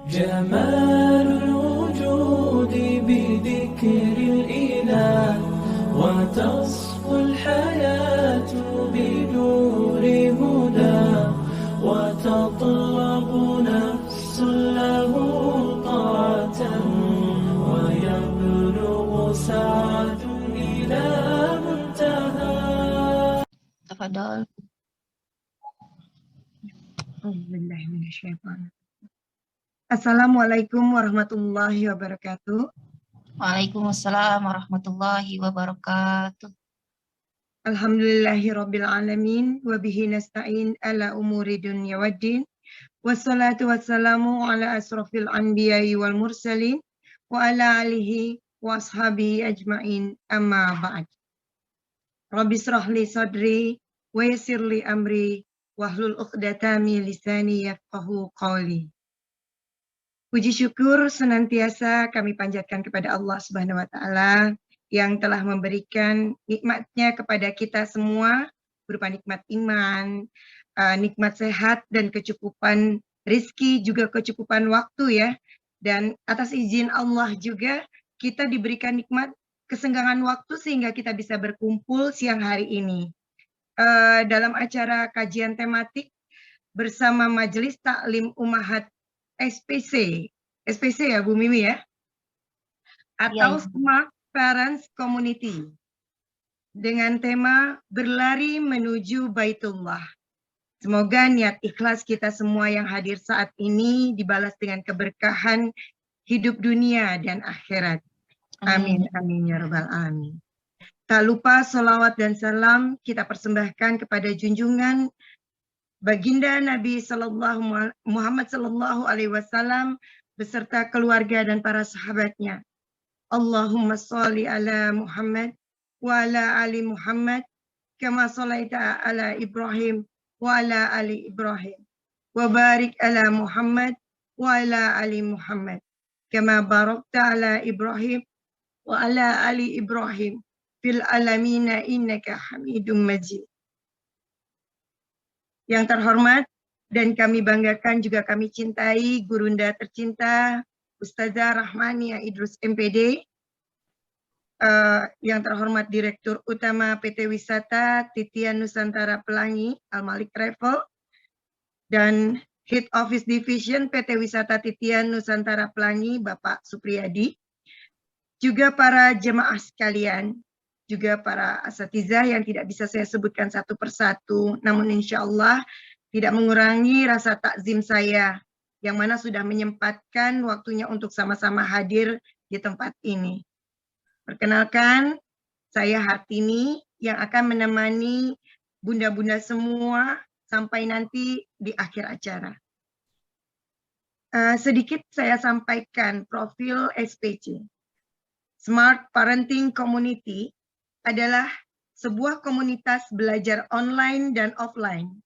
جمال الوجود بذكر الإله وتصفو الحياة بنور هدى وتطلب نفس له طاعة ويبلغ سعد إلى منتهى. تفضل. Assalamualaikum warahmatullahi wabarakatuh. Waalaikumsalam warahmatullahi wabarakatuh. Alhamdulillahirabbil alamin wa bihi nasta'in ala umuri dunya waddin. Wassalatu wassalamu ala asrofil anbiya'i wal mursalin wa ala alihi wa ashabihi ajmain, amma ba'd. Rabbi shrah li sadri wa yassir li amri wahlul 'uqdatam min lisani yafqahu qawli. Puji syukur senantiasa kami panjatkan kepada Allah Subhanahu wa taala yang telah memberikan nikmatnya kepada kita semua berupa nikmat iman, nikmat sehat dan kecukupan rizki, juga kecukupan waktu ya. Dan atas izin Allah juga kita diberikan nikmat kesenggangan waktu sehingga kita bisa berkumpul siang hari ini dalam acara kajian tematik bersama Majelis Taklim Ummahat SPC ya Bu Mimi ya, atau Smart Parents Community dengan tema berlari menuju Baitullah. Semoga niat ikhlas kita semua yang hadir saat ini dibalas dengan keberkahan hidup dunia dan akhirat. Amin, amin ya rabbal alamin. Tak lupa salawat dan salam kita persembahkan kepada junjungan Baginda Nabi Muhammad sallallahu alaihi wasallam beserta keluarga dan para sahabatnya. Allahumma sholli ala Muhammad wa ala ali Muhammad kama sholaita ala Ibrahim wa ala ali Ibrahim wa barik ala Muhammad wa ala ali Muhammad kama barakta ala Ibrahim wa ala ali Ibrahim fil alamina innaka Hamidum Majid. Yang terhormat dan kami banggakan juga kami cintai Gurunda tercinta Ustazah Rahmania Idrus MPD, yang terhormat Direktur Utama PT Wisata Titian Nusantara Pelangi Al-Malik Travel, dan Head Office Division PT Wisata Titian Nusantara Pelangi Bapak Supriyadi, juga para jemaah sekalian, juga para asatizah yang tidak bisa saya sebutkan satu persatu, namun insya Allah tidak mengurangi rasa takzim saya yang mana sudah menyempatkan waktunya untuk sama-sama hadir di tempat ini. Perkenalkan, saya Hartini yang akan menemani bunda-bunda semua sampai nanti di akhir acara. Sedikit saya sampaikan profil SPC. Smart Parenting Community adalah sebuah komunitas belajar online dan offline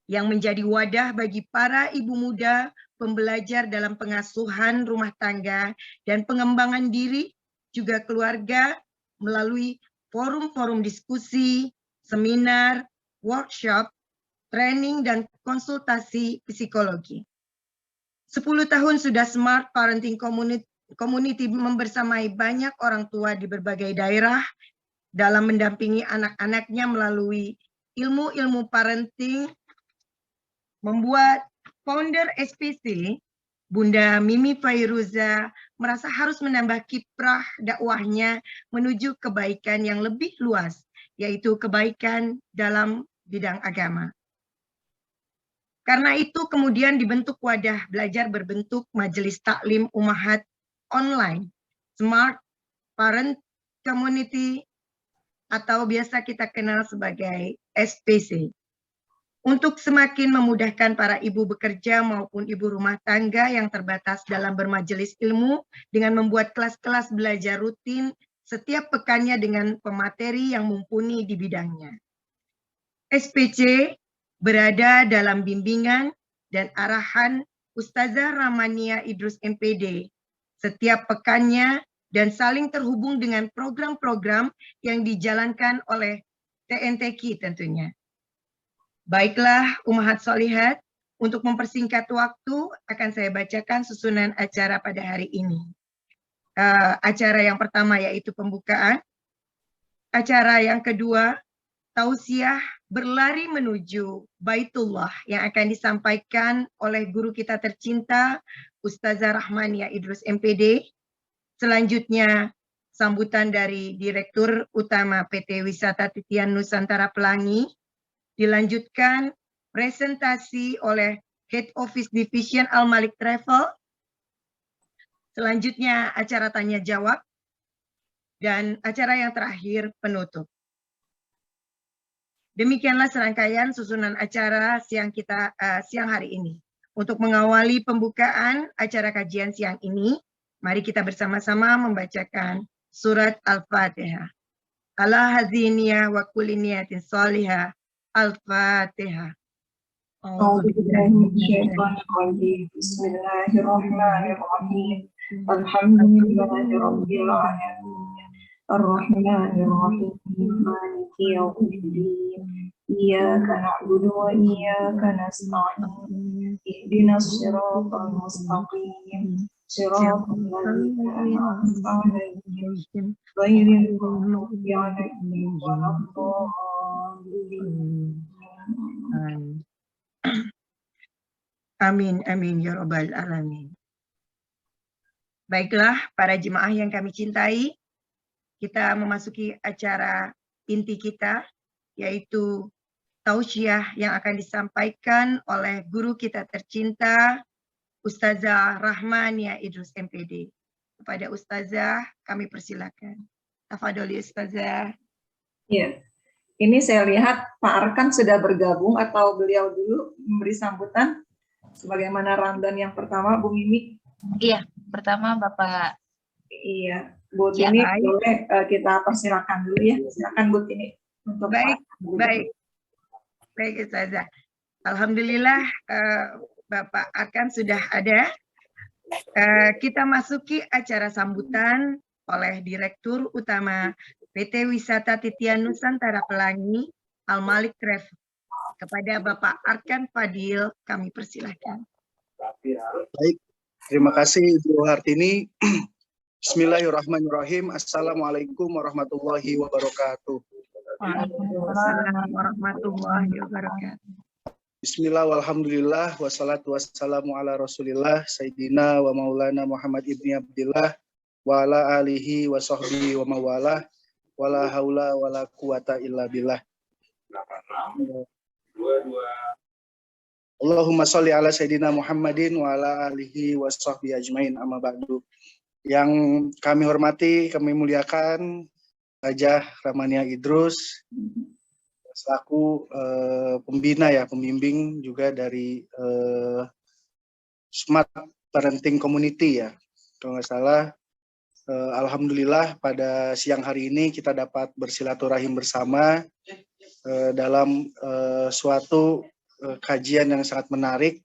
yang menjadi wadah bagi para ibu muda pembelajar dalam pengasuhan rumah tangga dan pengembangan diri, juga keluarga melalui forum-forum diskusi, seminar, workshop, training, dan konsultasi psikologi. 10 tahun sudah Smart Parenting Community membersamai banyak orang tua di berbagai daerah dalam mendampingi anak-anaknya melalui ilmu-ilmu parenting, membuat founder SPC, Bunda Mimi Fairuza, merasa harus menambah kiprah dakwahnya menuju kebaikan yang lebih luas, yaitu kebaikan dalam bidang agama. Karena itu kemudian dibentuk wadah belajar berbentuk Majelis Taklim Ummahat Online, Smart Parent Community, atau biasa kita kenal sebagai SPC. Untuk semakin memudahkan para ibu bekerja maupun ibu rumah tangga yang terbatas dalam bermajelis ilmu dengan membuat kelas-kelas belajar rutin setiap pekannya dengan pemateri yang mumpuni di bidangnya. SPC berada dalam bimbingan dan arahan Ustazah Rahmania Idrus MPD setiap pekannya dan saling terhubung dengan program-program yang dijalankan oleh TNTQ tentunya. Baiklah Ummahat Sholihat, Untuk mempersingkat waktu, akan saya bacakan susunan acara pada hari ini. Acara yang pertama yaitu pembukaan. Acara yang kedua, tausiah berlari menuju Baitullah yang akan disampaikan oleh guru kita tercinta, Ustazah Rahmania Idrus MPD. Selanjutnya, sambutan dari Direktur Utama PT Wisata Titian Nusantara Pelangi. Dilanjutkan presentasi oleh Head Office Division Al-Malik Travel. Selanjutnya acara tanya jawab. Dan acara yang terakhir penutup. Demikianlah serangkaian susunan acara siang hari ini. Untuk mengawali pembukaan acara kajian siang ini, mari kita bersama-sama membacakan surat Al-Fatihah. Ala haziniyah wa kulli niyatin salihah. Al-Fatihah. Bismillahirrahmanirrahim. Alhamdulillahirabbil alamin. Ar-Rahmanir-Rahim. Maliki yaumiddin. Iyyaka na'budu wa iyyaka nasta'in. Ihdinas siratal mustaqim. Siratal ladzina an'amta 'alaihim ghairil maghdubi 'alaihim waladdallin. Amin, amin, ya Rabbal Alamin. Baiklah, para jemaah yang kami cintai, kita memasuki acara inti kita, yaitu tausiah yang akan disampaikan oleh guru kita tercinta, Ustazah Rahmania Idrus MPD. Kepada Ustazah, kami persilakan. Tafadholi Ustazah. Ya, ini saya lihat Pak Arkan sudah bergabung atau beliau dulu memberi sambutan. Sebagaimana Ramadan yang pertama, Bu Mimi. Iya, pertama Bapak. Iya, Bu Tini boleh kita persilakan dulu ya. Silakan Bu Tini. Untuk baik. Baik Ustazah. Alhamdulillah Bapak Arkan sudah ada. Kita masuki acara sambutan oleh Direktur Utama PT Wisata Titian Nusantara Pelangi, Al-Malik Travel. Kepada Bapak Arkan Fadil, kami persilahkan. Baik, terima kasih Ibu Hartini. Bismillahirrahmanirrahim. Assalamualaikum warahmatullahi wabarakatuh. Waalaikumsalam warahmatullahi wabarakatuh. Bismillah, walhamdulillah, wassalatu wassalamu ala rasulillah, Sayyidina wa maulana Muhammad ibni Abdillah, wa ala alihi wa sahbihi wa mawalah, wa la hawla wa la quwata illa billah. Allahumma sholli ala Sayyidina Muhammadin wa ala alihi wa sahbihi ajmain, amma ba'du. Yang kami hormati, kami muliakan Ustazah Rahmania Idrus selaku pembina ya, pembimbing juga dari Smart Parenting Community ya. Kalau nggak salah, alhamdulillah pada siang hari ini kita dapat bersilaturahim bersama dalam suatu kajian yang sangat menarik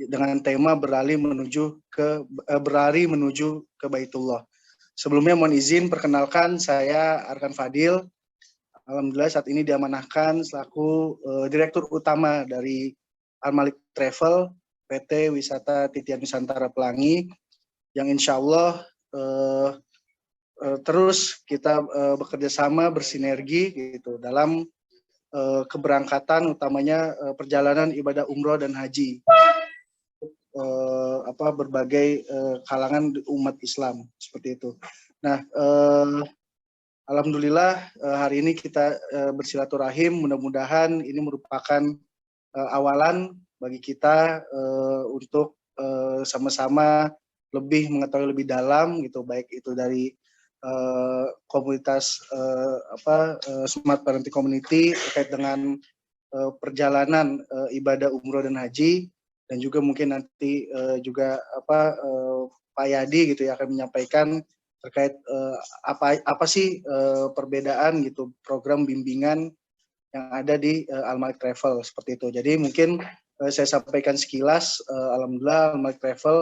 dengan tema berlari menuju ke Baitullah. Sebelumnya mohon izin perkenalkan, saya Arkan Fadil. Alhamdulillah saat ini diamanahkan selaku Direktur Utama dari Al-Malik Travel PT Wisata Titian Nusantara Pelangi, yang insya Allah terus kita bekerja sama bersinergi gitu dalam keberangkatan utamanya perjalanan ibadah umroh dan haji berbagai kalangan umat Islam seperti itu. Nah, alhamdulillah hari ini kita bersilaturahim, mudah-mudahan ini merupakan awalan bagi kita untuk sama-sama lebih mengetahui lebih dalam gitu, baik itu dari komunitas Smart Parenting Community terkait dengan perjalanan ibadah umroh dan haji, dan juga mungkin nanti juga Pak Yadi gitu ya akan menyampaikan terkait apa sih perbedaan gitu program bimbingan yang ada di Al-Malik Travel seperti itu. Jadi mungkin saya sampaikan sekilas, alhamdulillah Al-Malik Travel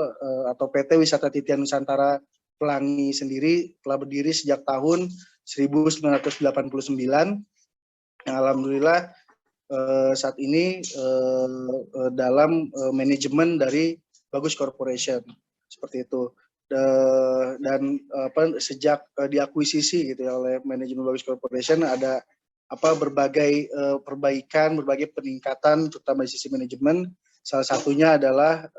atau PT Wisata Titian Nusantara Pelangi sendiri telah berdiri sejak tahun 1989, yang alhamdulillah saat ini dalam manajemen dari Bagus Corporation seperti itu. Dan sejak diakuisisi gitu ya oleh manajemen Bagus Corporation ada berbagai perbaikan, berbagai peningkatan terutama di sisi manajemen. Salah satunya adalah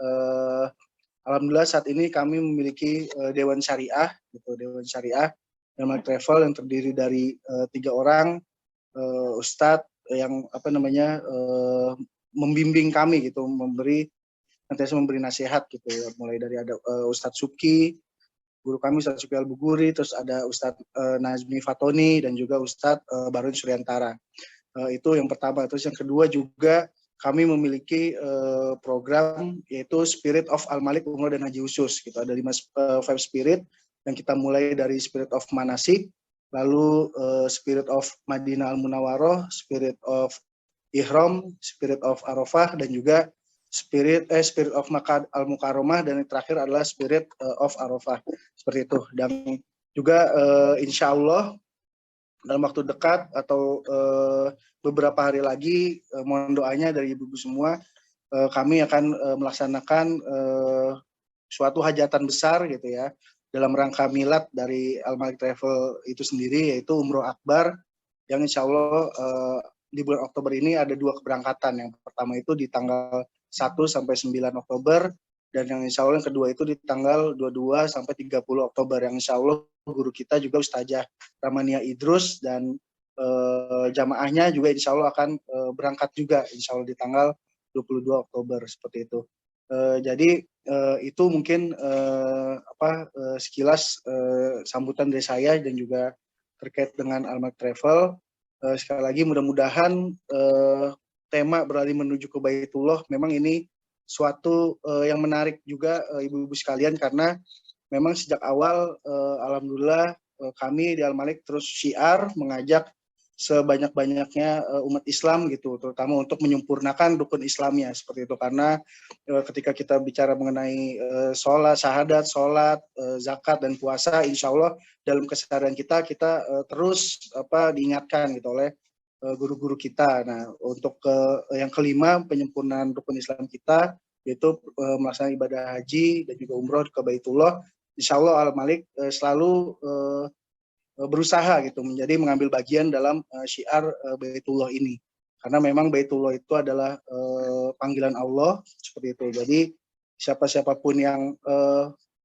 alhamdulillah saat ini kami memiliki Dewan Syariah gitu, Dewan Syariah Almalik Travel yang terdiri dari 3 orang ustadz yang membimbing kami gitu, nanti memberi nasihat gitu ya, mulai dari ada Ustadz Subki, guru kami Ustadz Subki Al-Buguri, terus ada Ustadz Nazmi Fatoni dan juga Ustadz Barun Suryantara. Itu yang pertama. Terus yang kedua juga kami memiliki program yaitu Spirit of Al-Malik Umroh dan Haji Khusus gitu. Ada 5 spirit yang kita mulai dari Spirit of Manasik, lalu Spirit of Madinah Al-Munawwaroh, Spirit of Ihram, Spirit of Arafah, dan juga Spirit of Makkah Al-Mukarramah, dan yang terakhir adalah Spirit of Arafah. Seperti itu. Dan juga insya Allah dalam waktu dekat atau beberapa hari lagi, mohon doanya dari ibu-ibu semua, kami akan melaksanakan suatu hajatan besar gitu ya, dalam rangka milad dari Almalik Travel itu sendiri, yaitu Umroh Akbar, yang insya Allah di bulan Oktober ini ada 2 keberangkatan. Yang pertama itu di tanggal 1 sampai 9 Oktober, dan yang insya Allah yang kedua itu di tanggal 22 sampai 30 Oktober, yang insya Allah guru kita juga Ustazah Ramania Idrus, dan jamaahnya juga insya Allah akan berangkat juga insya Allah di tanggal 22 Oktober, seperti itu. Jadi itu mungkin sekilas sambutan dari saya dan juga terkait dengan Almalik Travel. Sekali lagi mudah-mudahan tema beralih menuju ke Baitullah memang ini suatu yang menarik juga ibu-ibu sekalian, karena memang sejak awal alhamdulillah kami di Almalik terus syiar mengajak sebanyak-banyaknya umat Islam gitu, terutama untuk menyempurnakan rukun Islamnya seperti itu. Karena ketika kita bicara mengenai sholat, syahadat, sholat, zakat dan puasa, insya Allah dalam keseharian kita terus diingatkan gitu oleh guru-guru kita. Nah, untuk yang kelima, penyempurnaan rukun Islam kita, yaitu melaksanakan ibadah haji dan juga umroh ke Baitullah. Insya Allah Al-Malik selalu berusaha gitu mengambil bagian dalam syiar Baitullah ini. Karena memang Baitullah itu adalah panggilan Allah, seperti itu. Jadi siapapun yang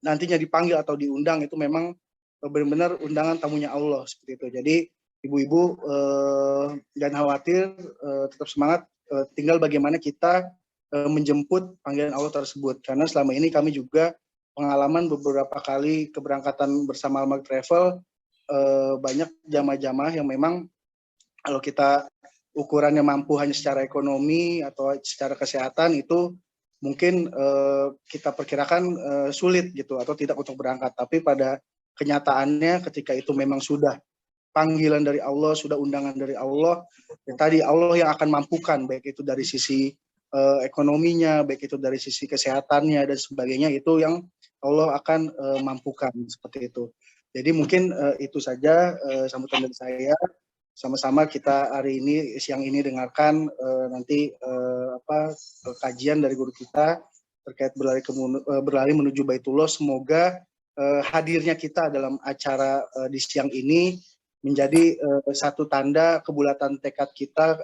nantinya dipanggil atau diundang itu memang benar-benar undangan tamunya Allah, seperti itu. Jadi ibu-ibu jangan khawatir, tetap semangat, tinggal bagaimana kita menjemput panggilan Allah tersebut. Karena selama ini kami juga pengalaman beberapa kali keberangkatan bersama Almalik Travel, banyak jamaah-jamaah yang memang kalau kita ukurannya mampu hanya secara ekonomi atau secara kesehatan, itu mungkin kita perkirakan sulit gitu atau tidak untuk berangkat. Tapi pada kenyataannya ketika itu memang sudah panggilan dari Allah, sudah undangan dari Allah, ya tadi Allah yang akan mampukan, baik itu dari sisi ekonominya, baik itu dari sisi kesehatannya dan sebagainya, itu yang Allah akan mampukan, seperti itu. Jadi mungkin itu saja sambutan dari saya. Sama-sama kita hari ini, siang ini dengarkan nanti kajian dari guru kita terkait berlari menuju Baitullah. Semoga hadirnya kita dalam acara di siang ini menjadi satu tanda kebulatan tekad kita,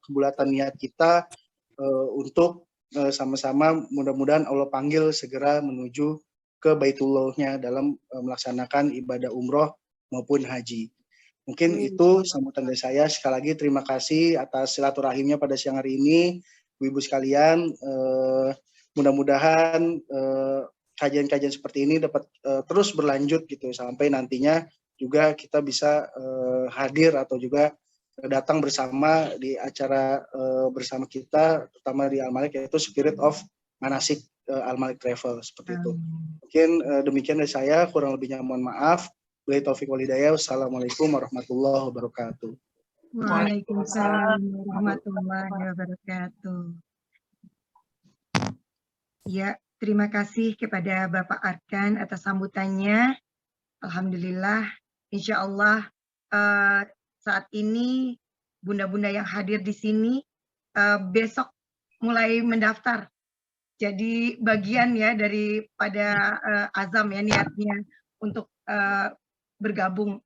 kebulatan niat kita untuk sama-sama mudah-mudahan Allah panggil segera menuju ke Baitullahnya dalam melaksanakan ibadah umroh maupun haji. Mungkin itu sambutan dari saya. Sekali lagi terima kasih atas silaturahimnya pada siang hari ini, ibu-ibu sekalian. Mudah-mudahan kajian-kajian seperti ini dapat terus berlanjut gitu sampai nantinya juga kita bisa hadir atau juga datang bersama di acara bersama kita, terutama di Almalik, yaitu Spirit of Manasik Almalik Travel, seperti itu. Mungkin demikian dari saya, kurang lebihnya mohon maaf. Billahi taufiq wal hidayah. Wassalamualaikum warahmatullahi wabarakatuh. Waalaikumsalam warahmatullahi wabarakatuh. Ya, terima kasih kepada Bapak Arkan atas sambutannya. Alhamdulillah, insya Allah saat ini bunda-bunda yang hadir di sini besok mulai mendaftar. Jadi bagian ya daripada azam ya niatnya untuk bergabung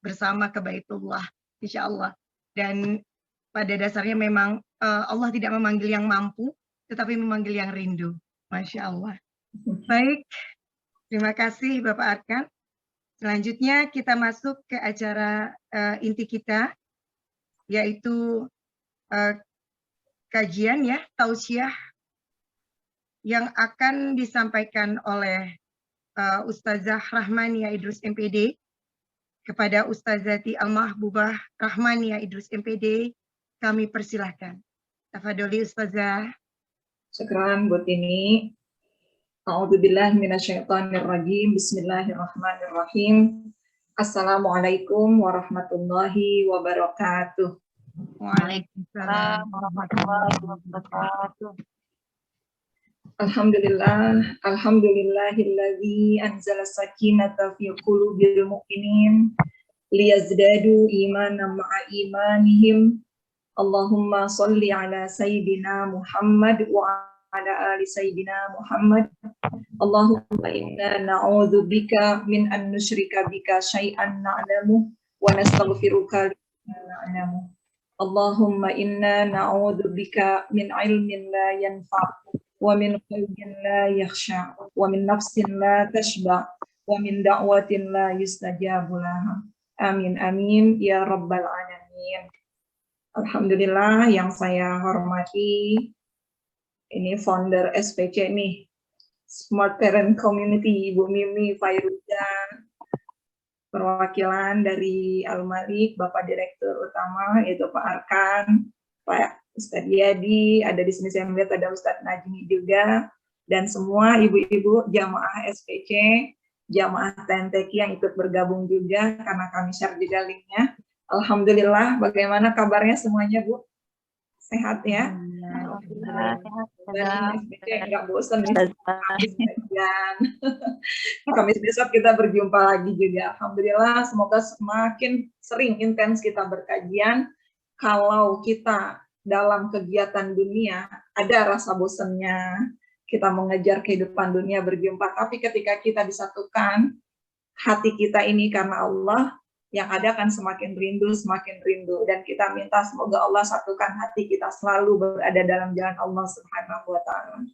bersama ke Baitullah, insya Allah. Dan pada dasarnya memang Allah tidak memanggil yang mampu, tetapi memanggil yang rindu. Masya Allah. Baik, terima kasih Bapak Arkan. Selanjutnya kita masuk ke acara inti kita, yaitu kajian ya, tausiah yang akan disampaikan oleh Ustazah Rahmania Idrus MPD kepada Ustazati Al-Mahbubah Rahmania Idrus MPD. Kami persilahkan. Tafadholi Ustazah. Syukran buat ini. A'udzubillahi minasyaitonirrajim. Bismillahirrahmanirrahim. Assalamualaikum warahmatullahi wabarakatuh. Waalaikumsalam warahmatullahi wabarakatuh. Alhamdulillahilladzi anzala sakinata fi qulubil mu'minin liyazdadu imanan ma'a imanihim. Allahumma sholli ala sayyidina Muhammad wa ala ali sayyidina Muhammad. Allahumma inna na'udzu bika min an nusyrika bika syai'an na'lamu wa nastaghfiruka lima na'lamu. Allahumma inna na'udzu bika min ilmin la yanfa' wa min qalbin la yakhsha wa min nafsin la tashba wa min da'watin la yustajabu laha. Amin amin ya rabbal alamin. Alhamdulillah, yang saya hormati ini founder SPC nih, Smart Parent Community, Ibu Mimi Fairuza, perwakilan dari Al-Malik, Bapak Direktur Utama yaitu Pak Arkan, Pak Ustadz Yadi, ada di sini saya melihat ada Ustadz Najmi juga, dan semua ibu-ibu jamaah SPC, jamaah TNTQ yang ikut bergabung juga karena kami share juga linknya. Alhamdulillah, bagaimana kabarnya semuanya Bu? Sehat ya? Alhamdulillah, sehat. Nggak bosan nih. Kamis besok kita berjumpa lagi juga. Alhamdulillah, semoga semakin sering intens kita berkajian. Kalau kita dalam kegiatan dunia ada rasa bosannya, kita mengejar kehidupan dunia berjumpa. Tapi ketika kita disatukan hati kita ini karena Allah, yang ada kan semakin rindu, dan kita minta semoga Allah satukan hati kita selalu berada dalam jalan Allah Subhanahu wa taala.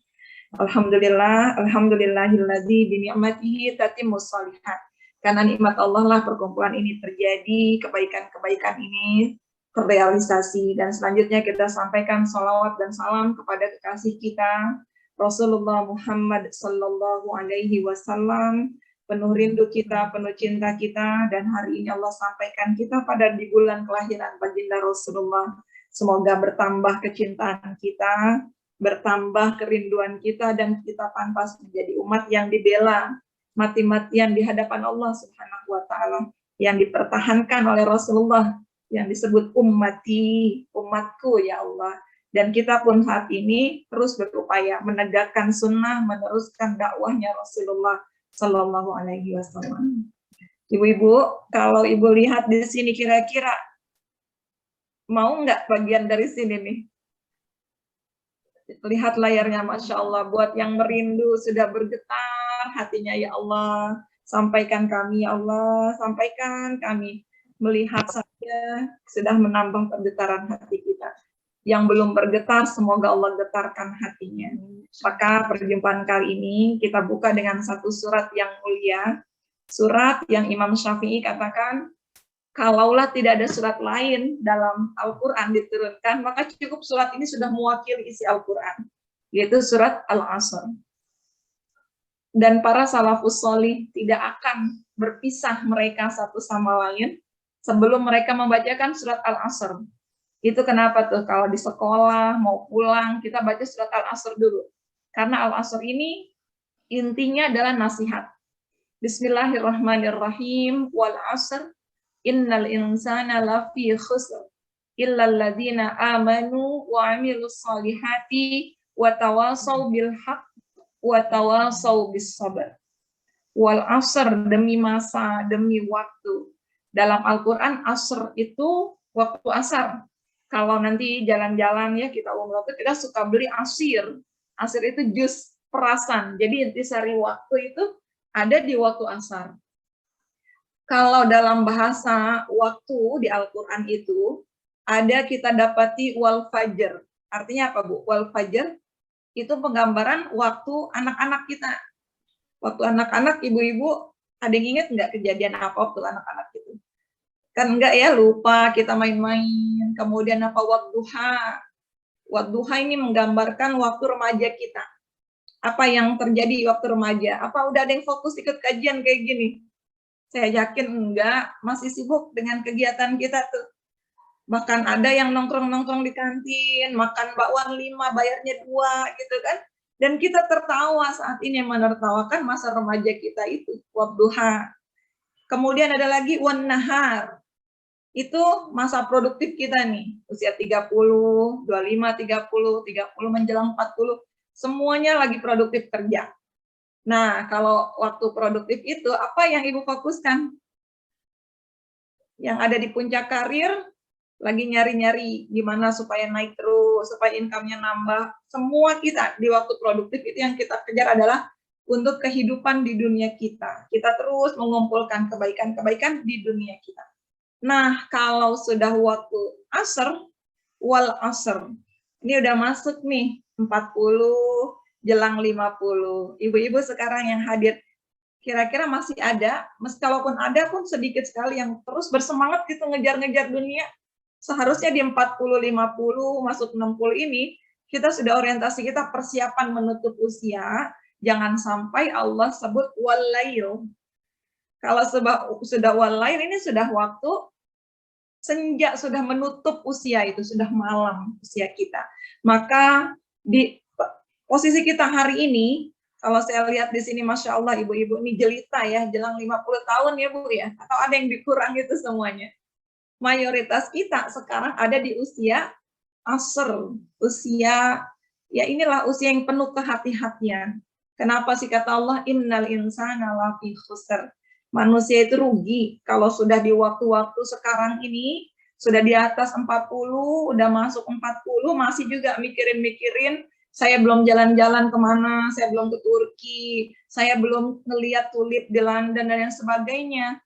Alhamdulillah, alhamdulillahilladzi bi ni'matihi tatimmus shalihat. Karena nikmat Allah lah perkumpulan ini terjadi, kebaikan-kebaikan ini terrealisasi, dan selanjutnya kita sampaikan salawat dan salam kepada kekasih kita Rasulullah Muhammad sallallahu alaihi wasallam, penuh rindu kita, penuh cinta kita, dan hari ini Allah sampaikan kita pada di bulan kelahiran baginda Rasulullah. Semoga bertambah kecintaan kita, bertambah kerinduan kita, dan kita pantas menjadi umat yang dibela mati-matian di hadapan Allah Subhanahu wa taala, yang dipertahankan oleh Rasulullah, yang disebut ummati, umatku ya Allah. Dan kita pun saat ini terus berupaya menegakkan sunnah, meneruskan dakwahnya Rasulullah Sallallahu Alaihi Wasallam. Ibu-ibu, kalau ibu lihat di sini kira-kira mau nggak bagian dari sini nih? Lihat layarnya, Masya Allah. Buat yang merindu sudah bergetar hatinya ya Allah. Sampaikan kami ya Allah, sampaikan kami. Melihat saja sudah menambah pergetaran hati kita. Yang belum bergetar, semoga Allah getarkan hatinya. Maka perjumpaan kali ini kita buka dengan satu surat yang mulia. Surat yang Imam Syafi'i katakan, kalaulah tidak ada surat lain dalam Al-Quran diturunkan, maka cukup surat ini sudah mewakili isi Al-Quran, yaitu surat Al-Asr. Dan para salafus sholih tidak akan berpisah mereka satu sama lain sebelum mereka membacakan surat Al-Asr. Itu kenapa tuh kalau di sekolah mau pulang kita baca surat Al-Asr dulu. Karena Al-Asr ini intinya adalah nasihat. Bismillahirrahmanirrahim. Wal 'asr innal insana lafi khusr illa alladziina amanu wa 'amilus shalihati wa tawasaw bil haqq wa tawasaw bis sabr. Wal 'asr, demi masa, demi waktu. Dalam Al-Qur'an asr itu waktu asar. Kalau nanti jalan-jalan ya kita umroh itu kita suka beli asir. Asir itu jus perasan. Jadi intisari waktu itu ada di waktu asar. Kalau dalam bahasa waktu di Al-Quran itu ada kita dapati wal fajr. Artinya apa, Bu? Wal fajr itu penggambaran waktu anak-anak kita. Waktu anak-anak, ibu-ibu, ada yang ingat nggak kejadian apa waktu anak-anak itu? Kan enggak ya, lupa kita main-main. Kemudian apa, wadduha. Wadduha ini menggambarkan waktu remaja kita. Apa yang terjadi waktu remaja? Apa udah ada yang fokus ikut kajian kayak gini? Saya yakin enggak, masih sibuk dengan kegiatan kita tuh. Bahkan ada yang nongkrong-nongkrong di kantin, makan bakwan 5, bayarnya 2, gitu kan. Dan kita tertawa saat ini, menertawakan masa remaja kita itu, wadduha. Kemudian ada lagi wan nahar. Itu masa produktif kita nih, usia 30, 25, 30 menjelang 40, semuanya lagi produktif kerja. Nah, kalau waktu produktif itu, apa yang Ibu fokuskan? Yang ada di puncak karir, lagi nyari-nyari gimana supaya naik terus, supaya income-nya nambah. Semua kita di waktu produktif itu yang kita kejar adalah untuk kehidupan di dunia kita. Kita terus mengumpulkan kebaikan-kebaikan di dunia kita. Nah, kalau sudah waktu asar, wal asr, ini udah masuk nih, 40, jelang 50. Ibu-ibu sekarang yang hadir, kira-kira masih ada, kalaupun ada pun sedikit sekali yang terus bersemangat gitu ngejar-ngejar dunia. Seharusnya di 40, 50, masuk 60 ini, kita sudah orientasi kita persiapan menutup usia, jangan sampai Allah sebut walail. Kalau sudah walail, ini sudah waktu senja, sudah menutup usia itu, sudah malam usia kita. Maka di posisi kita hari ini, kalau saya lihat di sini, Masya Allah, ibu-ibu ini jelita ya, jelang 50 tahun ya Bu ya, atau ada yang dikurang itu semuanya. Mayoritas kita sekarang ada di usia asr, usia, ya inilah usia yang penuh kehati-hatian. Kenapa sih kata Allah, innal insana lafi khusr. Manusia itu rugi kalau sudah di waktu-waktu sekarang ini, sudah di atas 40, udah masuk 40, masih juga mikirin-mikirin, saya belum jalan-jalan kemana, saya belum ke Turki, saya belum ngeliat tulip di London dan yang sebagainya.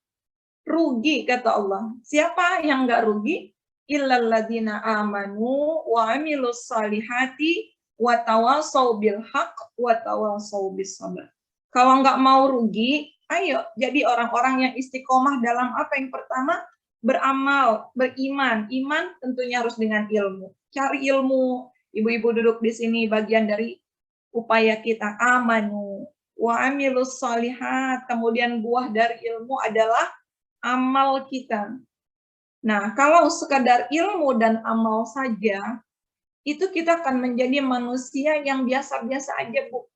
Rugi kata Allah. Siapa yang nggak rugi? Illalladzina amanu wa amilus salihati wa tawasau bil haq wa tawasau bis sabr. Kalau nggak mau rugi, ayo jadi orang-orang yang istiqomah dalam apa? Yang pertama, beramal, beriman. Iman tentunya harus dengan ilmu. Cari ilmu. Ibu-ibu duduk di sini bagian dari upaya kita, amanu wa amilus shalihat. Kemudian buah dari ilmu adalah amal kita. Nah, kalau sekadar ilmu dan amal saja, itu kita akan menjadi manusia yang biasa-biasa aja, Bu.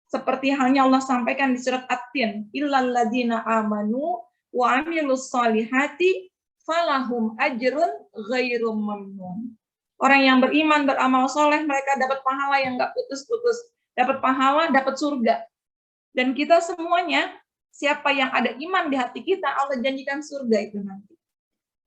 Seperti halnya Allah sampaikan di surat At-Tin, illalladzina amanu wa amilus sholihati falahum ajrun ghairum mamnun. Orang yang beriman, beramal soleh, mereka dapat pahala yang nggak putus-putus. Dapat pahala, dapat surga. Dan kita semuanya, siapa yang ada iman di hati kita, Allah janjikan surga itu nanti.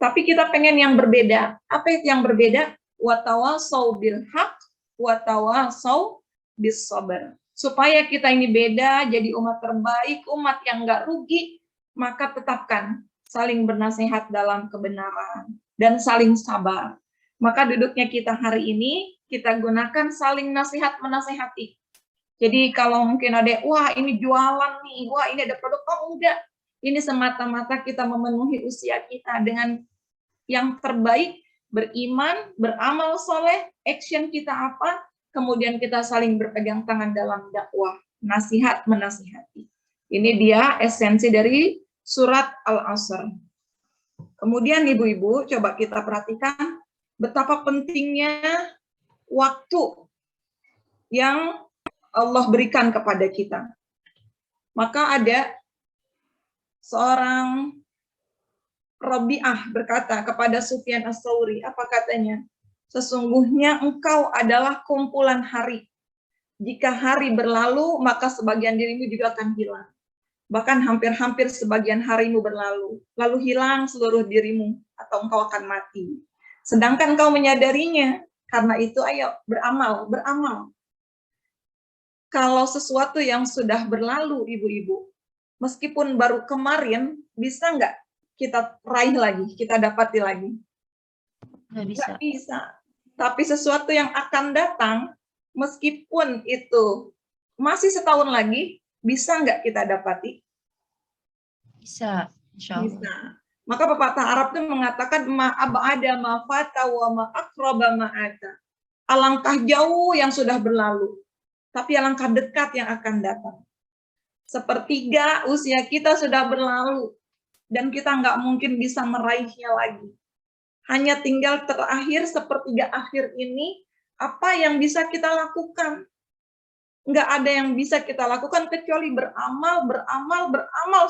Tapi kita pengen yang berbeda. Apa yang berbeda? Wa tawasau bil haq, wa tawasau bis sabr. Supaya kita ini beda, jadi umat terbaik, umat yang nggak rugi, maka tetapkan saling bernasihat dalam kebenaran dan saling sabar. Maka duduknya kita hari ini, kita gunakan saling nasihat menasihati. Jadi kalau mungkin ada, wah ini jualan nih, wah ini ada produk, oh enggak. Ini semata-mata kita memenuhi usia kita dengan yang terbaik, beriman, beramal soleh, action kita apa, kemudian kita saling berpegang tangan dalam dakwah, nasihat menasihati. Ini dia esensi dari surat Al-Asr. Kemudian ibu-ibu, coba kita perhatikan betapa pentingnya waktu yang Allah berikan kepada kita. Maka ada seorang Rabi'ah berkata kepada Sufyan Ats-Tsauri, apa katanya? Sesungguhnya engkau adalah kumpulan hari. Jika hari berlalu, maka sebagian dirimu juga akan hilang. Bahkan hampir-hampir sebagian harimu berlalu, lalu hilang seluruh dirimu, atau engkau akan mati. Sedangkan kau menyadarinya. Karena itu ayo beramal, beramal. Kalau sesuatu yang sudah berlalu, ibu-ibu, meskipun baru kemarin, bisa nggak kita raih lagi, kita dapati lagi? Nggak bisa. Nggak bisa. Tapi sesuatu yang akan datang, meskipun itu masih setahun lagi, bisa nggak kita dapati? Bisa, insya Allah. Bisa. Maka pepatah Arab itu mengatakan ma'ab'ada ma'fata wa ma'akraba ma'ata. Alangkah jauh yang sudah berlalu, tapi alangkah dekat yang akan datang. Sepertiga usia kita sudah berlalu, dan kita nggak mungkin bisa meraihnya lagi. Hanya tinggal terakhir sepertiga akhir ini, apa yang bisa kita lakukan? Nggak ada yang bisa kita lakukan kecuali beramal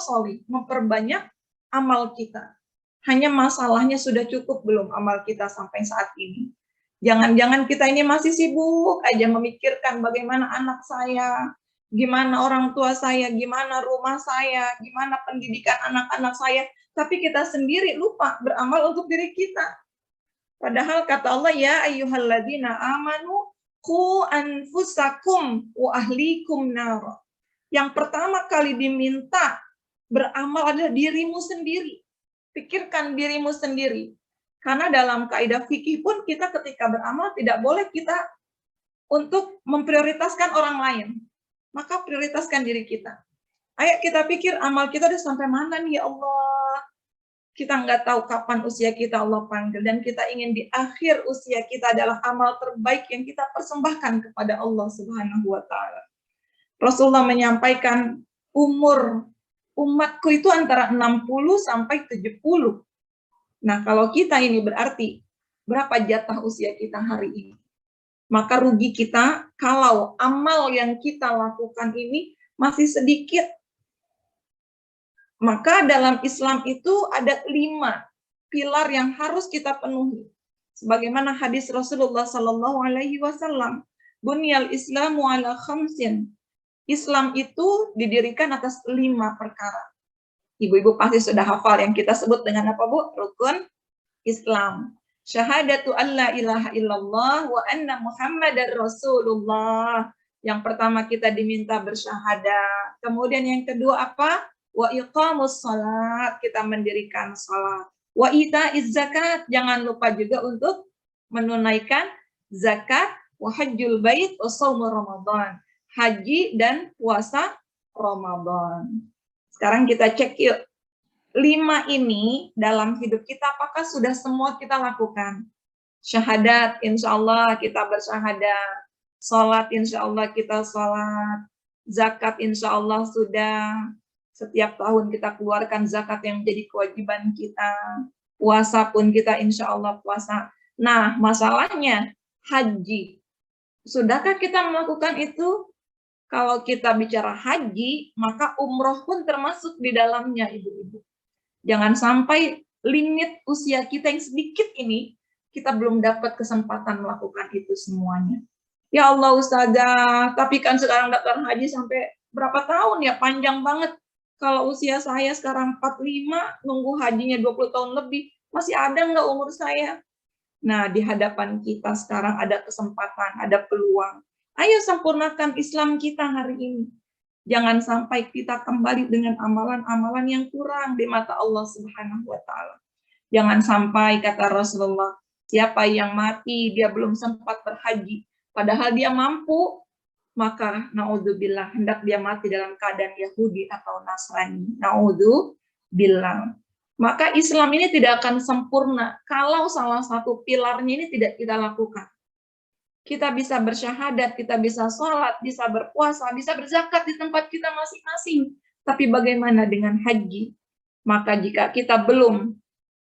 solih, memperbanyak amal kita. Hanya masalahnya sudah cukup belum amal kita sampai saat ini. Jangan-jangan kita ini masih sibuk aja memikirkan bagaimana anak saya, gimana orang tua saya, gimana rumah saya, gimana pendidikan anak-anak saya, tapi kita sendiri lupa beramal untuk diri kita. Padahal kata Allah, ya ayyuhalladzina amanu qu anfusakum wa ahlikum nar. Yang pertama kali diminta beramal adalah dirimu sendiri. Pikirkan dirimu sendiri. Karena dalam kaidah fikih pun kita ketika beramal tidak boleh kita untuk memprioritaskan orang lain. Maka prioritaskan diri kita. Ayo kita pikir amal kita udah sampai mana nih ya Allah. Kita nggak tahu kapan usia kita Allah panggil. Dan kita ingin di akhir usia kita adalah amal terbaik yang kita persembahkan kepada Allah Subhanahu wa Ta'ala. Rasulullah menyampaikan umur umatku itu antara 60 sampai 70. Nah, kalau kita ini berarti berapa jatah usia kita hari ini? Maka rugi kita kalau amal yang kita lakukan ini masih sedikit. Maka dalam Islam itu ada 5 pilar yang harus kita penuhi. Sebagaimana hadis Rasulullah Sallallahu Alaihi Wasallam, Bunyal Islamu ala khamsin. Islam itu didirikan atas 5 perkara. Ibu-ibu pasti sudah hafal yang kita sebut dengan apa, Bu? Rukun Islam. Syahadatu an la ilaha illallah wa anna Muhammadar Rasulullah. Yang pertama kita diminta bersyahadat. Kemudian yang kedua apa? Wa iqamus salat, kita mendirikan salat. Wa itaiz zakat, jangan lupa juga untuk menunaikan zakat. Wa hajjul bait wa shaum Ramadan. Haji dan puasa Ramadan. Sekarang kita cek yuk, 5 ini dalam hidup kita apakah sudah semua kita lakukan? Syahadat, insya Allah kita bersyahadat. Salat, insya Allah kita salat. Zakat, insya Allah sudah. Setiap tahun kita keluarkan zakat yang menjadi kewajiban kita. Puasa pun kita insya Allah puasa. Nah, masalahnya haji. Sudahkah kita melakukan itu? Kalau kita bicara haji, maka umroh pun termasuk di dalamnya, ibu-ibu. Jangan sampai limit usia kita yang sedikit ini, kita belum dapat kesempatan melakukan itu semuanya. Ya Allah Ustazah, tapi kan sekarang daftar haji sampai berapa tahun ya, panjang banget. Kalau usia saya sekarang 45, nunggu hajinya 20 tahun lebih, masih ada nggak umur saya? Nah, di hadapan kita sekarang ada kesempatan, ada peluang. Ayo sempurnakan Islam kita hari ini. Jangan sampai kita kembali dengan amalan-amalan yang kurang di mata Allah Subhanahu wa Ta'ala. Jangan sampai, kata Rasulullah, siapa yang mati dia belum sempat berhaji, padahal dia mampu, maka naudzubillah, hendak dia mati dalam keadaan Yahudi atau Nasrani. Naudzubillah. Maka Islam ini tidak akan sempurna kalau salah satu pilarnya ini tidak kita lakukan. Kita bisa bersyahadat, kita bisa sholat, bisa berpuasa, bisa berzakat di tempat kita masing-masing. Tapi bagaimana dengan haji? Maka jika kita belum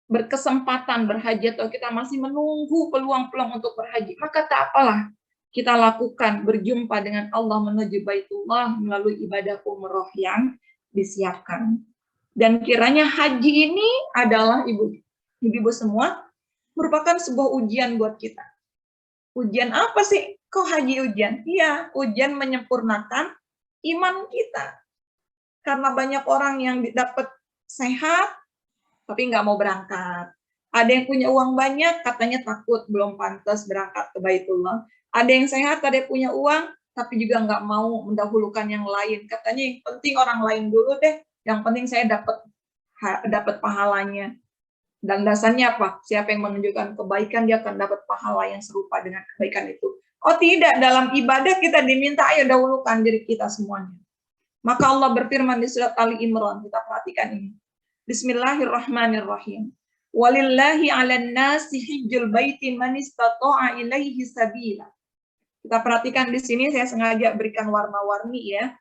berkesempatan berhaji atau kita masih menunggu peluang-peluang untuk berhaji, maka tak apalah kita lakukan berjumpa dengan Allah menuju Baitullah melalui ibadah umroh yang disiapkan. Dan kiranya haji ini adalah ibu-ibu semua merupakan sebuah ujian buat kita. Ujian apa sih? Kok haji ujian? Iya, ujian menyempurnakan iman kita. Karena banyak orang yang dapat sehat, tapi nggak mau berangkat. Ada yang punya uang banyak, katanya takut belum pantas berangkat ke Baitullah. Ada yang sehat, ada yang punya uang, tapi juga nggak mau mendahulukan yang lain. Katanya yang penting orang lain dulu deh, yang penting saya dapat pahalanya. Dan dasarnya apa? Siapa yang menunjukkan kebaikan, dia akan dapat pahala yang serupa dengan kebaikan itu. Oh tidak, dalam ibadah kita diminta, ayo dahulukan diri kita semuanya. Maka Allah berfirman di surat Ali Imran, kita perhatikan ini. Bismillahirrahmanirrahim. Walillahi 'alan nasi hijjul baiti man istata'a ilaihi sabila. Kita perhatikan di sini, saya sengaja berikan warna-warni ya.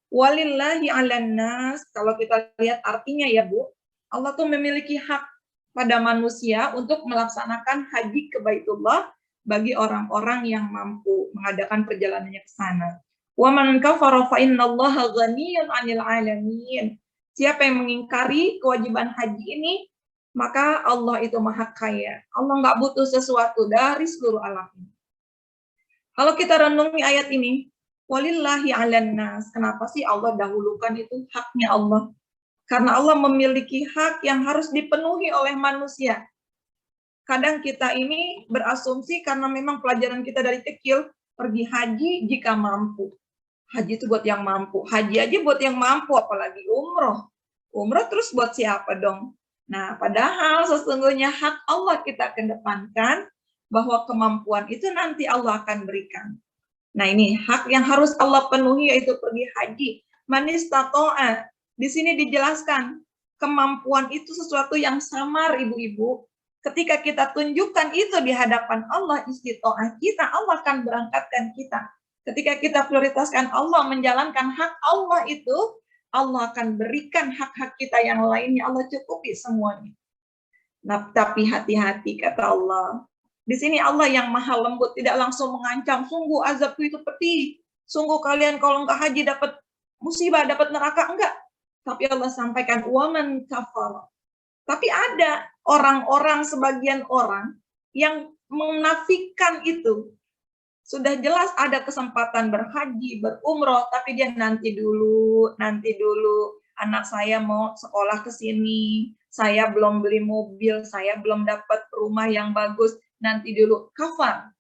Walillahi 'alan nas, kalau kita lihat artinya ya Bu, Allah tuh memiliki hak pada manusia untuk melaksanakan haji ke Baitullah bagi orang-orang yang mampu mengadakan perjalanannya ke sana. Wa man kafara fa innallaha ghaniyyun 'anil 'alamin. Siapa yang mengingkari kewajiban haji ini, maka Allah itu maha kaya. Allah nggak butuh sesuatu dari seluruh alam ini. Kalau kita renungi ayat ini, walillahi 'alan nas. Kenapa sih Allah dahulukan itu haknya Allah? Karena Allah memiliki hak yang harus dipenuhi oleh manusia. Kadang kita ini berasumsi karena memang pelajaran kita dari kecil, pergi haji jika mampu. Haji itu buat yang mampu. Haji aja buat yang mampu, apalagi umroh. Umroh terus buat siapa dong? Nah, padahal sesungguhnya hak Allah kita kedepankan, bahwa kemampuan itu nanti Allah akan berikan. Nah ini hak yang harus Allah penuhi, yaitu pergi haji. Man istata'a. Di sini dijelaskan, kemampuan itu sesuatu yang samar, ibu-ibu. Ketika kita tunjukkan itu di hadapan Allah, istitoah kita, Allah akan berangkatkan kita. Ketika kita prioritaskan Allah, menjalankan hak Allah itu, Allah akan berikan hak-hak kita yang lainnya, Allah cukupi semuanya. Nah, tapi hati-hati, kata Allah. Di sini Allah yang maha lembut, tidak langsung mengancam, sungguh azabku itu pedih, sungguh kalian kalau nggak haji dapat musibah, dapat neraka, enggak. Tapi Allah sampaikan, waman kafara. Tapi ada orang-orang, sebagian orang yang menafikan itu. Sudah jelas ada kesempatan berhaji, berumroh, tapi dia nanti dulu, anak saya mau sekolah ke sini, saya belum beli mobil, saya belum dapat rumah yang bagus, nanti dulu. Kafar.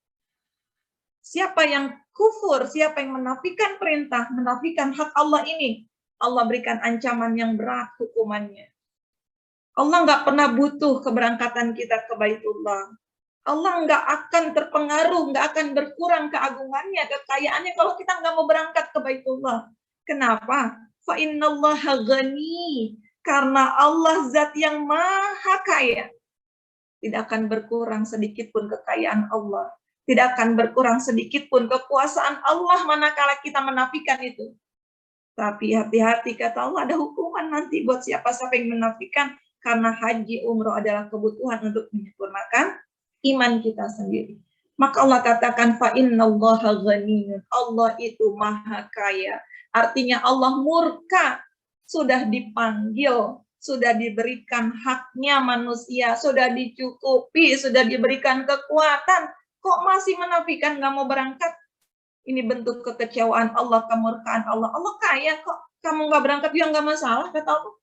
Siapa yang kufur, siapa yang menafikan perintah, menafikan hak Allah ini, Allah berikan ancaman yang berat hukumannya. Allah nggak pernah butuh keberangkatan kita ke Baitullah. Allah nggak akan terpengaruh, nggak akan berkurang keagungannya, kekayaannya kalau kita nggak mau berangkat ke Baitullah. Kenapa? Fa innallaha ghani. Karena Allah zat yang maha kaya. Tidak akan berkurang sedikit pun kekayaan Allah. Tidak akan berkurang sedikit pun kekuasaan Allah manakala kita menafikan itu. Tapi hati-hati, kata Allah, ada hukuman nanti buat siapa-siapa yang menafikan, karena haji umroh adalah kebutuhan untuk menyempurnakan iman kita sendiri. Maka Allah katakan, fa innallaha ghaniyyun. Allah itu maha kaya. Artinya Allah murka, sudah dipanggil, sudah diberikan haknya manusia, sudah dicukupi, sudah diberikan kekuatan. Kok masih menafikan, nggak mau berangkat? Ini bentuk kekecewaan Allah, kemurkaan Allah. Allah kaya kok, kamu nggak berangkat juga nggak masalah, kata Allah.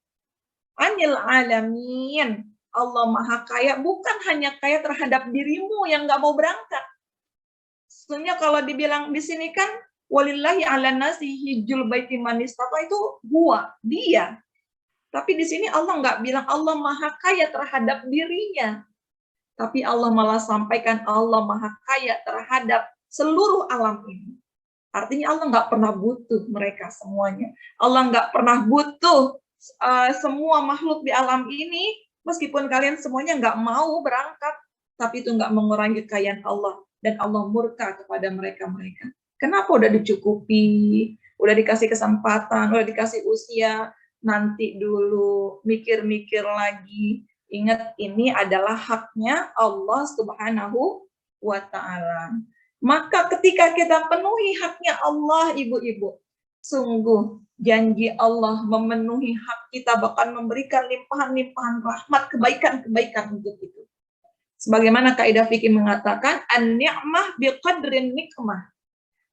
Anil alamin. Allah maha kaya, bukan hanya kaya terhadap dirimu yang nggak mau berangkat. Sebenarnya kalau dibilang di sini kan, walillahi 'alan nasi hijjul baiti man istata, itu dia. Tapi di sini Allah nggak bilang Allah maha kaya terhadap dirinya. Tapi Allah malah sampaikan Allah maha kaya terhadap seluruh alam ini. Artinya Allah nggak pernah butuh mereka semuanya. Allah nggak pernah butuh semua makhluk di alam ini, meskipun kalian semuanya nggak mau berangkat, tapi itu nggak mengurangi kekayaan Allah, dan Allah murka kepada mereka-mereka. Kenapa? Udah dicukupi, udah dikasih kesempatan, udah dikasih usia, nanti dulu, mikir-mikir lagi. Ingat, ini adalah haknya Allah Subhanahu wa Ta'ala. Maka ketika kita penuhi haknya Allah, ibu-ibu, sungguh janji Allah memenuhi hak kita, bahkan memberikan limpahan-limpahan rahmat, kebaikan-kebaikan untuk itu. Sebagaimana kaidah fikih mengatakan, an-ni'mah biqadrin nikmah,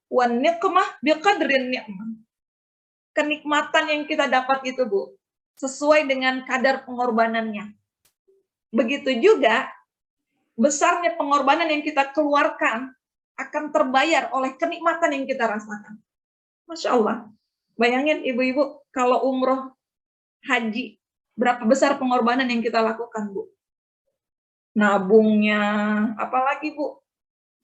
wan nikmah biqadrin ni'mah. Kenikmatan yang kita dapat itu, Bu, sesuai dengan kadar pengorbanannya. begitu juga besarnya pengorbanan yang kita keluarkan akan terbayar oleh kenikmatan yang kita rasakan. Masya Allah. Bayangin ibu-ibu, kalau umroh, haji, berapa besar pengorbanan yang kita lakukan, Bu? Nabungnya, apalagi Bu?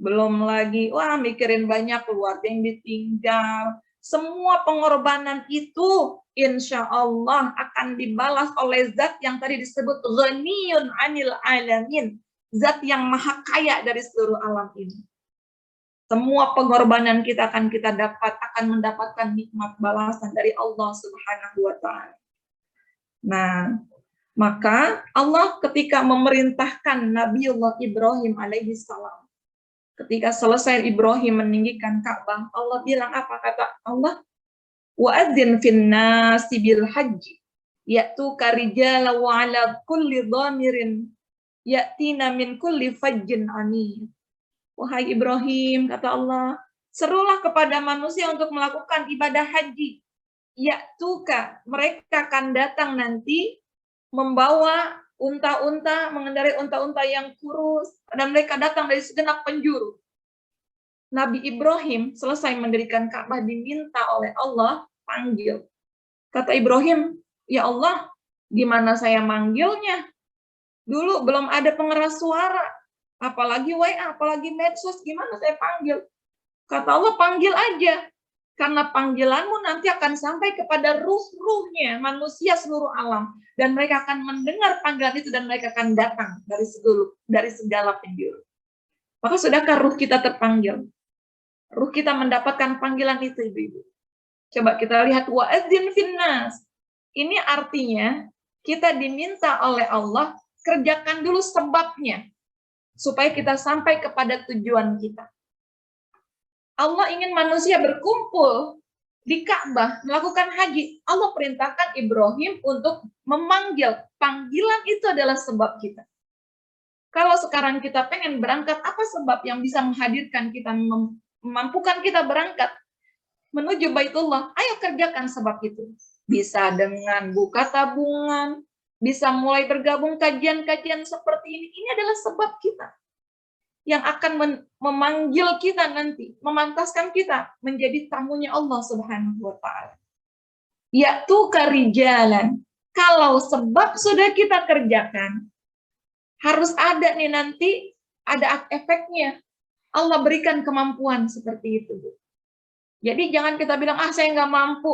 Belum lagi, wah mikirin banyak keluarga yang ditinggal. Semua pengorbanan itu, insya Allah akan dibalas oleh zat yang tadi disebut ghaniyun 'anil alamin. Zat yang maha kaya dari seluruh alam ini. Semua pengorbanan kita akan mendapatkan nikmat balasan dari Allah Subhanahu wa Ta'ala. Nah, maka Allah ketika memerintahkan Nabiullah Ibrahim alaihi salam, ketika selesai Ibrahim meninggikan Ka'bah, Allah bilang apa? Kata Allah, wa'adzin finnasi bil haji ya'tuka rijala wa 'ala kulli dhamirin ya'tina min kulli fajjin 'amik. Wahai Ibrahim, kata Allah, serulah kepada manusia untuk melakukan ibadah haji. Ya'tuka, mereka akan datang nanti membawa unta-unta, mengendarai unta-unta yang kurus, dan mereka datang dari segenap penjuru. Nabi Ibrahim selesai mendirikan Ka'bah diminta oleh Allah panggil. Kata Ibrahim, ya Allah, gimana saya manggilnya? Dulu belum ada pengeras suara. Apalagi WA, apalagi medsos, gimana saya panggil? Kata Allah, panggil aja. Karena panggilanmu nanti akan sampai kepada ruh-ruhnya manusia seluruh alam. Dan mereka akan mendengar panggilan itu dan mereka akan datang dari segala penjuru. Maka sudahkah ruh kita terpanggil? Ruh kita mendapatkan panggilan itu, ibu-ibu. Coba kita lihat, wa'adzin finnas. Ini artinya kita diminta oleh Allah, kerjakan dulu sebabnya. Supaya kita sampai kepada tujuan kita. Allah ingin manusia berkumpul di Ka'bah, melakukan haji. Allah perintahkan Ibrahim untuk memanggil. Panggilan itu adalah sebab kita. Kalau sekarang kita pengen berangkat, apa sebab yang bisa menghadirkan kita, memampukan kita berangkat menuju Baitullah? Ayo kerjakan sebab itu. Bisa dengan buka tabungan, bisa mulai bergabung kajian-kajian seperti ini. Ini adalah sebab kita yang akan memanggil kita nanti, memantaskan kita menjadi tamunya Allah Subhanahu wa Ta'ala. Ya'tuka rijalan. Kalau sebab sudah kita kerjakan, harus ada nih nanti, ada efeknya. Allah berikan kemampuan seperti itu, Bu. Jadi jangan kita bilang, saya nggak mampu.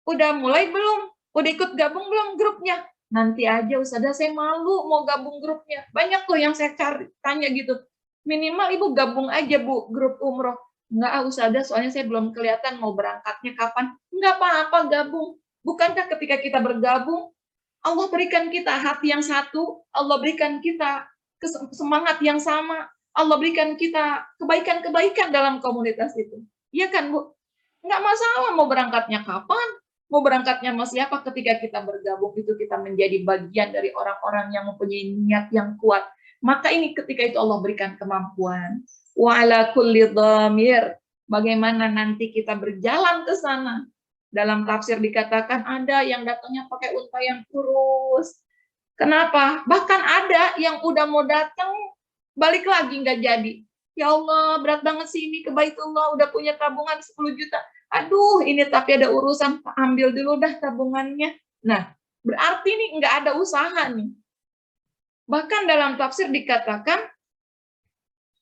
Udah mulai belum? Udah ikut gabung belum grupnya? Nanti aja Ustazah, saya malu mau gabung grupnya. Banyak tuh yang saya tanya gitu. Minimal Ibu gabung aja Bu, grup umroh. Enggak Ustazah, soalnya saya belum kelihatan mau berangkatnya kapan. Enggak apa-apa gabung. Bukankah ketika kita bergabung, Allah berikan kita hati yang satu, Allah berikan kita semangat yang sama, Allah berikan kita kebaikan-kebaikan dalam komunitas itu. Iya kan Bu? Enggak masalah mau berangkatnya kapan. Mau berangkatnya sama siapa, ketika kita bergabung itu kita menjadi bagian dari orang-orang yang mempunyai niat yang kuat. Maka ini ketika itu Allah berikan kemampuan. Wa ala kulli dhamir. Bagaimana nanti kita berjalan ke sana. Dalam tafsir dikatakan ada yang datangnya pakai unta yang kurus. Kenapa? Bahkan ada yang udah mau datang balik lagi nggak jadi. Ya Allah, berat banget sih ini ke Baitullah, udah punya tabungan 10 juta. Aduh, ini tapi ada urusan, ambil dulu dah tabungannya. Nah, berarti nih nggak ada usaha nih. Bahkan dalam tafsir dikatakan,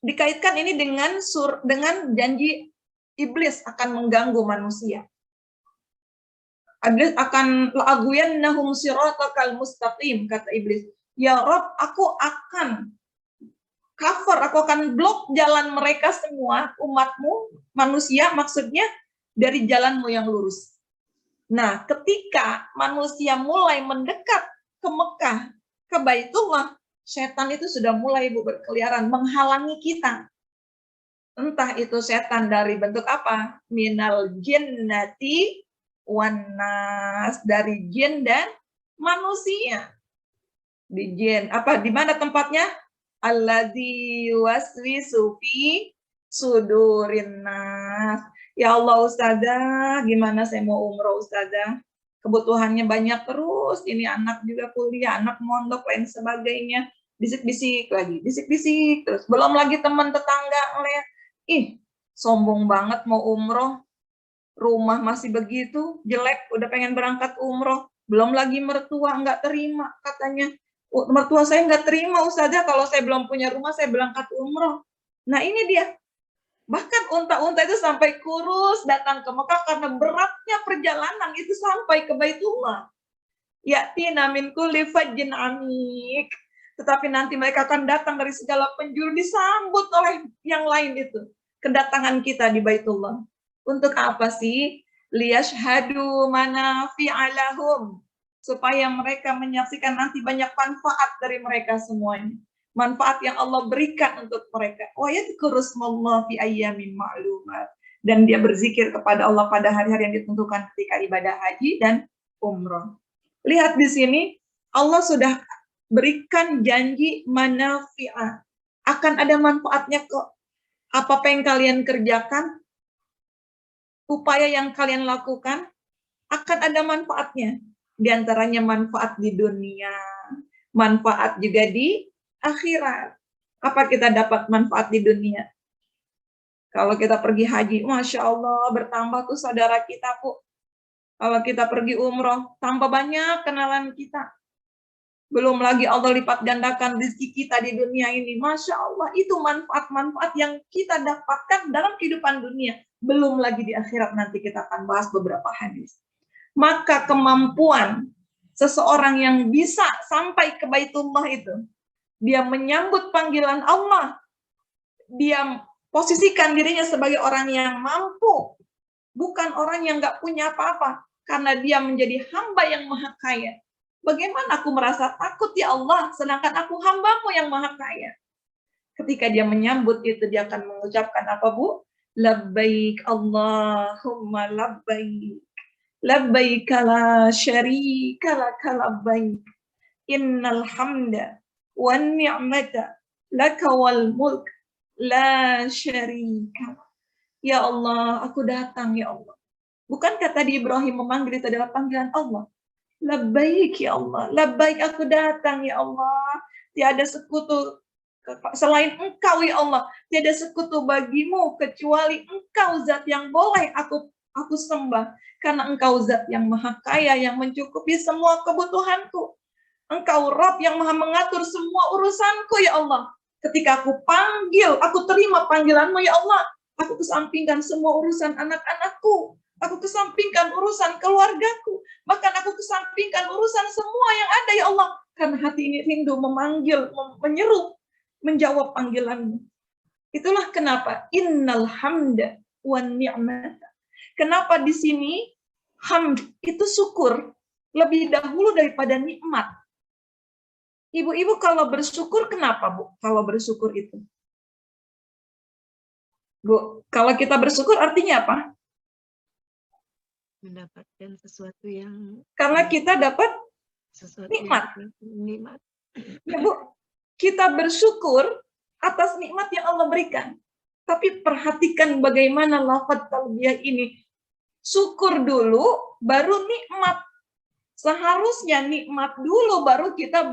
dikaitkan ini dengan janji iblis akan mengganggu manusia. Iblis akan la'agwiyannahum siratakal mustaqim, kata iblis. Ya Rob, aku akan cover, aku akan blok jalan mereka semua, umatmu, manusia maksudnya, dari jalanmu yang lurus. Nah, ketika manusia mulai mendekat ke Mekah, ke Baitullah, setan itu sudah mulai berkeliaran, menghalangi kita. Entah itu setan dari bentuk apa? Minal jinnati wan nas, dari jin dan manusia. Di jin, di mana tempatnya? Alladzi waswisu fi sudurin nas. Ya Allah Ustazah, gimana saya mau umroh Ustazah? kebutuhannya banyak terus, ini anak juga kuliah, anak mondok, lain sebagainya, bisik-bisik lagi, bisik-bisik terus. Belum lagi teman tetangga ngeliat, ih sombong banget mau umroh, rumah masih begitu, jelek, udah pengen berangkat umroh. Belum lagi mertua nggak terima, katanya, mertua saya nggak terima Ustazah kalau saya belum punya rumah, saya berangkat umroh. Nah ini dia, bahkan unta-unta itu sampai kurus datang ke Mekah karena beratnya perjalanan itu sampai ke Baitullah. Ya'tina min kulli fajjin amik. Tetapi nanti mereka akan datang dari segala penjuru, disambut oleh yang lain itu. Kedatangan kita di Baitullah. Untuk apa sih? Liyashhadu manafi'a lahum. Supaya mereka menyaksikan nanti banyak manfaat dari mereka semuanya. Manfaat yang Allah berikan untuk mereka. Wa yadhkuru smallahi fi ayyamin ma'lumat. Dan dia berzikir kepada Allah pada hari-hari yang ditentukan ketika ibadah haji dan umroh. Lihat di sini, Allah sudah berikan janji manafi'ah. Akan ada manfaatnya kok. Apa yang kalian kerjakan, upaya yang kalian lakukan, akan ada manfaatnya. Di antaranya manfaat di dunia, manfaat juga di akhirat. Apa kita dapat manfaat di dunia? Kalau kita pergi haji, Masya Allah, bertambah tuh saudara kita, Bu. Kalau kita pergi umroh, tambah banyak kenalan kita. Belum lagi Allah lipat gandakan rezeki kita di dunia ini. Masya Allah, itu manfaat-manfaat yang kita dapatkan dalam kehidupan dunia. Belum lagi di akhirat, nanti kita akan bahas beberapa hadis. Maka kemampuan seseorang yang bisa sampai ke Baitullah itu, dia menyambut panggilan Allah, dia posisikan dirinya sebagai orang yang mampu, bukan orang yang nggak punya apa-apa, karena dia menjadi hamba yang maha kaya. Bagaimana aku merasa takut ya Allah, sedangkan aku hambamu yang maha kaya. Ketika dia menyambut itu, dia akan mengucapkan apa, Bu? Labbaik Allahumma labbaik. Labbaik la syarika laka labbaik. Innal hamda wan ni'mata laka wal mulk la syarika. Ya Allah, aku datang ya Allah. Bukankah tadi Ibrahim memanggil itu adalah panggilan Allah? Labbaik ya Allah, labbaik aku datang ya Allah. Tiada sekutu selain Engkau ya Allah. Tiada sekutu bagimu kecuali Engkau zat yang boleh aku sembah. Karena Engkau zat yang maha kaya, yang mencukupi semua kebutuhanku. Engkau Rabb yang maha mengatur semua urusanku ya Allah. Ketika aku panggil, aku terima panggilanmu ya Allah. Aku kesampingkan semua urusan anak-anakku. Aku kesampingkan urusan keluargaku. Bahkan aku kesampingkan urusan semua yang ada ya Allah. Karena hati ini rindu memanggil, menyeru, menjawab panggilanmu. Itulah kenapa innal hamda wan ni'mata. Kenapa di sini hamd itu syukur lebih dahulu daripada nikmat. Ibu-ibu kalau bersyukur kenapa, Bu? Kalau bersyukur itu. Bu, kalau kita bersyukur artinya apa? Mendapatkan sesuatu yang Karena kita dapat sesuatu nikmat. Nikmat. Ya, Bu, kita bersyukur atas nikmat yang Allah berikan. Tapi perhatikan bagaimana lafaz talbiyah ini. Syukur dulu, baru nikmat. Seharusnya nikmat dulu, baru kita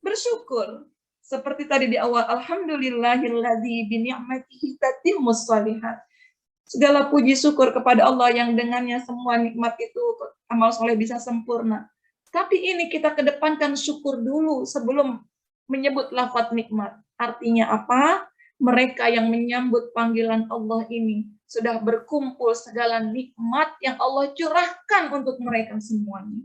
bersyukur. Seperti tadi di awal, alhamdulillahilladzi bini'matihi tatimmus shalihat. Segala puji syukur kepada Allah yang dengannya semua nikmat itu, amal soleh bisa sempurna. Tapi ini kita kedepankan syukur dulu sebelum menyebut lafaz nikmat. Artinya apa? Mereka yang menyambut panggilan Allah ini sudah berkumpul segala nikmat yang Allah curahkan untuk mereka semuanya.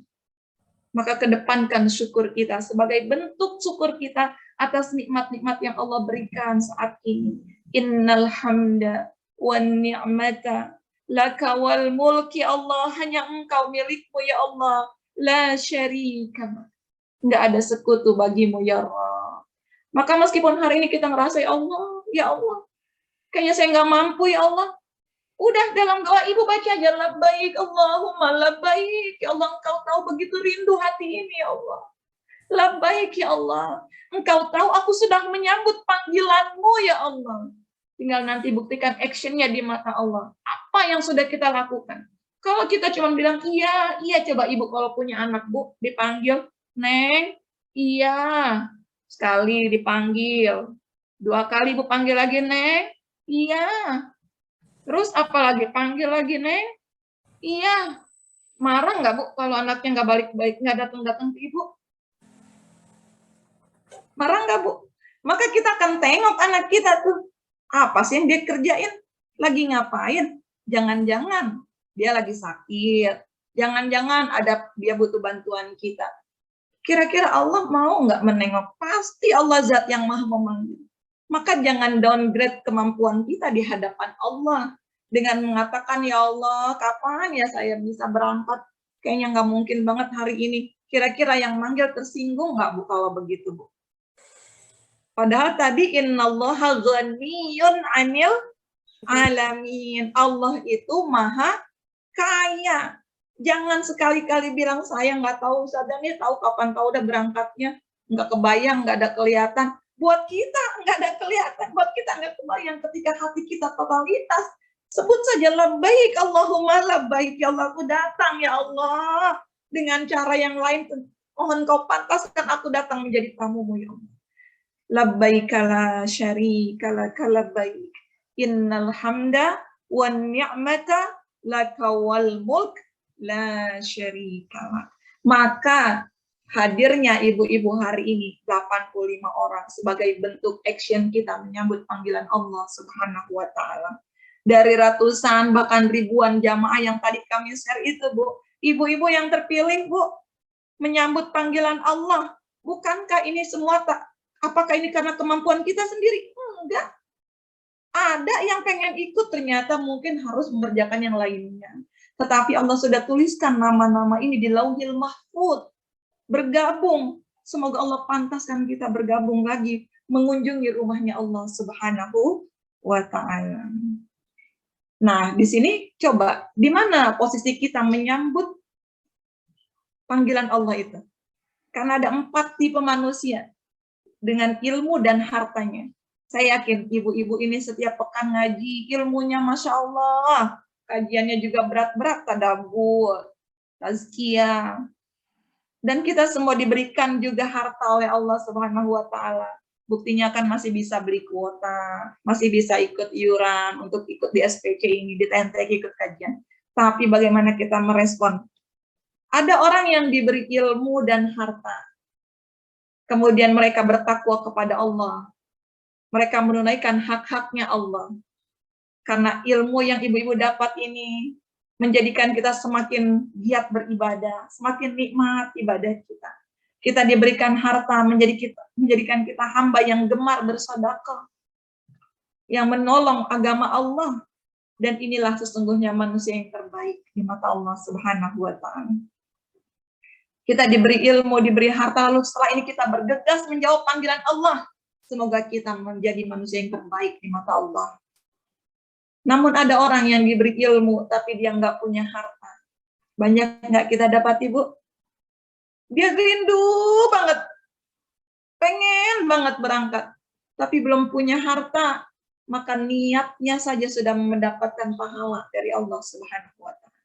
Maka kedepankan syukur kita sebagai bentuk syukur kita atas nikmat-nikmat yang Allah berikan saat ini. Innal hamda wan ni'mata laka wal mulki Allah, hanya Engkau milikmu ya Allah. La syarika. Enggak ada sekutu bagimu ya Allah. Maka meskipun hari ini kita ngerasa ya Allah, kayaknya saya nggak mampu ya Allah. Udah dalam doa ibu baca aja labbaik Allahumma labbaik. Ya Allah, Engkau tahu begitu rindu hati ini ya Allah. Labbaik ya Allah. Engkau tahu aku sudah menyambut panggilanmu ya Allah. Tinggal nanti buktikan actionnya di mata Allah. Apa yang sudah kita lakukan? Kalau kita cuma bilang iya, iya, coba ibu kalau punya anak Bu dipanggil, Neng, iya, sekali dipanggil, 2 kali Bu panggil lagi, Neng, iya, terus apa lagi, panggil lagi, Neng, iya, marah nggak Bu kalau anaknya nggak balik-balik, nggak datang-datang ke ibu? Marah nggak Bu? Maka kita akan tengok anak kita tuh, apa sih yang dia kerjain? Lagi ngapain? Jangan-jangan dia lagi sakit. Jangan-jangan ada dia butuh bantuan kita. Kira-kira Allah mau nggak menengok? Pasti Allah zat yang maha memanggil. Maka jangan downgrade kemampuan kita di hadapan Allah. Dengan mengatakan, ya Allah, kapan ya saya bisa berangkat? Kayaknya nggak mungkin banget hari ini. Kira-kira yang manggil tersinggung nggak Bu kalau begitu Bu? Padahal tadi innallaha ghaniyun 'anil alamin. Allah itu maha kaya. Jangan sekali-kali bilang saya nggak tahu, Ustazah nih tahu kapan tahu udah berangkatnya, nggak kebayang, nggak ada kelihatan. Buat kita nggak ada kelihatan, buat kita nggak kebayang ketika hati kita totalitas. Sebut saja labbaik Allahumma labbaik, ya Allah aku datang ya Allah. Dengan cara yang lain, mohon kau pantaskan aku datang menjadi tamumu ya Allah. Labbaika la syarika laka labbaik. Innal hamda wan ni'mata laka wal mulk la syarika lak. Maka hadirnya ibu-ibu hari ini 85 orang sebagai bentuk action kita menyambut panggilan Allah Subhanahu wa taala. Dari ratusan bahkan ribuan jamaah yang tadi kami share itu Bu, ibu-ibu yang terpilih Bu menyambut panggilan Allah. Bukankah ini semua apakah ini karena kemampuan kita sendiri? Enggak. Ada yang pengen ikut, ternyata mungkin harus mengerjakan yang lainnya. Tetapi Allah sudah tuliskan nama-nama ini di Lauhil Mahfuz. Bergabung. Semoga Allah pantaskan kita bergabung lagi mengunjungi rumahnya Allah Subhanahu wa taala. Nah, di sini coba di mana posisi kita menyambut panggilan Allah itu? Karena ada 4 tipe manusia dengan ilmu dan hartanya. Saya yakin ibu-ibu ini setiap pekan ngaji, ilmunya Masya Allah. Kajiannya juga berat-berat, tadabbur, tazkiyah. Dan kita semua diberikan juga harta oleh Allah Subhanahu wa taala. Buktinya kan masih bisa beli kuota, masih bisa ikut iuran untuk ikut di SPC ini, di TNT ikut kajian. Tapi bagaimana kita merespon? Ada orang yang diberi ilmu dan harta. Kemudian mereka bertakwa kepada Allah. Mereka menunaikan hak-haknya Allah. Karena ilmu yang ibu-ibu dapat ini menjadikan kita semakin giat beribadah, semakin nikmat ibadah kita. Kita diberikan harta menjadikan kita hamba yang gemar bersedekah, yang menolong agama Allah. Dan inilah sesungguhnya manusia yang terbaik di mata Allah Subhanahu wa taala. Kita diberi ilmu, diberi harta, lalu setelah ini kita bergegas menjawab panggilan Allah. Semoga kita menjadi manusia yang terbaik di mata Allah. Namun ada orang yang diberi ilmu, tapi dia nggak punya harta. Banyak nggak kita dapat, Ibu? Dia rindu banget, pengen banget berangkat, tapi belum punya harta. Maka niatnya saja sudah mendapatkan pahala dari Allah Subhanahu wa taala.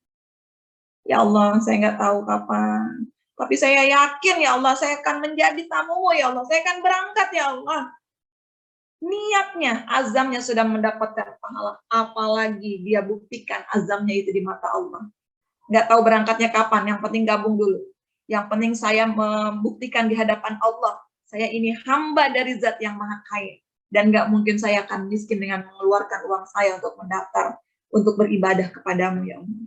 Ya Allah, saya nggak tahu kapan. Tapi saya yakin ya Allah, saya akan menjadi tamumu ya Allah. Saya akan berangkat ya Allah. Niatnya, azamnya sudah mendapatkan pahala. Apalagi dia buktikan azamnya itu di mata Allah. Nggak tahu berangkatnya kapan, yang penting gabung dulu. Yang penting saya membuktikan di hadapan Allah. Saya ini hamba dari zat yang maha kaya. Dan nggak mungkin saya akan miskin dengan mengeluarkan uang saya untuk mendaftar, untuk beribadah kepadamu ya Allah.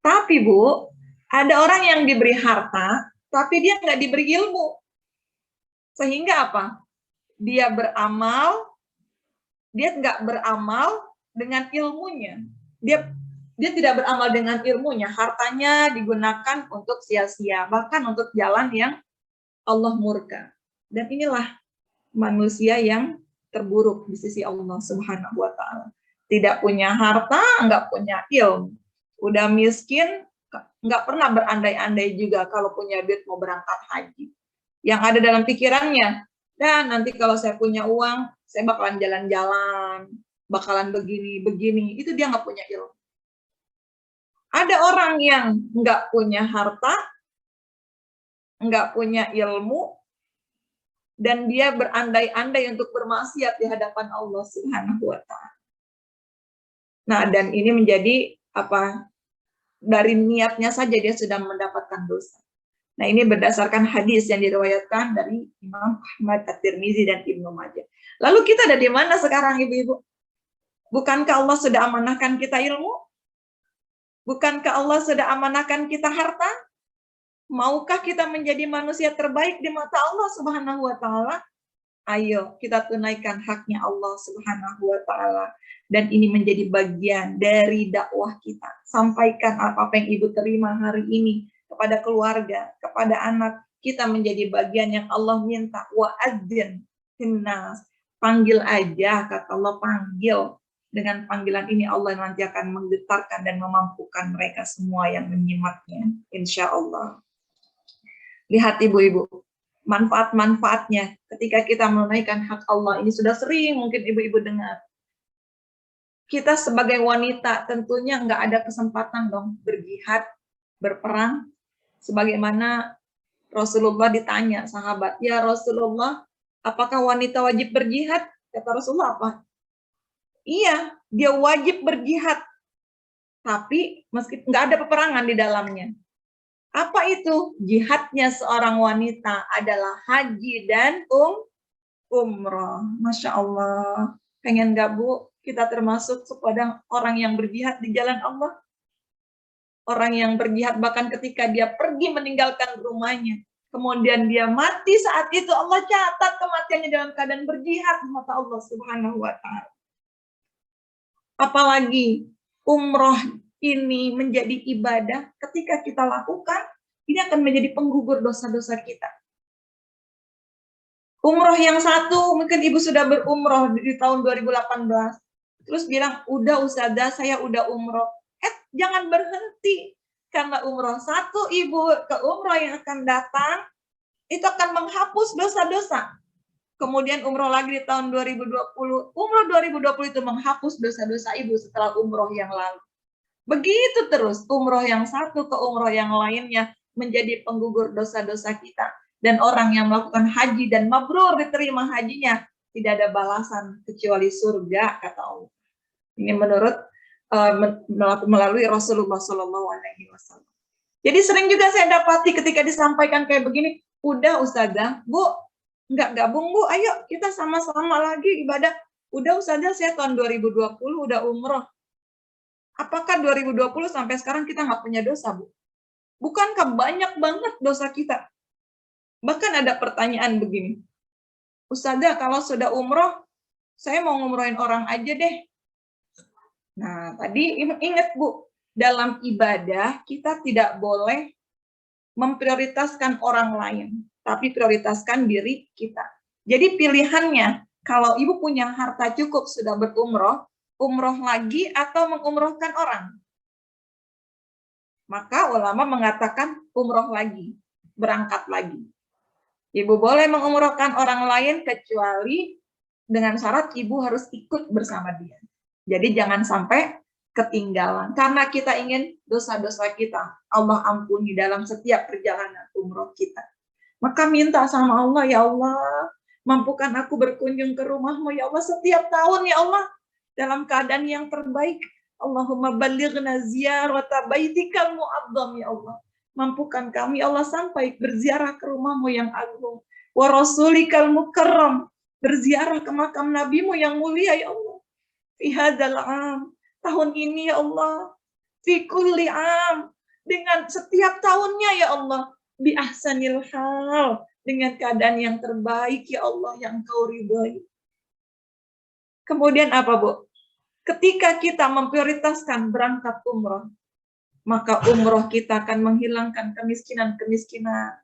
Tapi Bu, ada orang yang diberi harta, tapi dia nggak diberi ilmu. Sehingga apa? Dia beramal, dia nggak beramal dengan ilmunya. Dia tidak beramal dengan ilmunya. Hartanya digunakan untuk sia-sia, bahkan untuk jalan yang Allah murka. Dan inilah manusia yang terburuk di sisi Allah Subhanahu wa taala. Tidak punya harta, nggak punya ilmu. Udah miskin, nggak pernah berandai-andai juga kalau punya duit mau berangkat haji. Yang ada dalam pikirannya, dan nanti kalau saya punya uang, saya bakalan jalan-jalan, bakalan begini-begini. Itu dia nggak punya ilmu. Ada orang yang nggak punya harta, nggak punya ilmu, dan dia berandai-andai untuk bermaksiat di hadapan Allah Subhanahu wa Ta'ala. Nah, dan ini menjadi apa? Dari niatnya saja dia sudah mendapatkan dosa. Nah, ini berdasarkan hadis yang diriwayatkan dari Imam Ahmad, At-Tirmizi, dan Ibnu Majah. Lalu kita ada di mana sekarang, ibu-ibu? Bukankah Allah sudah amanahkan kita ilmu? Bukankah Allah sudah amanahkan kita harta? Maukah kita menjadi manusia terbaik di mata Allah Subhanahu wa Ta'ala? Ayo kita tunaikan haknya Allah Subhanahu wa Ta'ala. Dan ini menjadi bagian dari dakwah kita. Sampaikan apa yang ibu terima hari ini kepada keluarga, kepada anak. Kita menjadi bagian yang Allah minta. Wa'adzin hinnas. Panggil aja, kata Allah, panggil. Dengan panggilan ini Allah nanti akan menggetarkan dan memampukan mereka semua yang menyimaknya. Insya Allah. Lihat ibu-ibu, manfaat-manfaatnya ketika kita menunaikan hak Allah. Ini sudah sering mungkin ibu-ibu dengar. Kita sebagai wanita tentunya nggak ada kesempatan dong berjihad, berperang. Sebagaimana Rasulullah ditanya sahabat, ya Rasulullah, apakah wanita wajib berjihad? Kata Rasulullah apa? Iya, dia wajib berjihad. Tapi meski nggak ada peperangan di dalamnya. Apa itu? Jihadnya seorang wanita adalah haji dan umroh. Masya Allah. Pengen nggak, Bu? Kita termasuk kepada orang yang berjihad di jalan Allah. Orang yang berjihad bahkan ketika dia pergi meninggalkan rumahnya. Kemudian dia mati saat itu, Allah catat kematiannya dalam keadaan berjihad di mata Allah Subhanahu wa Ta'ala. Apalagi umroh ini menjadi ibadah, ketika kita lakukan, ini akan menjadi penggugur dosa-dosa kita. Umroh yang satu, mungkin ibu sudah berumroh di tahun 2018, terus bilang, udah Ustazah, saya udah umroh. Jangan berhenti, karena umroh satu ibu ke umroh yang akan datang, itu akan menghapus dosa-dosa. Kemudian umroh lagi di tahun 2020, umroh 2020 itu menghapus dosa-dosa ibu setelah umroh yang lalu. Begitu terus, umroh yang satu ke umroh yang lainnya menjadi penggugur dosa-dosa kita. Dan orang yang melakukan haji dan mabrur diterima hajinya, tidak ada balasan kecuali surga, kata Allah. Ini menurut melalui Rasulullah SAW. Jadi sering juga saya dapati ketika disampaikan kayak begini, udah Ustazah, Bu, nggak gabung Bu, ayo kita sama-sama lagi ibadah. Udah Ustazah, saya tahun 2020 udah umroh. Apakah 2020 sampai sekarang kita nggak punya dosa, Bu? Bukankah banyak banget dosa kita? Bahkan ada pertanyaan begini, Ustazah, kalau sudah umroh, saya mau ngumrohin orang aja deh. Nah, tadi ingat Bu, dalam ibadah kita tidak boleh memprioritaskan orang lain, tapi prioritaskan diri kita. Jadi pilihannya, kalau ibu punya harta cukup sudah berumroh, umroh lagi atau mengumrohkan orang. Maka ulama mengatakan umroh lagi, berangkat lagi. Ibu boleh mengumrohkan orang lain kecuali dengan syarat ibu harus ikut bersama dia. Jadi jangan sampai ketinggalan. Karena kita ingin dosa-dosa kita Allah ampuni dalam setiap perjalanan umroh kita. Maka minta sama Allah, ya Allah, mampukan aku berkunjung ke rumahmu, ya Allah, setiap tahun, ya Allah, dalam keadaan yang terbaik. Allahumma balighna ziyarata baitikal mu'azzam, ya Allah. Mampukan kami, Allah, sampai berziarah ke rumahmu yang agung. Wa rasulikal mukarram, berziarah ke makam nabimu yang mulia, ya Allah. Fi hadzal am, tahun ini, ya Allah. Fi kulli am, dengan setiap tahunnya, ya Allah. Bi ahsanil hal, dengan keadaan yang terbaik, ya Allah, yang Engkau ridhoi. Kemudian apa, Bu? Ketika kita memprioritaskan berangkat umroh, maka umroh kita akan menghilangkan kemiskinan-kemiskinan.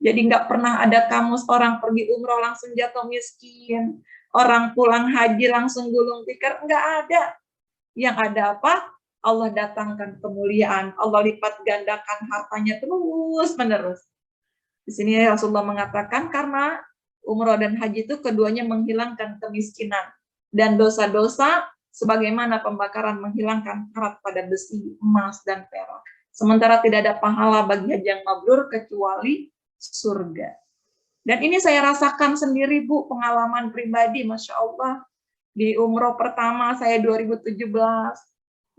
Jadi nggak pernah ada kamus orang pergi umroh langsung jatuh miskin, orang pulang haji langsung gulung tikar, nggak ada. Yang ada apa? Allah datangkan kemuliaan, Allah lipat gandakan hartanya terus-menerus. Di sini Rasulullah mengatakan karena umroh dan haji itu keduanya menghilangkan kemiskinan dan dosa-dosa sebagaimana pembakaran menghilangkan karat pada besi, emas, dan perak. Sementara tidak ada pahala bagi haji yang mabrur kecuali surga. Dan ini saya rasakan sendiri, Bu, pengalaman pribadi, Masya Allah. Di umroh pertama saya 2017,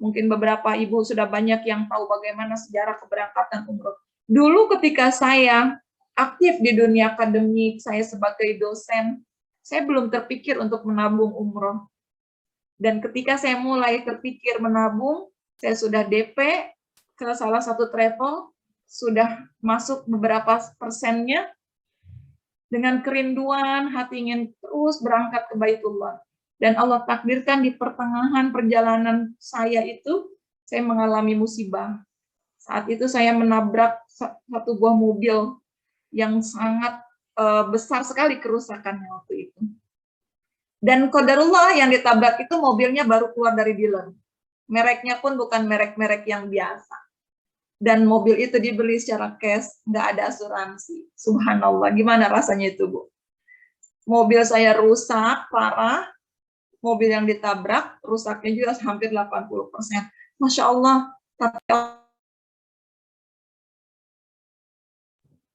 mungkin beberapa ibu sudah banyak yang tahu bagaimana sejarah keberangkatan umroh. Dulu ketika saya aktif di dunia akademik, saya sebagai dosen, saya belum terpikir untuk menabung umroh. Dan ketika saya mulai terpikir menabung, saya sudah DP ke salah satu travel, sudah masuk beberapa persennya, dengan kerinduan, hati ingin terus berangkat ke Baitullah. Dan Allah takdirkan di pertengahan perjalanan saya itu, saya mengalami musibah. Saat itu saya menabrak satu buah mobil yang sangat besar sekali kerusakannya waktu itu. Dan qadarullah yang ditabrak itu mobilnya baru keluar dari dealer. Mereknya pun bukan merek-merek yang biasa. Dan mobil itu dibeli secara cash, nggak ada asuransi. Subhanallah, gimana rasanya itu, Bu? Mobil saya rusak, parah. Mobil yang ditabrak, rusaknya juga hampir 80%. Masya Allah.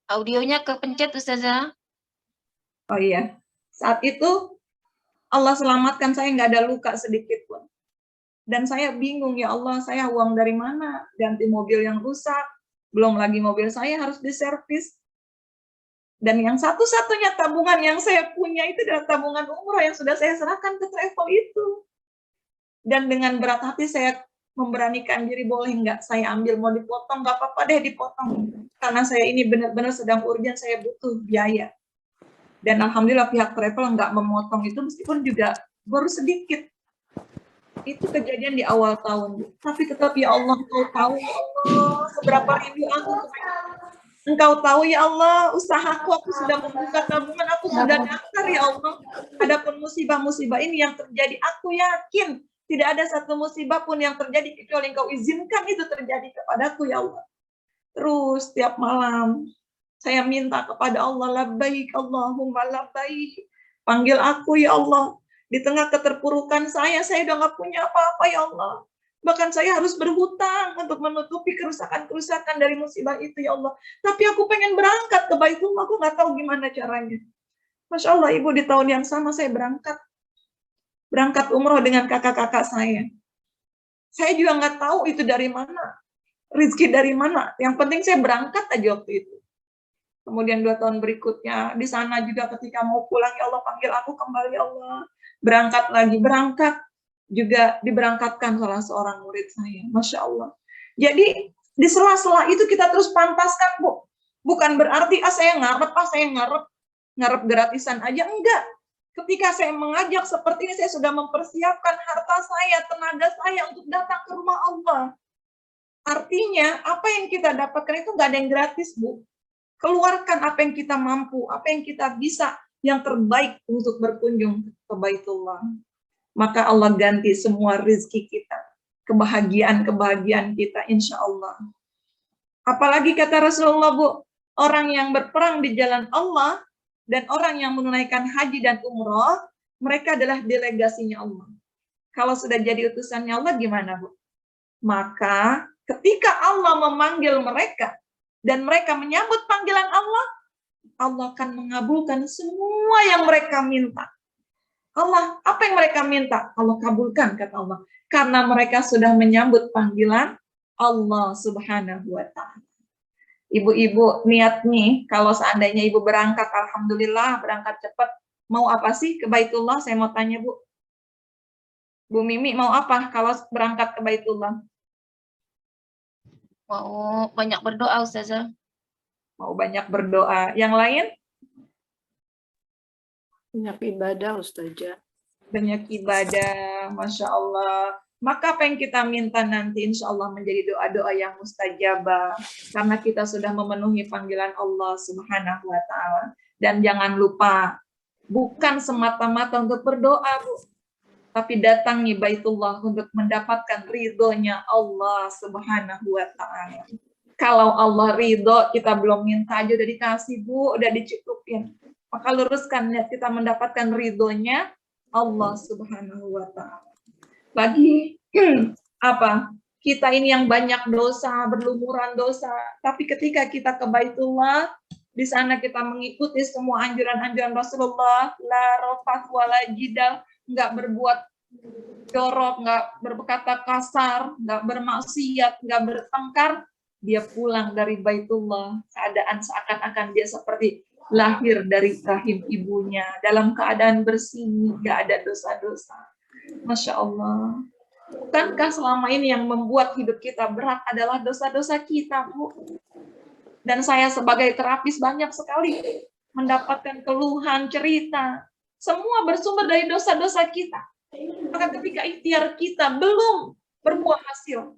Audionya kepencet, Ustazah. Oh iya, saat itu Allah selamatkan saya, nggak ada luka sedikit pun. Dan saya bingung, ya Allah, saya uang dari mana? Ganti mobil yang rusak, belum lagi mobil saya harus diservis. Dan yang satu-satunya tabungan yang saya punya itu adalah tabungan umroh yang sudah saya serahkan ke travel itu. Dan dengan berat hati saya memberanikan diri, boleh nggak saya ambil, mau dipotong, nggak apa-apa deh dipotong. Karena saya ini benar-benar sedang urgent, saya butuh biaya. Dan alhamdulillah pihak travel nggak memotong itu, meskipun juga baru sedikit. Itu kejadian di awal tahun. Tapi tetap, ya Allah, Engkau tahu, ya Allah, seberapa rindu aku. Engkau tahu, ya Allah, usahaku, aku sudah membuka tabungan, aku sudah daftar, ya Allah. Adapun musibah-musibah ini yang terjadi, aku yakin tidak ada satu musibah pun yang terjadi kecuali Engkau izinkan itu terjadi kepadaku, ya Allah. Terus tiap malam saya minta kepada Allah, labbaik Allahumma labbaik. Panggil aku, ya Allah. Di tengah keterpurukan saya udah nggak punya apa-apa, ya Allah. Bahkan saya harus berhutang untuk menutupi kerusakan-kerusakan dari musibah itu, ya Allah. Tapi aku pengen berangkat ke Baitullah, aku nggak tahu gimana caranya. Masya Allah, Ibu, di tahun yang sama saya berangkat umroh dengan kakak-kakak saya. Saya juga nggak tahu itu dari mana, rezeki dari mana. Yang penting saya berangkat aja waktu itu. Kemudian 2 tahun berikutnya, di sana juga ketika mau pulang, ya Allah, panggil aku kembali, ya Allah. Berangkat lagi, berangkat. Juga diberangkatkan salah seorang murid saya. Masya Allah. Jadi, di sela-sela itu kita terus pantaskan, Bu. Bukan berarti, saya ngarep gratisan aja. Enggak. Ketika saya mengajak seperti ini, saya sudah mempersiapkan harta saya, tenaga saya untuk datang ke rumah Allah. Artinya, apa yang kita dapatkan itu nggak ada yang gratis, Bu. Keluarkan apa yang kita mampu, apa yang kita bisa, yang terbaik untuk berkunjung ke Baitullah. Maka Allah ganti semua rezeki kita, kebahagiaan kita, insya Allah. Apalagi kata Rasulullah, Bu, orang yang berperang di jalan Allah dan orang yang menunaikan haji dan umroh, mereka adalah delegasinya Allah. Kalau sudah jadi utusannya Allah, gimana, Bu? Maka ketika Allah memanggil mereka dan mereka menyambut panggilan Allah, Allah akan mengabulkan semua yang mereka minta. Allah, apa yang mereka minta? Allah kabulkan, kata Allah. Karena mereka sudah menyambut panggilan Allah Subhanahu wa Ta'ala. Ibu-ibu, niat nih, kalau seandainya ibu berangkat, alhamdulillah, berangkat cepat. Mau apa sih ke Baitullah? Saya mau tanya, Bu. Bu Mimi, mau apa kalau berangkat ke Baitullah? Mau banyak berdoa, Ustazah. Mau banyak berdoa. Yang lain? Banyak ibadah, Ustazah. Banyak ibadah, Masya Allah. Maka apa yang kita minta nanti insya Allah menjadi doa-doa yang mustajabah. Karena kita sudah memenuhi panggilan Allah Subhanahu wa Ta'ala. Dan jangan lupa, bukan semata-mata untuk berdoa, Bu. Tapi datangi Baitullah untuk mendapatkan ridhonya Allah Subhanahu wa Ta'ala. Kalau Allah ridho, kita belum minta aja udah dikasih, Bu, udah dicukupin. Maka luruskan niat kita mendapatkan ridhonya Allah Subhanahu wa Ta'ala. bagi kita ini yang banyak dosa, berlumuran dosa, tapi ketika kita ke Baitullah, di sana kita mengikuti semua anjuran-anjuran Rasulullah, la rafat wala jidal, nggak berbuat jorok, nggak berkata kasar, nggak bermaksiat, nggak bertengkar, dia pulang dari Baitullah keadaan seakan-akan dia seperti lahir dari rahim ibunya, dalam keadaan bersih, nggak ada dosa-dosa. Masya Allah. Bukankah selama ini yang membuat hidup kita berat adalah dosa-dosa kita, Bu? Dan saya sebagai terapis banyak sekali mendapatkan keluhan, cerita. Semua bersumber dari dosa-dosa kita. Maka ketika ikhtiar kita belum berbuah hasil,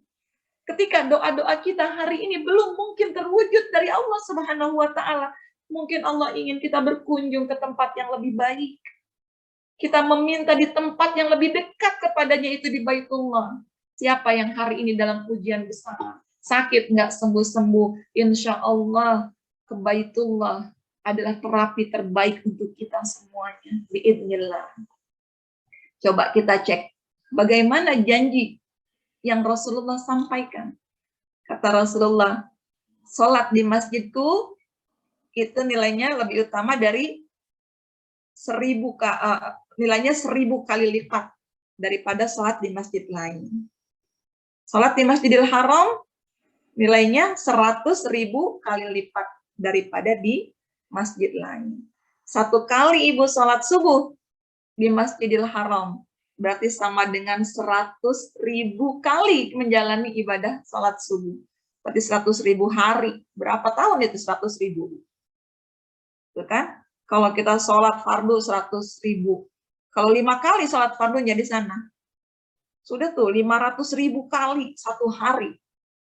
ketika doa-doa kita hari ini belum mungkin terwujud dari Allah Subhanahu wa Ta'ala, mungkin Allah ingin kita berkunjung ke tempat yang lebih baik. Kita meminta di tempat yang lebih dekat kepadanya, itu di Baitullah. Siapa yang hari ini dalam ujian besar, sakit nggak sembuh-sembuh, insya Allah ke Baitullah adalah terapi terbaik untuk kita semuanya. Biidznillah. Coba kita cek bagaimana janji yang Rasulullah sampaikan. Kata Rasulullah, sholat di masjidku itu nilainya lebih utama dari 1000 kali lipat daripada sholat di masjid lain. Sholat di Masjidil Haram nilainya 100.000 kali lipat daripada di masjid lain. 1 kali ibu sholat subuh di Masjidil Haram berarti sama dengan 100.000 kali menjalani ibadah sholat subuh. Berarti 100.000 hari. Berapa tahun itu 100.000? Itu kan? Kalau kita sholat fardu 100.000. Kalau 5 kali sholat fardunya di sana, sudah tuh 500.000 kali 1 hari.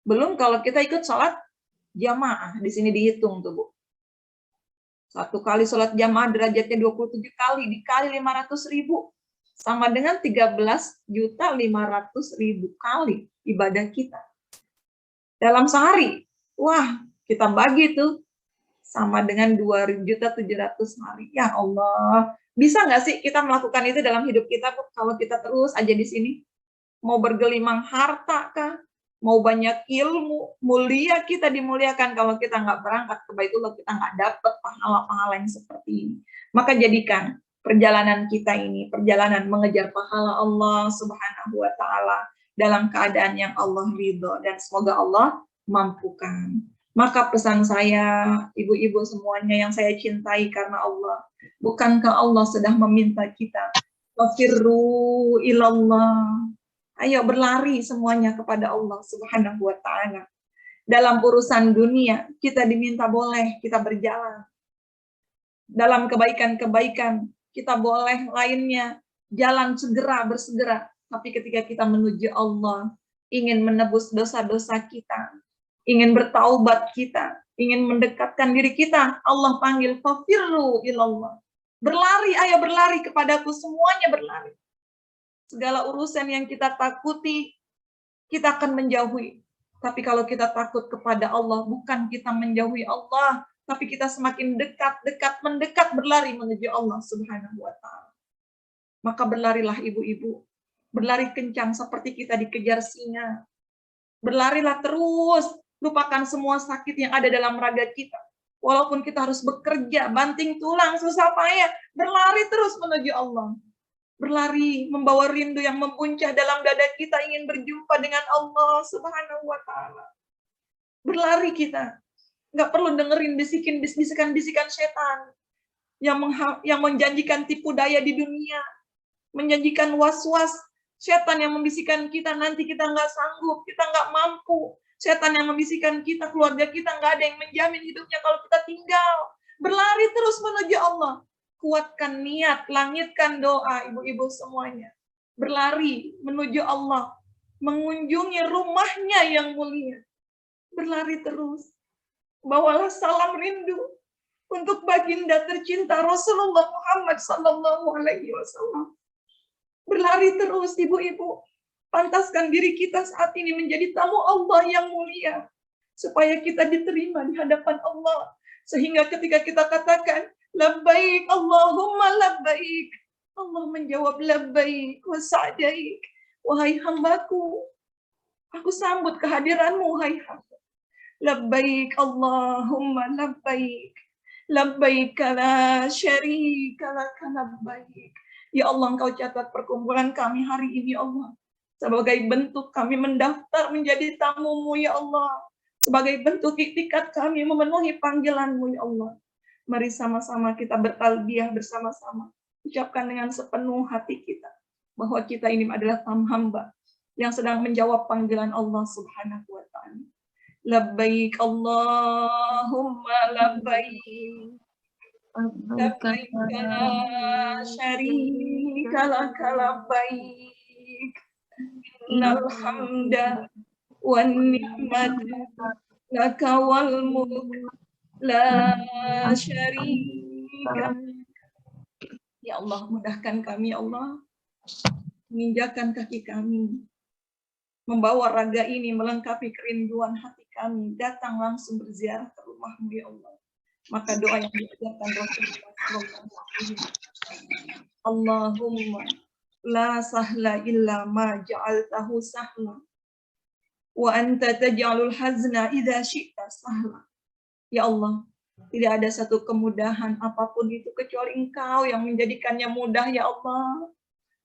Belum kalau kita ikut sholat jamaah, di sini dihitung tuh Bu. 1 kali sholat jamaah derajatnya 27 kali, dikali 500.000, sama dengan 13.500.000 kali ibadah kita. Dalam sehari, wah kita bagi tuh, sama dengan 2.700.000 hari. Ya Allah, bisa nggak sih kita melakukan itu dalam hidup kita, Bu? Kalau kita terus aja di sini? Mau bergelimang harta kah? Mau banyak ilmu, mulia kita dimuliakan. Kalau kita nggak berangkat ke Baitullah, kita nggak dapat pahala-pahala yang seperti ini. Maka jadikan perjalanan kita ini, perjalanan mengejar pahala Allah Subhanahu wa Ta'ala dalam keadaan yang Allah ridho, dan semoga Allah mampukan. Maka pesan saya, ibu-ibu semuanya yang saya cintai karena Allah, bukankah Allah sedang meminta kita, wafirru ilallah, ayo berlari semuanya kepada Allah Subhanahu wa Ta'ala. Dalam urusan dunia, kita diminta boleh kita berjalan. Dalam kebaikan-kebaikan, kita boleh lainnya jalan bersegera. Tapi ketika kita menuju Allah, ingin menebus dosa-dosa kita, ingin bertaubat kita, ingin mendekatkan diri kita, Allah panggil, fafirru ilallah. Berlari, ayo berlari kepadaku, semuanya berlari. Segala urusan yang kita takuti, kita akan menjauhi. Tapi kalau kita takut kepada Allah, bukan kita menjauhi Allah, tapi kita semakin mendekat, berlari menuju Allah Subhanahu wa Ta'ala. Maka berlarilah ibu-ibu, berlari kencang seperti kita dikejar singa. Berlarilah terus, lupakan semua sakit yang ada dalam raga kita. Walaupun kita harus bekerja, banting tulang, susah payah, berlari terus menuju Allah. Berlari, membawa rindu yang mempuncah dalam dada kita, ingin berjumpa dengan Allah Subhanahu wa Ta'ala. Berlari kita, nggak perlu dengerin bisikan-bisikan setan yang menjanjikan tipu daya di dunia, menjanjikan was-was. Setan yang membisikkan kita nanti kita nggak sanggup, kita nggak mampu. Setan yang membisikkan kita, keluarga kita nggak ada yang menjamin hidupnya kalau kita tinggal. Berlari terus menuju Allah. Kuatkan niat, langitkan doa, ibu-ibu semuanya. Berlari menuju Allah, mengunjungi rumahnya yang mulia. Berlari terus. Bawalah salam rindu untuk baginda tercinta Rasulullah Muhammad SAW. Berlari terus, ibu-ibu. Pantaskan diri kita saat ini menjadi tamu Allah yang mulia, supaya kita diterima di hadapan Allah. Sehingga ketika kita katakan, labbaik Allahumma labbaik, Allah menjawab labbaik wa sa'daik wahai hambaku. Aku sambut kehadiranmu, wahai hamba. Labbaik Allahumma labbaik. Labbaik la syarika laka labbaik. Ya Allah, Engkau catat perkumpulan kami hari ini, Allah. Sebagai bentuk kami mendaftar menjadi tamu-Mu, ya Allah. Sebagai bentuk iktikat kami memenuhi panggilan-Mu, ya Allah. Mari sama-sama kita bertalbiyah bersama-sama. Ucapkan dengan sepenuh hati kita bahwa kita ini adalah hamba yang sedang menjawab panggilan Allah Subhanahu wa ta'ala. Labbaik Allahumma labbaik. Labbaik la syarika laka labbaik. Innal hamda wan ni'mata laka wal mulk la syarika. Ya Allah, mudahkan kami, ya Allah, menginjakan kaki kami, membawa raga ini melengkapi kerinduan hati kami, datang langsung berziarah ke rumah-Mu, ya Allah. Maka doa yang diajarkan Rasulullah SAW, Allahumma la sahla illa ma ja'altahu sahla wa anta taj'alul hazna idza syi'ta sahla. Ya Allah, tidak ada satu kemudahan apapun itu kecuali Engkau yang menjadikannya mudah, ya Allah.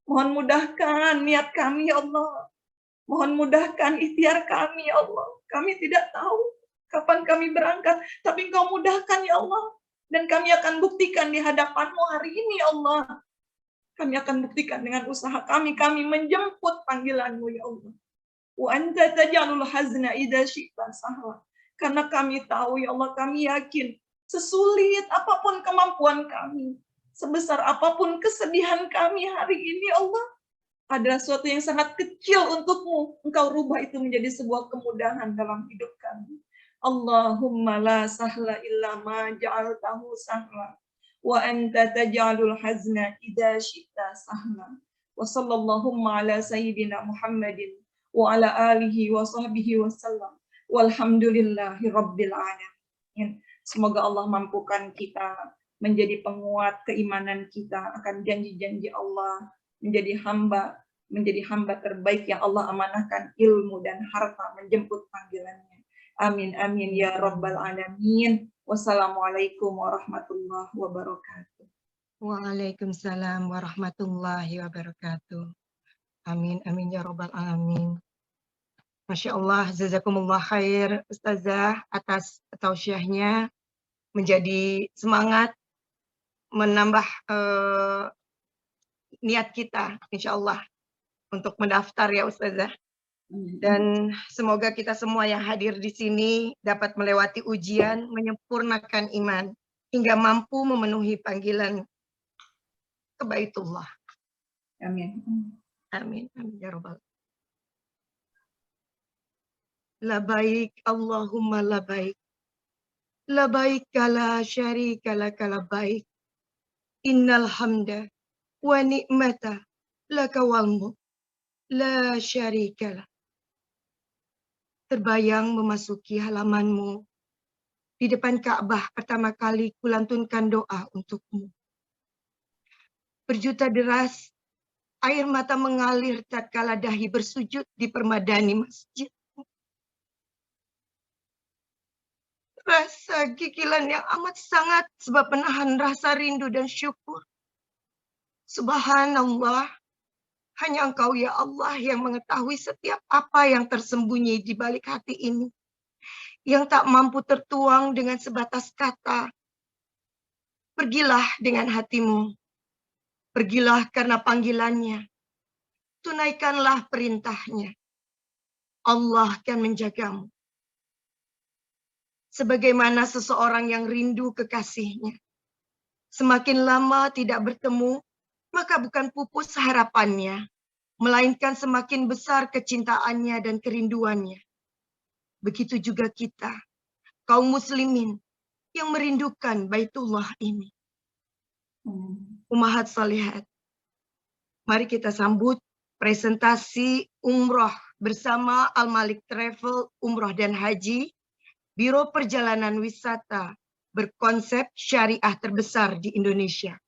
Mohon mudahkan niat kami, ya Allah. Mohon mudahkan ikhtiar kami, ya Allah. Kami tidak tahu kapan kami berangkat, tapi Engkau mudahkan, ya Allah. Dan kami akan buktikan di hadapan-Mu hari ini, ya Allah. Kami akan buktikan dengan usaha kami menjemput panggilan-Mu, ya Allah. Wa anta taj'alul hazna idza syi'ta sahla. Karena kami tahu, ya Allah, kami yakin sesulit apapun kemampuan kami, sebesar apapun kesedihan kami hari ini, Allah, adalah sesuatu yang sangat kecil untuk-Mu. Engkau rubah itu menjadi sebuah kemudahan dalam hidup kami. Allahumma la sahla illa ma ja'altahu sahla wa anta taj'alul hazna idza syi'ta sahla. Wa sallallahu ala sayyidina Muhammadin wa ala alihi wa sahbihi wasallam. Walhamdulillahi rabbil alamin. Semoga Allah mampukan kita menjadi penguat keimanan kita akan janji-janji Allah, menjadi hamba terbaik yang Allah amanahkan ilmu dan harta menjemput panggilannya. Amin amin ya rabbal alamin. Wassalamualaikum warahmatullahi wabarakatuh. Waalaikumsalam warahmatullahi wabarakatuh. Amin amin ya rabbal alamin. Masya Allah, jazakumullah khair Ustazah atas tausiahnya, menjadi semangat, menambah niat kita insya Allah untuk mendaftar ya Ustazah. Dan semoga kita semua yang hadir di sini dapat melewati ujian, menyempurnakan iman, hingga mampu memenuhi panggilan ke Baitullah. Amin. Amin. Amin ya rabbal. Labaik Allahumma labaik. Labaik la syarika laka labaik. Innal hamda wa ni'mata laka wal mulk la syarika lak. Terbayang memasuki halaman-Mu. Di depan Ka'bah pertama kali kulantunkan doa untuk-Mu. Berjuta deras air mata mengalir tatkala dahi bersujud di permadani masjid. Rasa gigilan yang amat sangat sebab menahan rasa rindu dan syukur. Subhanallah, hanya Engkau ya Allah yang mengetahui setiap apa yang tersembunyi di balik hati ini, yang tak mampu tertuang dengan sebatas kata. Pergilah dengan hatimu, pergilah karena panggilannya, tunaikanlah perintahnya. Allah akan menjagamu. Sebagaimana seseorang yang rindu kekasihnya. Semakin lama tidak bertemu, maka bukan pupus harapannya, melainkan semakin besar kecintaannya dan kerinduannya. Begitu juga kita, kaum muslimin yang merindukan Baitullah ini. Ummahat salihat, mari kita sambut presentasi umroh bersama Al-Malik Travel Umroh dan Haji, Biro Perjalanan Wisata berkonsep syariah terbesar di Indonesia.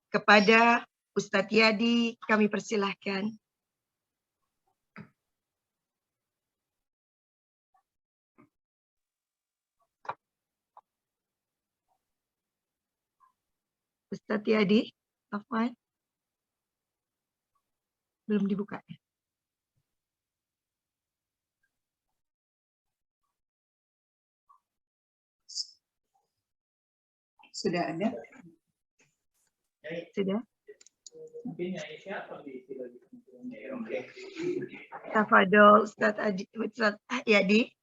Kepada Ustadz Yadi, kami persilahkan. Ustadz Yadi, Afwan. Belum dibuka ya? Sudah ada? Sudah? Tafadol Ustadz Yadi.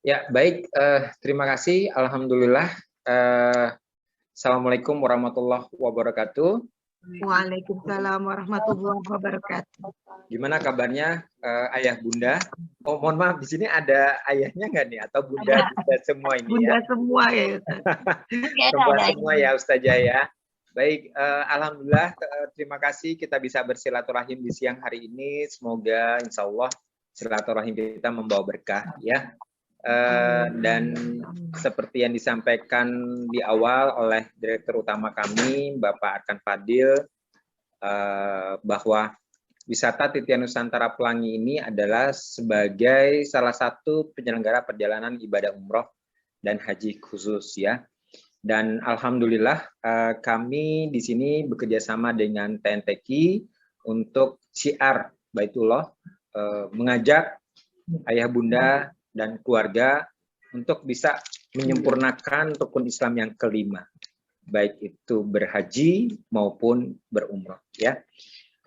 Ya, baik. Terima kasih. Alhamdulillah. Assalamualaikum warahmatullahi wabarakatuh. Waalaikumsalam warahmatullahi wabarakatuh. Gimana kabarnya, ayah bunda? Oh, mohon maaf, di sini ada ayahnya nggak nih? Atau bunda semua ini Bunda ya? semua ya Ustadz. Semua semua ya Ustazah ya. Baik, alhamdulillah. Terima kasih kita bisa bersilaturahim di siang hari ini. Semoga insya Allah silaturahim kita membawa berkah ya. Dan seperti yang disampaikan di awal oleh Direktur Utama kami, Bapak Arkan Fadil, bahwa wisata Titian Nusantara Pelangi ini adalah sebagai salah satu penyelenggara perjalanan ibadah umroh dan haji khusus ya. Dan alhamdulillah kami di sini bekerja sama dengan TNTQ untuk syiar Baitullah, mengajak ayah bunda dan keluarga untuk bisa menyempurnakan rukun Islam yang kelima, baik itu berhaji maupun berumrah ya.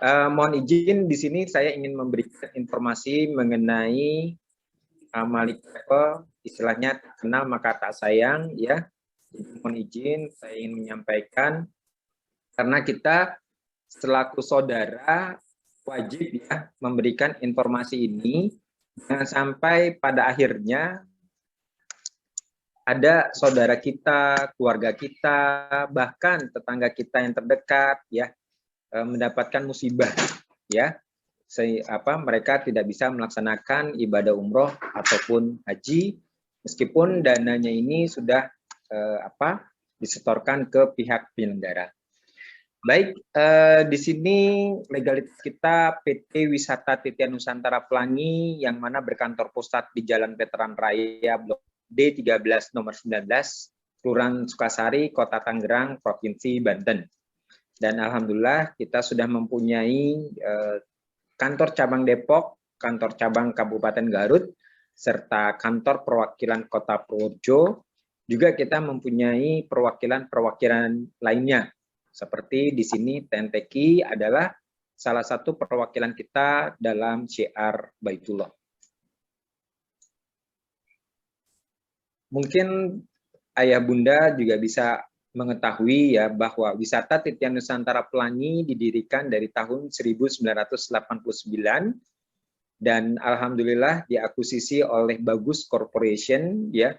Mohon izin di sini saya ingin memberikan informasi mengenai Malik Travel, istilahnya kenal maka tak sayang ya. Mohon izin saya ingin menyampaikan karena kita selaku saudara wajib ya memberikan informasi ini. Jangan sampai pada akhirnya ada saudara kita, keluarga kita, bahkan tetangga kita yang terdekat ya mendapatkan musibah ya. Mereka tidak bisa melaksanakan ibadah umroh ataupun haji meskipun dananya ini sudah disetorkan ke pihak penyelenggara. Baik, di sini legalitas kita PT Wisata Titian Nusantara Pelangi yang mana berkantor pusat di Jalan Veteran Raya Blok D13 nomor 19, Kelurahan Sukasari, Kota Tangerang, Provinsi Banten. Dan alhamdulillah kita sudah mempunyai kantor cabang Depok, kantor cabang Kabupaten Garut, serta kantor perwakilan Kota Purworejo. Juga kita mempunyai perwakilan-perwakilan lainnya. Seperti di sini TNTQ adalah salah satu perwakilan kita dalam syiar Baitullah. Mungkin ayah bunda juga bisa mengetahui ya bahwa wisata Titian Nusantara Pelangi didirikan dari tahun 1989 dan alhamdulillah diakuisisi oleh Bagus Corporation ya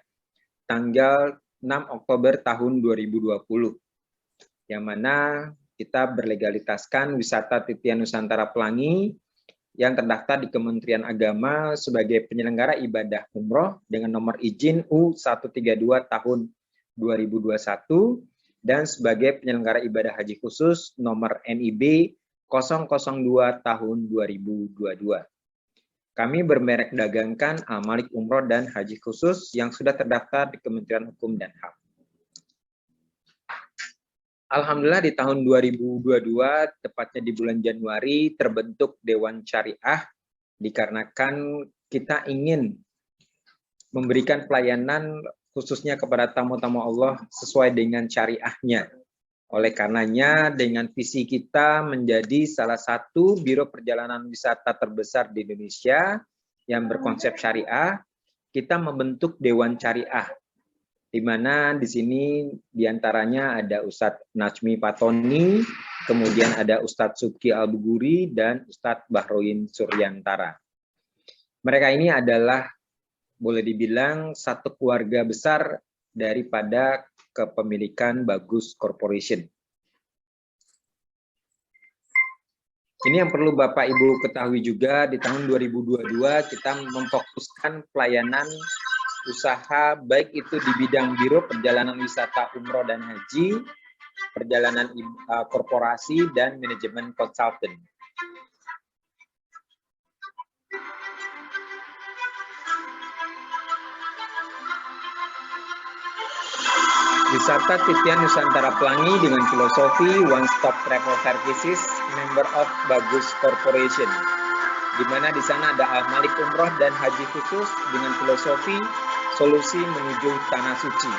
tanggal 6 Oktober tahun 2020. Yang mana kita berlegalitaskan wisata Titian Nusantara Pelangi yang terdaftar di Kementerian Agama sebagai penyelenggara ibadah umroh dengan nomor izin U132 tahun 2021 dan sebagai penyelenggara ibadah haji khusus nomor NIB 002 tahun 2022. Kami bermerek dagangkan Malik Umroh dan Haji Khusus yang sudah terdaftar di Kementerian Hukum dan HAM. Alhamdulillah di tahun 2022, tepatnya di bulan Januari, terbentuk Dewan Syariah dikarenakan kita ingin memberikan pelayanan khususnya kepada tamu-tamu Allah sesuai dengan syariahnya. Oleh karenanya, dengan visi kita menjadi salah satu biro perjalanan wisata terbesar di Indonesia yang berkonsep syariah, kita membentuk Dewan Syariah. Di mana di sini diantaranya ada Ustadz Najmi Patoni, kemudian ada Ustadz Subki Al-Buguri, dan Ustadz Bahroin Suryantara. Mereka ini adalah boleh dibilang satu keluarga besar daripada kepemilikan Bagus Corporation. Ini yang perlu Bapak Ibu ketahui juga, di tahun 2022 kita memfokuskan pelayanan usaha baik itu di bidang biro perjalanan wisata umroh dan haji, perjalanan korporasi, dan manajemen konsultan. Di Wisata Titian Nusantara Pelangi dengan filosofi One Stop Travel Services, member of Bagus Corporation. Di mana di sana ada Al Malik Umroh dan Haji Khusus dengan filosofi solusi menuju Tanah Suci.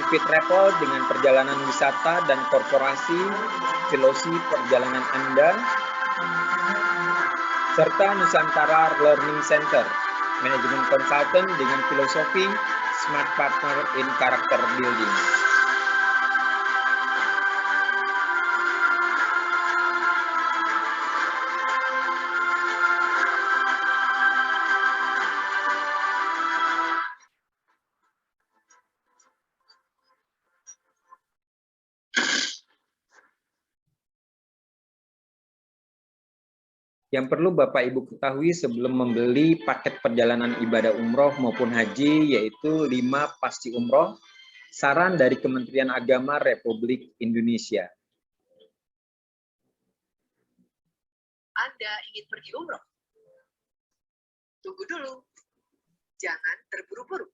NP Travel dengan perjalanan wisata dan korporasi, filosofi perjalanan Anda, serta Nusantara Learning Center, manajemen consultant dengan filosofi Smart Partner in Character Building. Yang perlu Bapak Ibu ketahui sebelum membeli paket perjalanan ibadah umroh maupun haji yaitu 5 pasti umroh, saran dari Kementerian Agama Republik Indonesia. Anda ingin pergi umroh? Tunggu dulu, jangan terburu-buru.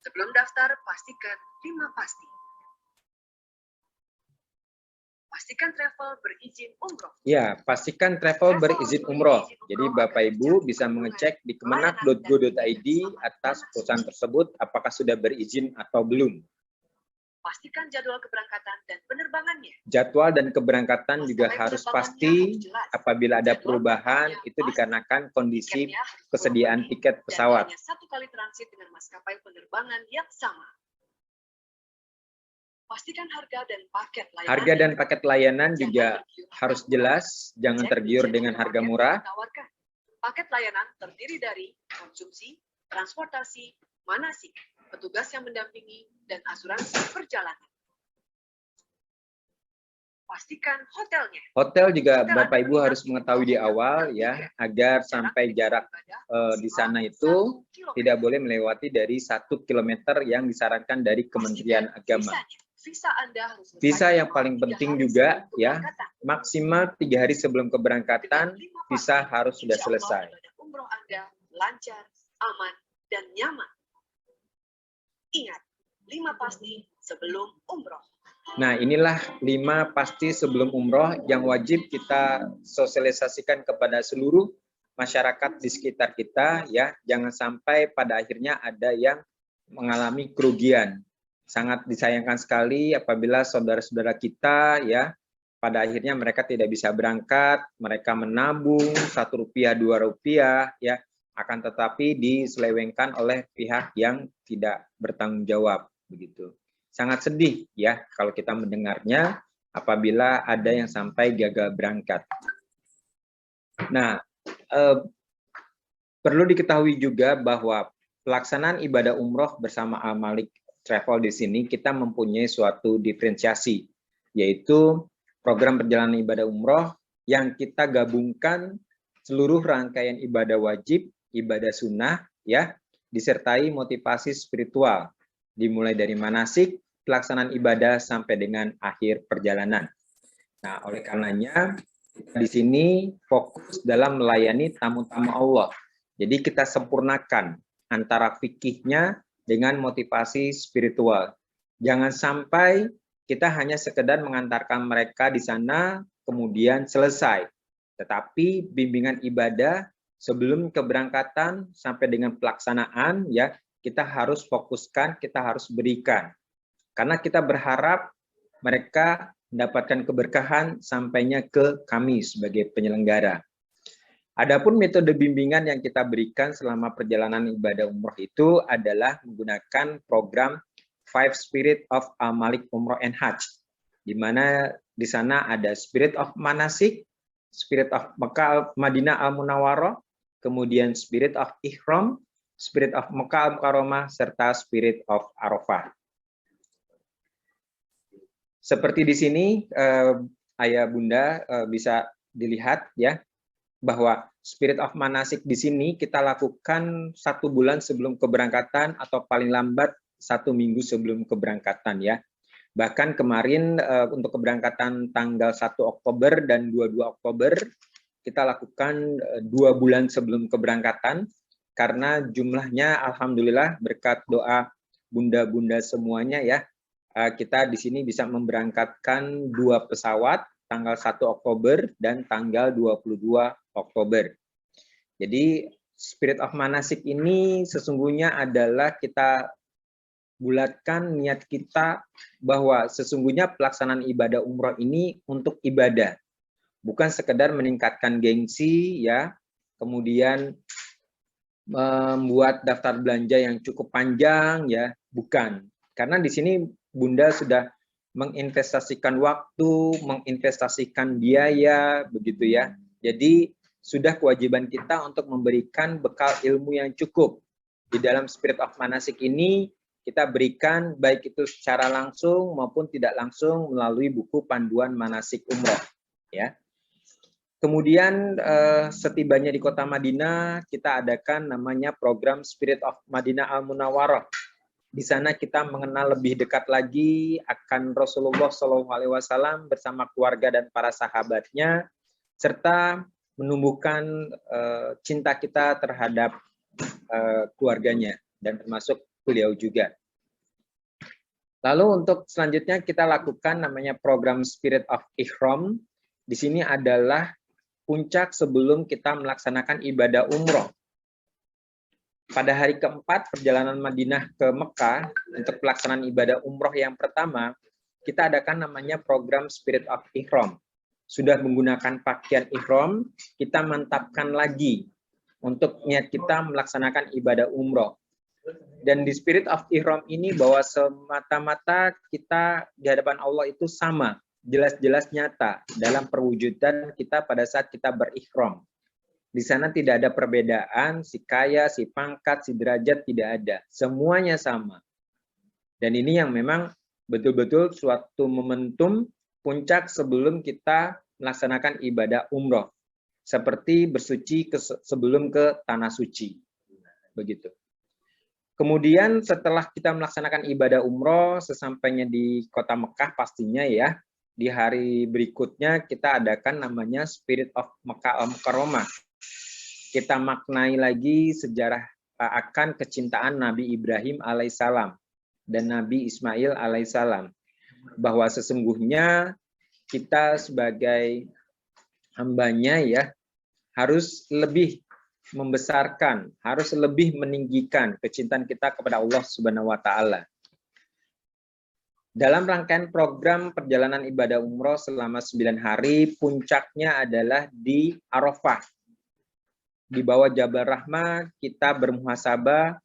Sebelum daftar, pastikan 5 pasti. Pastikan travel berizin umroh. Ya, pastikan travel berizin umroh. Jadi Bapak Ibu bisa mengecek di kemenak.go.id atas perusahaan tersebut apakah sudah berizin atau belum. Pastikan jadwal keberangkatan dan penerbangannya. Jadwal dan keberangkatan juga harus pasti. Apabila ada perubahan itu dikarenakan kondisi kesediaan tiket pesawat. Dan hanya 1 kali transit dengan maskapai penerbangan yang sama. Pastikan harga dan paket layanan. Harga dan paket layanan juga harus jelas, jangan tergiur dengan harga murah. Paket layanan terdiri dari konsumsi, transportasi, manasik, petugas yang mendampingi, dan asuransi perjalanan. Pastikan hotelnya. Hotel juga Bapak Ibu harus mengetahui di awal ya, agar sampai jarak di sana itu tidak boleh melewati dari 1 kilometer yang disarankan dari Kementerian Agama. Visa yang paling penting juga ya, maksimal 3 hari sebelum keberangkatan visa harus sudah selesai. Umroh Anda lancar, aman, dan nyaman. Ingat, 5 pasti sebelum umroh. Nah, inilah 5 pasti sebelum umroh yang wajib kita sosialisasikan kepada seluruh masyarakat di sekitar kita ya, jangan sampai pada akhirnya ada yang mengalami kerugian. Sangat disayangkan sekali apabila saudara-saudara kita ya pada akhirnya mereka tidak bisa berangkat, mereka menabung Rp1, Rp2 ya, akan tetapi diselewengkan oleh pihak yang tidak bertanggung jawab begitu. Sangat sedih ya kalau kita mendengarnya apabila ada yang sampai gagal berangkat. Nah, perlu diketahui juga bahwa pelaksanaan ibadah umroh bersama Al Malik Travel di sini kita mempunyai suatu diferensiasi, yaitu program perjalanan ibadah umroh yang kita gabungkan seluruh rangkaian ibadah wajib, ibadah sunnah, ya, disertai motivasi spiritual, dimulai dari manasik, pelaksanaan ibadah sampai dengan akhir perjalanan. Nah, oleh karenanya kita di sini fokus dalam melayani tamu-tamu Allah. Jadi kita sempurnakan antara fikihnya dengan motivasi spiritual. Jangan sampai kita hanya sekedar mengantarkan mereka di sana, kemudian selesai. Tetapi bimbingan ibadah sebelum keberangkatan sampai dengan pelaksanaan, ya kita harus fokuskan, kita harus berikan. Karena kita berharap mereka mendapatkan keberkahan sampainya ke kami sebagai penyelenggara. Adapun metode bimbingan yang kita berikan selama perjalanan ibadah umroh itu adalah menggunakan program 5 Spirit of Al Malik Umroh and Hajj, di mana di sana ada Spirit of Manasik, Spirit of Mekah Madinah Al Munawwaroh, kemudian Spirit of Ihram, Spirit of Mekah Al Mukarramah, serta Spirit of Arafah. Seperti di sini, Ayah Bunda bisa dilihat ya, bahwa Spirit of Manasik di sini kita lakukan 1 bulan sebelum keberangkatan atau paling lambat 1 minggu sebelum keberangkatan ya. Bahkan kemarin untuk keberangkatan tanggal 1 Oktober dan 22 Oktober kita lakukan 2 bulan sebelum keberangkatan, karena jumlahnya alhamdulillah berkat doa bunda-bunda semuanya ya, kita di sini bisa memberangkatkan 2 pesawat tanggal 1 Oktober dan tanggal 22 Oktober. Jadi Spirit of Manasik ini sesungguhnya adalah kita bulatkan niat kita bahwa sesungguhnya pelaksanaan ibadah umroh ini untuk ibadah, bukan sekedar meningkatkan gengsi ya, kemudian membuat daftar belanja yang cukup panjang ya, bukan. Karena di sini Bunda sudah menginvestasikan waktu, menginvestasikan biaya, begitu ya. Jadi sudah kewajiban kita untuk memberikan bekal ilmu yang cukup. Di dalam Spirit of Manasik ini kita berikan baik itu secara langsung maupun tidak langsung melalui buku panduan manasik umroh ya. Kemudian setibanya di kota Madinah kita adakan namanya program Spirit of Madinah Al-Munawwarah. Di sana kita mengenal lebih dekat lagi akan Rasulullah SAW bersama keluarga dan para sahabatnya, serta menumbuhkan cinta kita terhadap keluarganya dan termasuk beliau juga. Lalu untuk selanjutnya kita lakukan namanya program Spirit of Ihram. Di sini adalah puncak sebelum kita melaksanakan ibadah umroh. Pada hari keempat perjalanan Madinah ke Mekah untuk pelaksanaan ibadah umroh yang pertama, kita adakan namanya program Spirit of Ihram. Sudah menggunakan pakaian ihram, kita mantapkan lagi untuk niat kita melaksanakan ibadah umroh. Dan di Spirit of Ihram ini bahwa semata-mata kita di hadapan Allah itu sama, jelas-jelas nyata dalam perwujudan kita pada saat kita berikhram. Di sana tidak ada perbedaan, si kaya, si pangkat, si derajat, tidak ada. Semuanya sama. Dan ini yang memang betul-betul suatu momentum puncak sebelum kita melaksanakan ibadah umroh. Seperti bersuci sebelum ke tanah suci. Begitu. Kemudian setelah kita melaksanakan ibadah umroh, sesampainya di kota Mekah pastinya ya, di hari berikutnya kita adakan namanya Spirit of Mekah Al-Mukarramah. Kita maknai lagi sejarah akan kecintaan Nabi Ibrahim alaihissalam dan Nabi Ismail alaihissalam. Bahwa sesungguhnya kita sebagai hambanya ya, harus lebih membesarkan, harus lebih meninggikan kecintaan kita kepada Allah Subhanahu wa Ta'ala. Dalam rangkaian program perjalanan ibadah umroh selama 9 hari, puncaknya adalah di Arafah. Di bawah Jabal Rahmah, kita bermuhasabah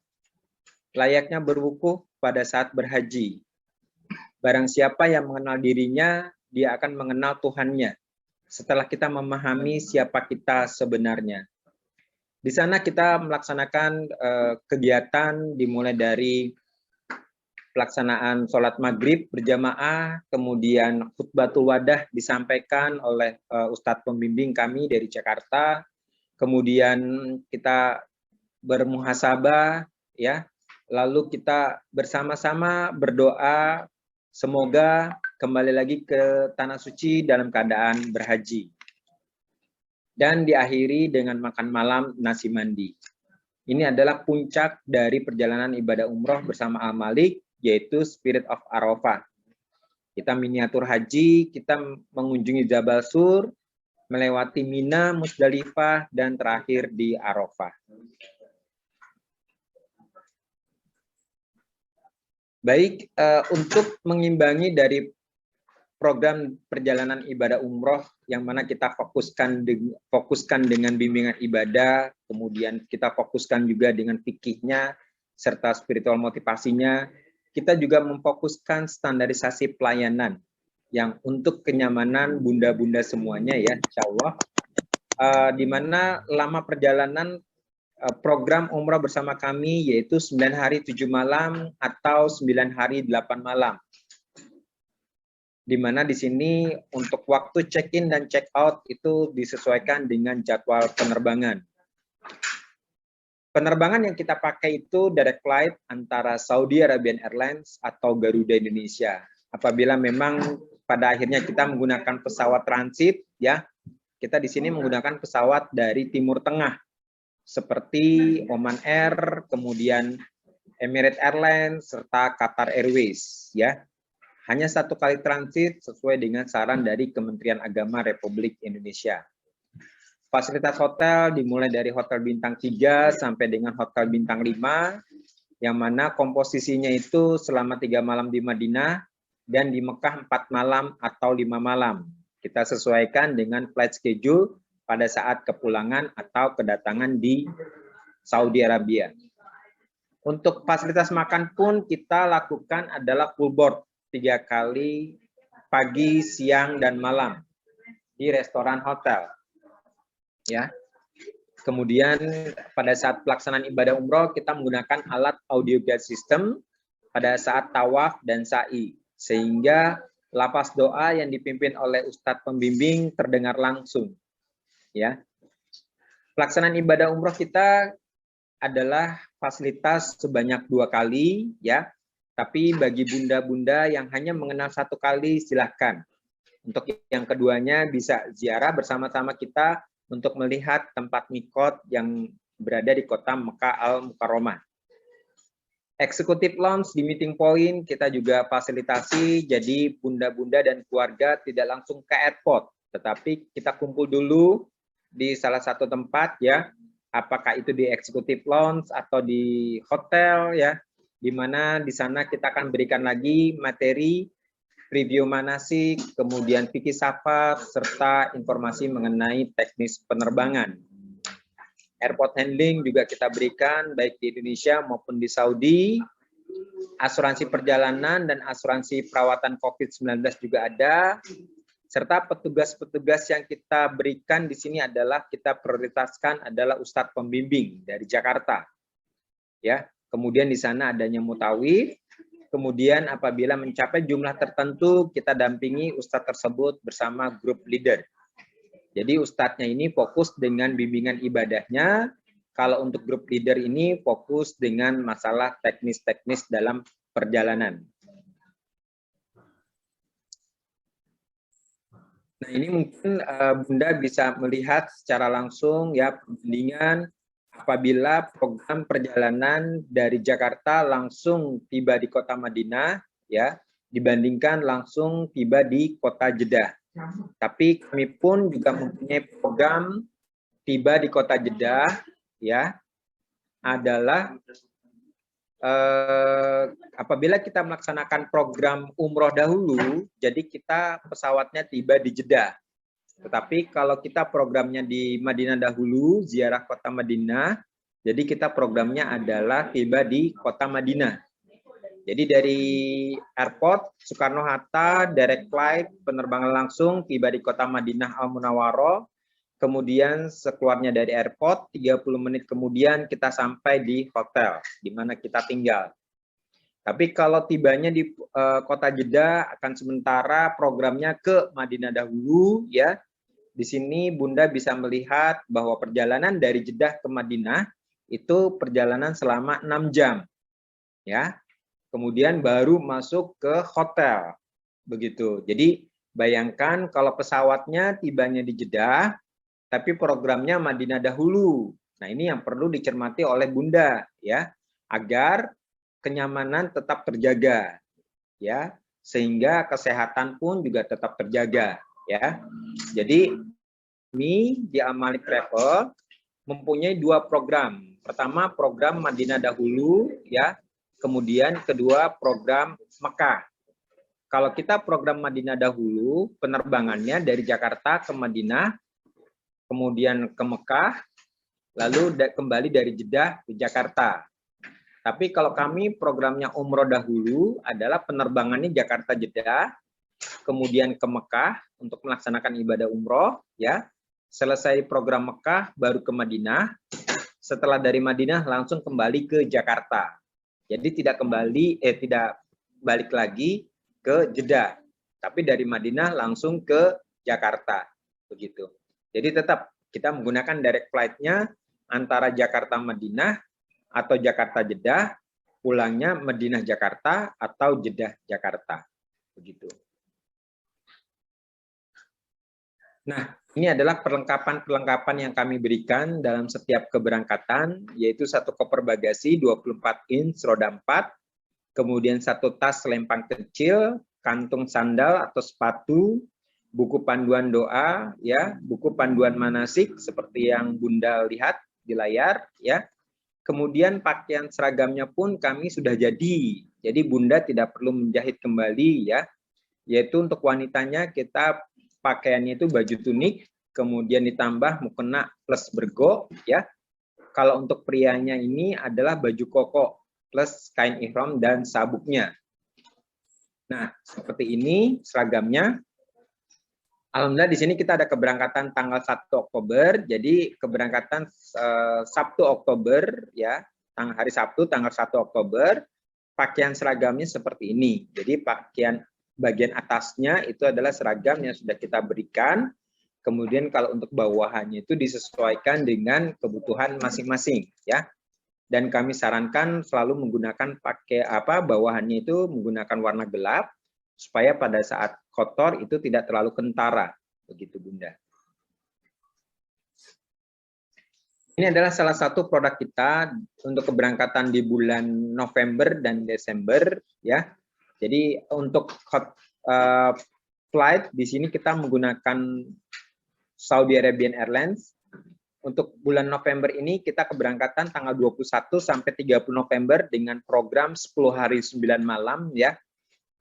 layaknya berwukuf pada saat berhaji. Barang siapa yang mengenal dirinya, dia akan mengenal Tuhannya. Setelah kita memahami siapa kita sebenarnya. Di sana kita melaksanakan kegiatan dimulai dari pelaksanaan sholat maghrib berjamaah, kemudian khutbatul wadah disampaikan oleh Ustadz pembimbing kami dari Jakarta, kemudian kita bermuhasabah, ya, lalu kita bersama-sama berdoa semoga kembali lagi ke tanah suci dalam keadaan berhaji. Dan diakhiri dengan makan malam nasi mandi. Ini adalah puncak dari perjalanan ibadah umroh bersama Al-Malik, yaitu Spirit of Arafah. Kita miniatur haji, kita mengunjungi Jabal Sur, melewati Mina, Musdalifah, dan terakhir di Arafah. Baik, untuk mengimbangi dari program perjalanan ibadah umroh yang mana kita fokuskan dengan bimbingan ibadah, kemudian kita fokuskan juga dengan fikihnya serta spiritual motivasinya, kita juga memfokuskan standarisasi pelayanan yang untuk kenyamanan bunda-bunda semuanya ya, insya Allah, di mana lama perjalanan program umroh bersama kami yaitu 9 hari 7 malam atau 9 hari 8 malam. Di mana di sini untuk waktu check-in dan check-out itu disesuaikan dengan jadwal penerbangan. Penerbangan yang kita pakai itu direct flight antara Saudi Arabian Airlines atau Garuda Indonesia. Apabila memang pada akhirnya kita menggunakan pesawat transit, ya, kita di sini menggunakan pesawat dari Timur Tengah seperti Oman Air, kemudian Emirates Airlines serta Qatar Airways ya. Hanya 1 kali transit sesuai dengan saran dari Kementerian Agama Republik Indonesia. Fasilitas hotel dimulai dari hotel bintang 3 sampai dengan hotel bintang 5, yang mana komposisinya itu selama 3 malam di Madinah dan di Mekah 4 malam atau 5 malam. Kita sesuaikan dengan flight schedule pada saat kepulangan atau kedatangan di Saudi Arabia. Untuk fasilitas makan pun kita lakukan adalah full board 3 kali pagi, siang, dan malam di restoran hotel. Ya. Kemudian pada saat pelaksanaan ibadah umroh kita menggunakan alat audio guide system pada saat tawaf dan sa'i, sehingga lafaz doa yang dipimpin oleh Ustadz pembimbing terdengar langsung. Ya. Pelaksanaan ibadah umroh kita adalah fasilitas sebanyak 2 kali, ya. Tapi bagi bunda-bunda yang hanya mengenal 1 kali, silahkan. Untuk yang keduanya bisa ziarah bersama-sama kita untuk melihat tempat mikot yang berada di kota Mekah Al-Mukarramah. Eksekutif lounge di meeting point kita juga fasilitasi, jadi bunda-bunda dan keluarga tidak langsung ke airport, tetapi kita kumpul dulu di salah satu tempat ya. Apakah itu di executive lounge atau di hotel ya, di mana di sana kita akan berikan lagi materi review manasik, kemudian fikih safar serta informasi mengenai teknis penerbangan. Airport handling juga kita berikan baik di Indonesia maupun di Saudi. Asuransi perjalanan dan asuransi perawatan COVID-19 juga ada. Serta petugas-petugas yang kita berikan di sini adalah kita prioritaskan adalah Ustadz pembimbing dari Jakarta. Ya, kemudian di sana adanya mutawif. Kemudian apabila mencapai jumlah tertentu kita dampingi Ustadz tersebut bersama grup leader. Jadi Ustadznya ini fokus dengan bimbingan ibadahnya. Kalau untuk grup leader ini fokus dengan masalah teknis-teknis dalam perjalanan. Nah, ini mungkin Bunda bisa melihat secara langsung ya perbandingan apabila program perjalanan dari Jakarta langsung tiba di kota Madinah ya dibandingkan langsung tiba di kota Jeddah. Tapi kami pun juga mempunyai program tiba di kota Jeddah ya adalah apabila kita melaksanakan program umroh dahulu, jadi kita pesawatnya tiba di Jeddah. Tetapi kalau kita programnya di Madinah dahulu, ziarah kota Madinah, jadi kita programnya adalah tiba di kota Madinah. Jadi dari airport Soekarno-Hatta, direct flight, penerbangan langsung tiba di kota Madinah Al-Munawwaroh. Kemudian sekeluarnya dari airport, 30 menit kemudian kita sampai di hotel, di mana kita tinggal. Tapi kalau tibanya di kota Jeddah akan sementara programnya ke Madinah dahulu, ya. Di sini Bunda bisa melihat bahwa perjalanan dari Jeddah ke Madinah itu perjalanan selama 6 jam, ya. Kemudian baru masuk ke hotel, begitu. Jadi bayangkan kalau pesawatnya tibanya di Jeddah, tapi programnya Madinah dahulu. Nah, ini yang perlu dicermati oleh Bunda ya, agar kenyamanan tetap terjaga ya, sehingga kesehatan pun juga tetap terjaga ya. Jadi kami di Al-Malik Travel mempunyai 2 program. Pertama program Madinah dahulu ya, kemudian kedua program Mekah. Kalau kita program Madinah dahulu, penerbangannya dari Jakarta ke Madinah, kemudian ke Mekah, lalu kembali dari Jeddah ke Jakarta. Tapi kalau kami programnya umroh dahulu adalah penerbangannya Jakarta-Jeddah, kemudian ke Mekah untuk melaksanakan ibadah umroh, ya. Selesai program Mekah baru ke Madinah. Setelah dari Madinah langsung kembali ke Jakarta. Jadi tidak balik lagi ke Jeddah, tapi dari Madinah langsung ke Jakarta, begitu. Jadi tetap kita menggunakan direct flight-nya antara Jakarta-Madinah atau Jakarta-Jeddah, pulangnya Madinah-Jakarta atau Jeddah-Jakarta. Begitu. Nah, Ini adalah perlengkapan-perlengkapan yang kami berikan dalam setiap keberangkatan, yaitu satu koper bagasi 24 inch roda 4, kemudian satu tas lempang kecil, kantung sandal atau sepatu, buku panduan doa, ya, buku panduan manasik seperti yang Bunda lihat di layar, ya. Kemudian pakaian seragamnya pun kami sudah jadi Bunda tidak perlu menjahit kembali, ya. Yaitu untuk wanitanya kita pakaiannya itu baju tunik, kemudian ditambah mukena plus bergo, ya. Kalau untuk prianya ini adalah baju koko plus kain ihram dan sabuknya. Nah, seperti ini seragamnya. Alhamdulillah di sini kita ada keberangkatan tanggal 1 Oktober. Jadi keberangkatan Sabtu Oktober, ya, hari Sabtu tanggal 1 Oktober. Pakaian seragamnya seperti ini. Jadi pakaian bagian atasnya itu adalah seragam yang sudah kita berikan. Kemudian kalau untuk bawahannya itu disesuaikan dengan kebutuhan masing-masing, ya. Dan kami sarankan selalu menggunakan bawahannya itu menggunakan warna gelap supaya pada saat kotor itu tidak terlalu kentara, begitu Bunda. Ini adalah salah satu produk kita untuk keberangkatan di bulan November dan Desember, ya. Jadi untuk flight di sini kita menggunakan Saudi Arabian Airlines. Untuk bulan November ini kita keberangkatan tanggal 21 sampai 30 November dengan program 10 hari 9 malam, ya.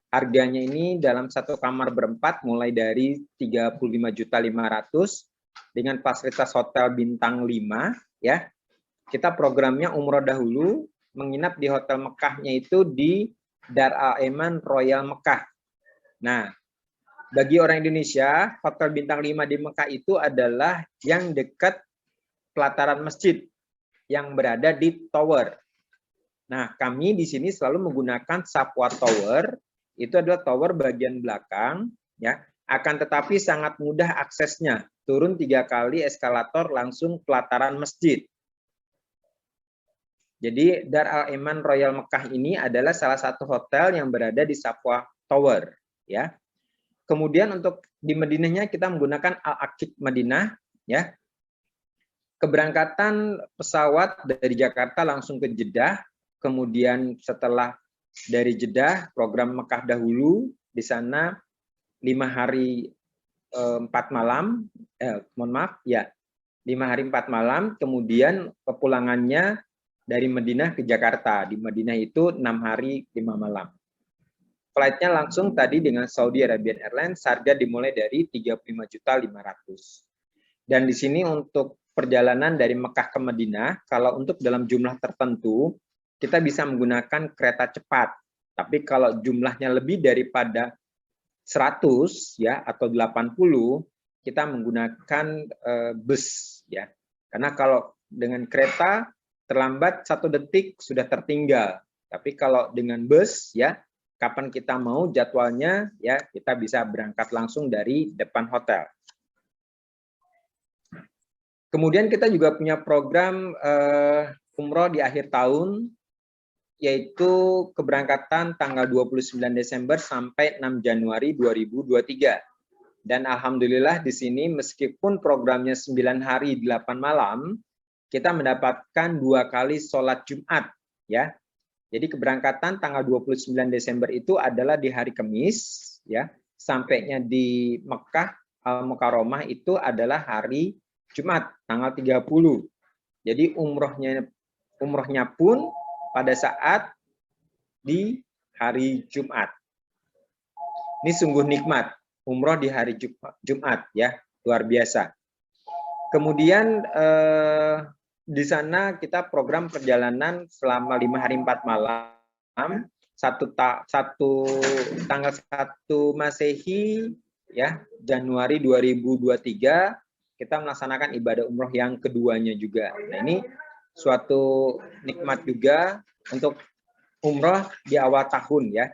Harganya ini dalam satu kamar berempat mulai dari 35.500.000 dengan fasilitas hotel bintang 5, ya. Kita programnya umroh dahulu, menginap di hotel Mekahnya itu di Dar Al-Eman Royal Mekah. Nah, bagi orang Indonesia, hotel bintang 5 di Mekah itu adalah yang dekat pelataran masjid yang berada di tower. Nah, kami di sini selalu menggunakan Safwa Tower. Itu adalah tower bagian belakang, ya. Akan tetapi sangat mudah aksesnya. Turun 3 kali eskalator langsung pelataran masjid. Jadi Dar Al-Eman Royal Mekah ini adalah salah satu hotel yang berada di Safwa Tower, ya. Kemudian untuk di Madinahnya kita menggunakan Al-Aqiq Madinah, ya. Keberangkatan pesawat dari Jakarta langsung ke Jeddah, kemudian setelah dari Jeddah program Mekah dahulu di sana 5 hari 4 malam, 5 hari 4 malam, kemudian kepulangannya dari Madinah ke Jakarta. Di Madinah itu 6 hari 5 malam. Flightnya langsung tadi dengan Saudi Arabian Airlines, harga dimulai dari 35.500.000. Dan di sini untuk perjalanan dari Mekah ke Madinah, kalau untuk dalam jumlah tertentu, kita bisa menggunakan kereta cepat. Tapi kalau jumlahnya lebih daripada 100 ya atau 80, kita menggunakan bus, ya. Karena kalau dengan kereta terlambat 1 detik sudah tertinggal. Tapi kalau dengan bus, ya, kapan kita mau jadwalnya, ya, kita bisa berangkat langsung dari depan hotel. Kemudian kita juga punya program umroh di akhir tahun, yaitu keberangkatan tanggal 29 Desember sampai 6 Januari 2023. Dan alhamdulillah di sini meskipun programnya 9 hari 8 malam, kita mendapatkan 2 kali sholat Jumat, ya. Jadi keberangkatan tanggal 29 Desember itu adalah di hari Kamis, ya. Sampainya di Mekah Al-Mukarramah itu adalah hari Jumat tanggal 30. Jadi umrohnya pun pada saat di hari Jumat. Ini sungguh nikmat, umroh di hari Jumat, ya, luar biasa. Kemudian di sana kita program perjalanan selama 5 hari 4 malam, tanggal 1 Masehi, ya, Januari 2023 kita melaksanakan ibadah umroh yang keduanya juga. Nah, ini suatu nikmat juga untuk umroh di awal tahun, ya,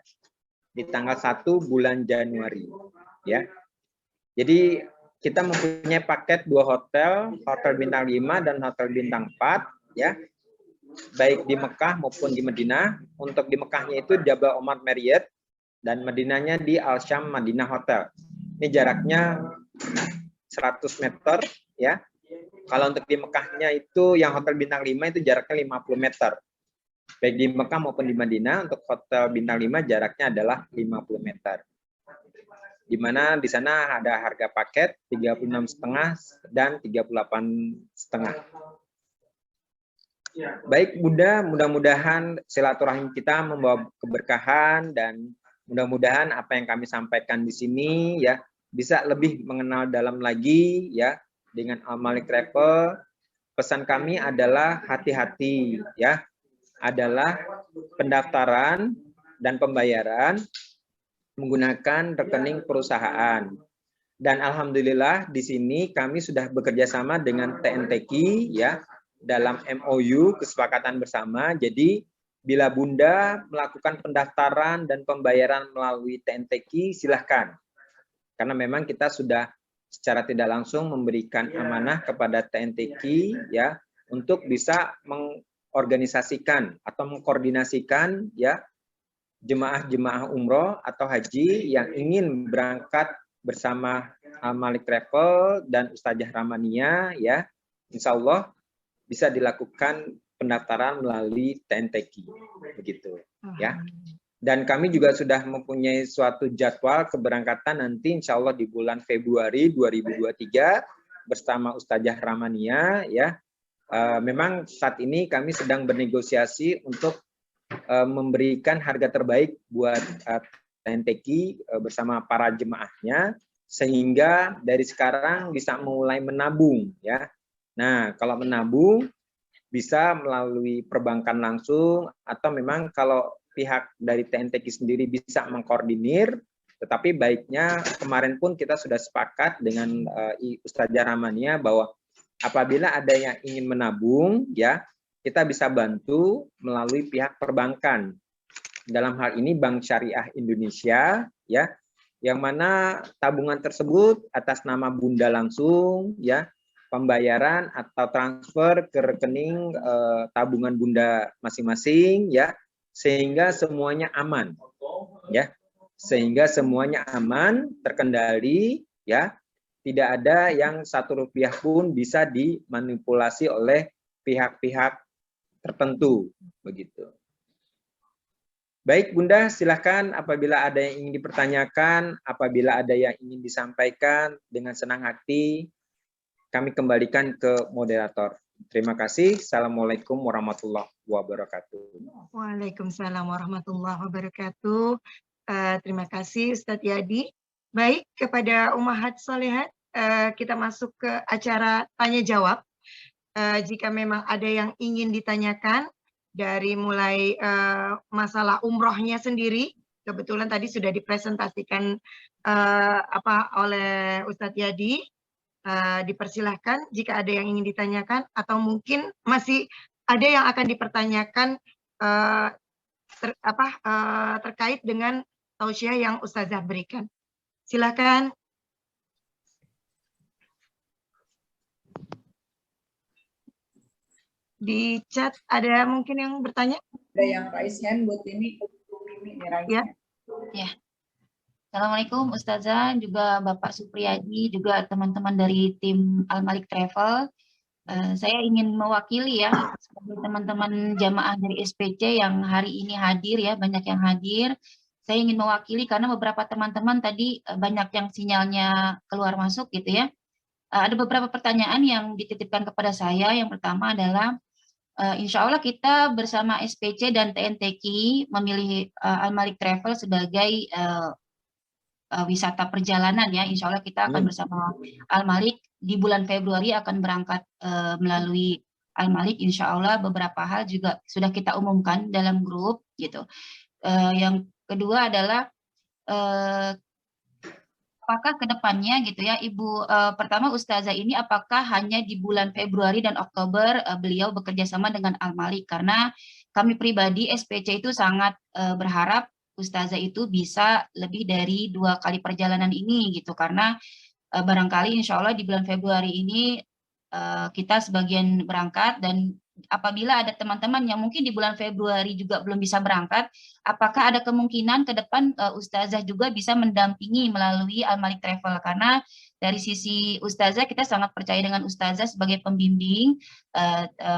di tanggal 1 bulan Januari, ya. Jadi kita mempunyai paket 2 hotel, hotel bintang 5 dan hotel bintang 4, ya, baik di Mekah maupun di Madinah. Untuk di Mekahnya itu Jabal Omar Marriott dan Madinahnya di Al Sham Madinah Hotel. Ini jaraknya 100 meter ya. Kalau untuk di Mekahnya itu yang hotel bintang 5 itu jaraknya 50 meter. Baik di Mekah maupun di Madinah, untuk hotel bintang 5 jaraknya adalah 50 meter. Di mana di sana ada harga paket 36,5 dan 38,5. Baik Bunda, mudah-mudahan silaturahim kita membawa keberkahan dan mudah-mudahan apa yang kami sampaikan di sini ya bisa lebih mengenal dalam lagi ya dengan Al-Malik Travel. Pesan kami adalah hati-hati ya, adalah pendaftaran dan pembayaran menggunakan rekening perusahaan. Dan alhamdulillah di sini kami sudah bekerja sama dengan TNTQ ya dalam MOU kesepakatan bersama. Jadi bila Bunda melakukan pendaftaran dan pembayaran melalui TNTQ silahkan. Karena memang kita sudah secara tidak langsung memberikan amanah kepada TNTQ ya untuk bisa mengorganisasikan atau mengkoordinasikan ya jemaah-jemaah umroh atau haji yang ingin berangkat bersama Al-Malik Travel dan Ustazah Ramania ya. Insya Allah bisa dilakukan pendaftaran melalui TNTQ begitu ya. Dan kami juga sudah mempunyai suatu jadwal keberangkatan nanti insya Allah di bulan Februari 2023 bersama Ustazah Ramania ya. Memang saat ini kami sedang bernegosiasi untuk memberikan harga terbaik buat TNTQ bersama para jemaahnya sehingga dari sekarang bisa mulai menabung ya. Nah, kalau menabung bisa melalui perbankan langsung atau memang kalau pihak dari TNTQ sendiri bisa mengkoordinir, tetapi baiknya kemarin pun kita sudah sepakat dengan Ustazah Ramania bahwa apabila ada yang ingin menabung ya, kita bisa bantu melalui pihak perbankan. Dalam hal ini Bank Syariah Indonesia ya, yang mana tabungan tersebut atas nama Bunda langsung ya. Pembayaran atau transfer ke rekening tabungan Bunda masing-masing ya sehingga semuanya aman ya, sehingga semuanya aman, terkendali ya, tidak ada yang Rp1 pun bisa dimanipulasi oleh pihak-pihak tertentu begitu. Baik Bunda, silakan apabila ada yang ingin dipertanyakan, apabila ada yang ingin disampaikan, dengan senang hati kami kembalikan ke moderator. Terima kasih. Assalamualaikum warahmatullahi wabarakatuh. Waalaikumsalam warahmatullahi wabarakatuh. Terima kasih Ustadz Yadi. Baik, kepada Ummahat Sholehat, kita masuk ke acara tanya jawab. Jika memang ada yang ingin ditanyakan dari mulai masalah umrohnya sendiri, kebetulan tadi sudah dipresentasikan oleh Ustadz Yadi. Dipersilahkan jika ada yang ingin ditanyakan atau mungkin masih ada yang akan dipertanyakan terkait dengan tausiah yang Ustazah berikan. Silakan. Di chat ada mungkin yang bertanya? Ada yang raise hand buat ini Ya. Ya. Assalamualaikum Ustazah, juga Bapak Supriyadi, juga teman-teman dari tim Al-Malik Travel. Saya ingin mewakili ya sebagai teman-teman jamaah dari SPC yang hari ini hadir ya, banyak yang hadir. Saya ingin mewakili karena beberapa teman-teman tadi banyak yang sinyalnya keluar masuk gitu ya. Ada beberapa pertanyaan yang dititipkan kepada saya. Yang pertama adalah insya Allah kita bersama SPC dan TNTQ memilih Al-Malik Travel sebagai wisata perjalanan ya. Insya Allah kita akan bersama Al-Malik di bulan Februari akan berangkat melalui Al-Malik. Insya Allah beberapa hal juga sudah kita umumkan dalam grup gitu. Yang kedua adalah apakah kedepannya gitu ya Ibu, pertama Ustazah ini apakah hanya di bulan Februari dan Oktober beliau bekerja sama dengan Al-Malik, karena kami pribadi SPC itu sangat berharap Ustazah itu bisa lebih dari 2 kali perjalanan ini gitu, karena barangkali insya Allah di bulan Februari ini kita sebagian berangkat, dan apabila ada teman-teman yang mungkin di bulan Februari juga belum bisa berangkat, apakah ada kemungkinan ke depan Ustazah juga bisa mendampingi melalui Al-Malik Travel, karena dari sisi Ustazah, kita sangat percaya dengan Ustazah sebagai pembimbing,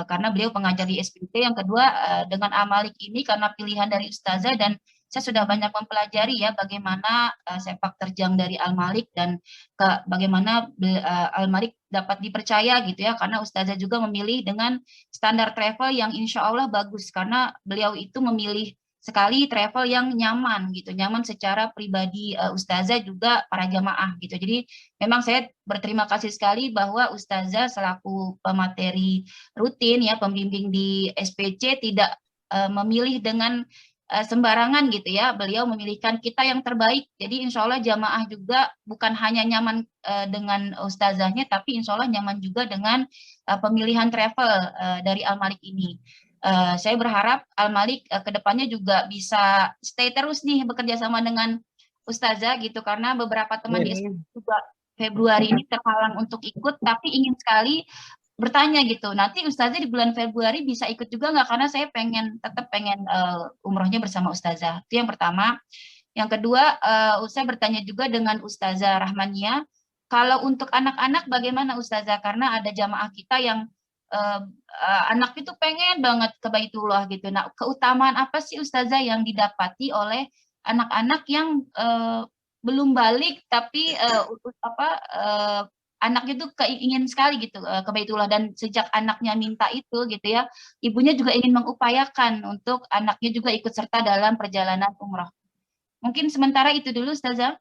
karena beliau pengajar di SPT. Yang kedua, dengan Al-Malik ini karena pilihan dari Ustazah, dan saya sudah banyak mempelajari ya bagaimana sepak terjang dari Al-Malik, dan bagaimana Al-Malik dapat dipercaya gitu ya, karena Ustazah juga memilih dengan standar travel yang insya Allah bagus, karena beliau itu memilih sekali travel yang nyaman gitu, nyaman secara pribadi Ustazah juga para jamaah gitu. Jadi memang saya berterima kasih sekali bahwa Ustazah selaku pemateri rutin ya, pembimbing di SPC tidak memilih dengan sembarangan gitu ya. Beliau memilihkan kita yang terbaik. Jadi insya Allah jamaah juga bukan hanya nyaman dengan Ustazahnya, tapi insya Allah nyaman juga dengan pemilihan travel dari Al-Malik ini. Saya berharap Al-Malik kedepannya juga bisa stay terus nih bekerja sama dengan Ustazah gitu, karena beberapa teman di SPC juga Februari ini terhalang untuk ikut, tapi ingin sekali bertanya gitu, nanti Ustazah di bulan Februari bisa ikut juga nggak, karena saya tetap pengen umrohnya bersama Ustazah. Itu yang pertama. Yang kedua, saya bertanya juga dengan Ustazah Rahmania, kalau untuk anak-anak bagaimana Ustazah, karena ada jamaah kita yang anak itu pengen banget ke Baitullah gitu. Nah, keutamaan apa sih Ustazah yang didapati oleh anak-anak yang belum balik tapi anaknya itu ingin sekali gitu ke Baitullah, dan sejak anaknya minta itu gitu ya, ibunya juga ingin mengupayakan untuk anaknya juga ikut serta dalam perjalanan umroh. Mungkin sementara itu dulu Ustazah.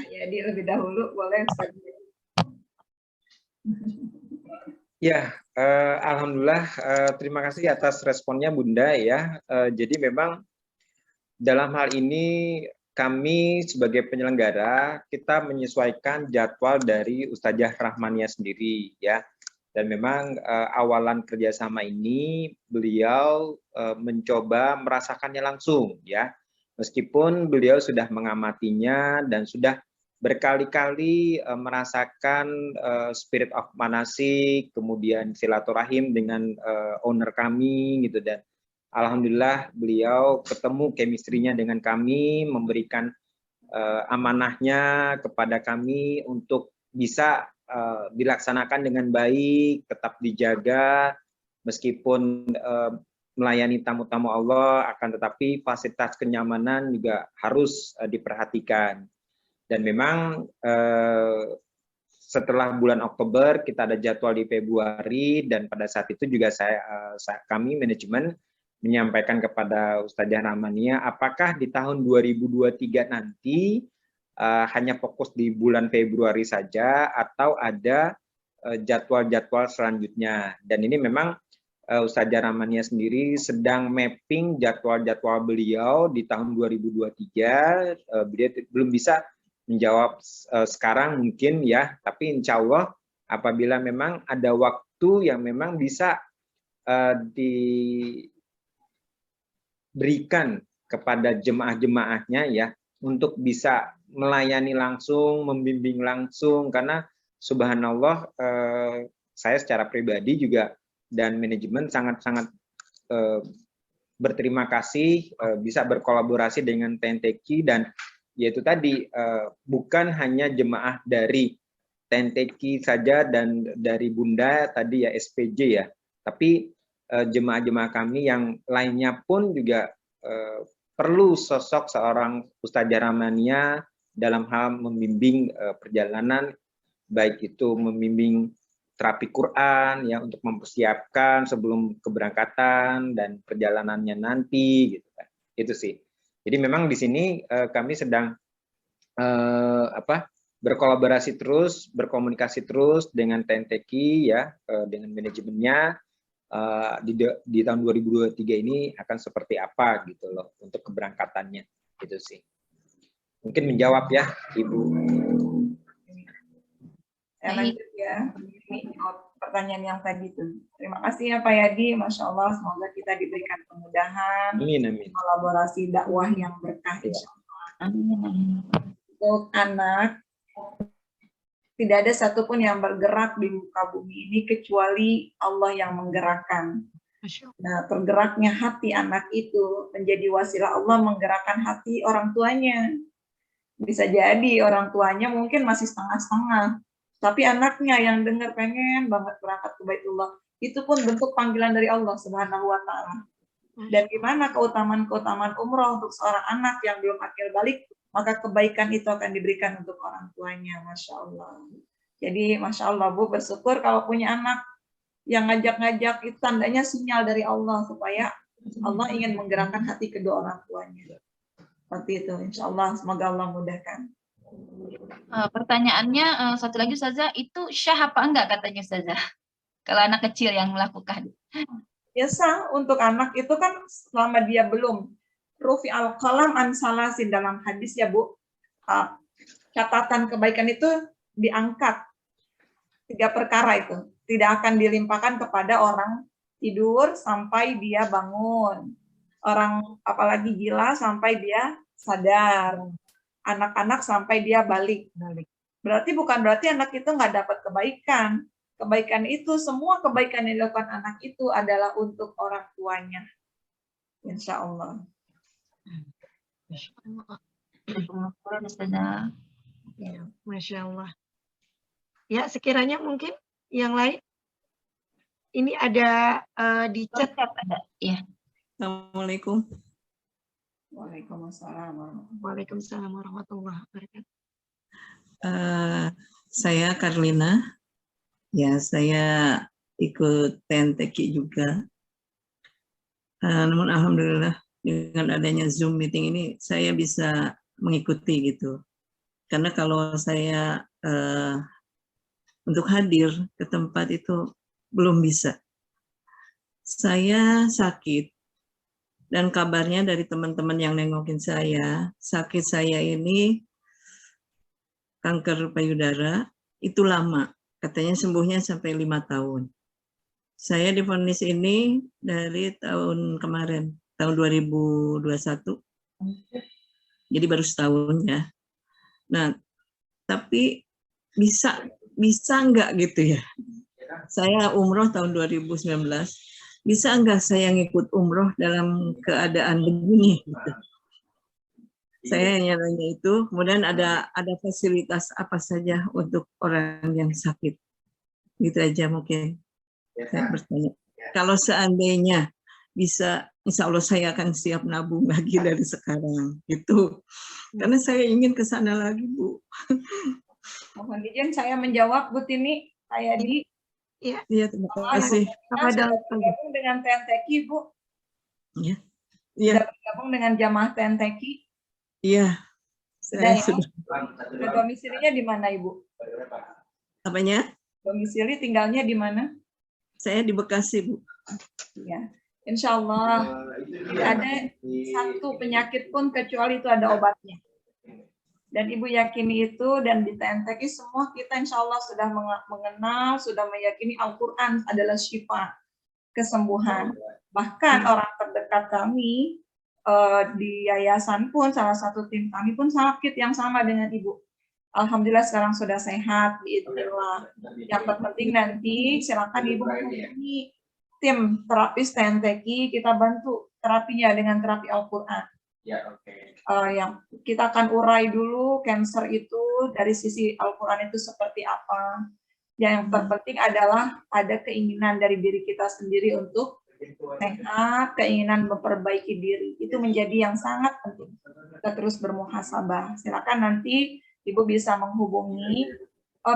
Ya, lebih dahulu boleh Ustaz. Ya, alhamdulillah, terima kasih atas responnya Bunda ya. Jadi memang dalam hal ini kami sebagai penyelenggara kita menyesuaikan jadwal dari Ustazah Rahmania sendiri ya. Dan memang awalan kerjasama ini beliau mencoba merasakannya langsung ya. Meskipun beliau sudah mengamatinya dan sudah berkali-kali merasakan spirit of manasik, kemudian silaturahim dengan owner kami gitu, dan alhamdulillah beliau ketemu chemistry-nya dengan kami, memberikan amanahnya kepada kami untuk bisa dilaksanakan dengan baik, tetap dijaga meskipun melayani tamu-tamu Allah, akan tetapi fasilitas kenyamanan juga harus diperhatikan. Dan memang setelah bulan Oktober kita ada jadwal di Februari, dan pada saat itu juga kami manajemen menyampaikan kepada Ustazah Rahmania apakah di tahun 2023 nanti hanya fokus di bulan Februari saja atau ada jadwal-jadwal selanjutnya. Dan ini memang Ustazah Rahmania sendiri sedang mapping jadwal-jadwal beliau di tahun 2023. Beliau belum bisa menjawab sekarang mungkin ya, tapi insya Allah apabila memang ada waktu yang memang bisa diberikan kepada jemaah-jemaahnya ya, untuk bisa melayani langsung, membimbing langsung, karena subhanallah saya secara pribadi juga dan manajemen sangat-sangat berterima kasih bisa berkolaborasi dengan TNTQ, dan yaitu tadi bukan hanya jemaah dari TNTQ saja dan dari Bunda tadi ya SPJ ya, tapi jemaah-jemaah kami yang lainnya pun juga perlu sosok seorang Ustazah Rahmania dalam hal membimbing perjalanan, baik itu membimbing terapi Quran ya untuk mempersiapkan sebelum keberangkatan dan perjalanannya nanti gitu kan. Itu sih. Jadi memang di sini kami sedang berkolaborasi terus, berkomunikasi terus dengan TNTQ ya, dengan manajemennya di tahun 2023 ini akan seperti apa gitu loh untuk keberangkatannya, gitu sih. Mungkin menjawab ya Ibu. Saya lanjut ya, ini pertanyaan yang tadi itu. Terima kasih ya Pak Yadi, Masya Allah, semoga kita diberikan kemudahan, Amin. kolaborasi dakwah yang berkah insya Allah. Amin. Untuk anak, tidak ada satupun yang bergerak di muka bumi ini kecuali Allah yang menggerakkan. Nah, tergeraknya hati anak itu menjadi wasilah Allah menggerakkan hati orang tuanya. Bisa jadi orang tuanya mungkin masih setengah-setengah, tapi anaknya yang dengar pengen banget berangkat ke Baitullah. Itu pun bentuk panggilan dari Allah Subhanahu wa Ta'ala. Dan gimana keutamaan-keutamaan umroh untuk seorang anak yang belum akil balik, maka kebaikan itu akan diberikan untuk orang tuanya. Masya Allah. Jadi Masya Allah Bu, bersyukur kalau punya anak yang ngajak-ngajak, itu tandanya sinyal dari Allah supaya Allah ingin menggerakkan hati kedua orang tuanya. Seperti itu, insya Allah, semoga Allah mudahkan. Pertanyaannya satu lagi Ustazah, itu syah apa enggak katanya Ustazah? Kalau anak kecil yang melakukan. Ya sah, untuk anak itu kan selama dia belum rufi al-qalam an salasin dalam hadis ya Bu, catatan kebaikan itu diangkat 3 perkara itu, tidak akan dilimpahkan kepada orang tidur sampai dia bangun, orang apalagi gila sampai dia sadar, anak-anak sampai dia balik. Berarti bukan berarti anak itu nggak dapat kebaikan. Kebaikan itu, semua kebaikan yang dilakukan anak itu adalah untuk orang tuanya. Insya Allah. Ya, Masya Allah. Ya, sekiranya mungkin yang lain. Ini ada di chat. Ada, ya. Assalamualaikum. Waalaikumsalam warahmatullahi wabarakatuh. Saya Karlina. Ya, saya ikut TNTQ juga. Namun alhamdulillah dengan adanya Zoom meeting ini saya bisa mengikuti gitu. Karena kalau saya untuk hadir ke tempat itu belum bisa. Saya sakit dan kabarnya dari teman-teman yang nengokin saya, sakit saya ini kanker payudara itu lama. Katanya sembuhnya sampai 5 tahun. Saya divonis ini dari tahun kemarin, tahun 2021. Jadi baru setahun ya. Nah, tapi bisa enggak gitu ya? Saya umroh tahun 2019. Bisa enggak saya ngikut umroh dalam keadaan begini? Gitu. Saya nanya itu, kemudian ada fasilitas apa saja untuk orang yang sakit. Gitu aja mungkin saya bertanya. Kalau seandainya bisa, insya Allah saya akan siap nabung lagi dari sekarang. Gitu. Karena saya ingin ke sana lagi, Bu. Mohon izin saya menjawab, Bu Tini. Saya di. Iya, terima kasih. Sudah bergabung dengan TNTQ, Bu. Iya. Sudah bergabung dengan jamaah TNTQ. Iya, saya sudah. Domisilinya di mana, Ibu? Apanya? Domisili tinggalnya di mana? Saya di Bekasi, Bu. Ya, insya Allah tidak ada satu penyakit pun kecuali itu ada obatnya. Dan Ibu yakini itu, dan di TNTQ semua kita insya Allah sudah mengenal, sudah meyakini Al-Quran adalah syifa, kesembuhan. Bahkan orang terdekat kami, di yayasan pun, salah satu tim kami pun sakit yang sama dengan Ibu. Alhamdulillah sekarang sudah sehat, biidznillah. Yang terpenting nanti silakan Ibu menghubungi tim terapis TNTQ, kita bantu terapinya dengan terapi Al-Quran. Yang kita akan urai dulu cancer itu dari sisi Al-Quran itu seperti apa. Yang terpenting adalah ada keinginan dari diri kita sendiri untuk sehat, keinginan memperbaiki diri, itu menjadi yang sangat penting. Kita terus bermuhasabah. Silakan nanti Ibu bisa menghubungi.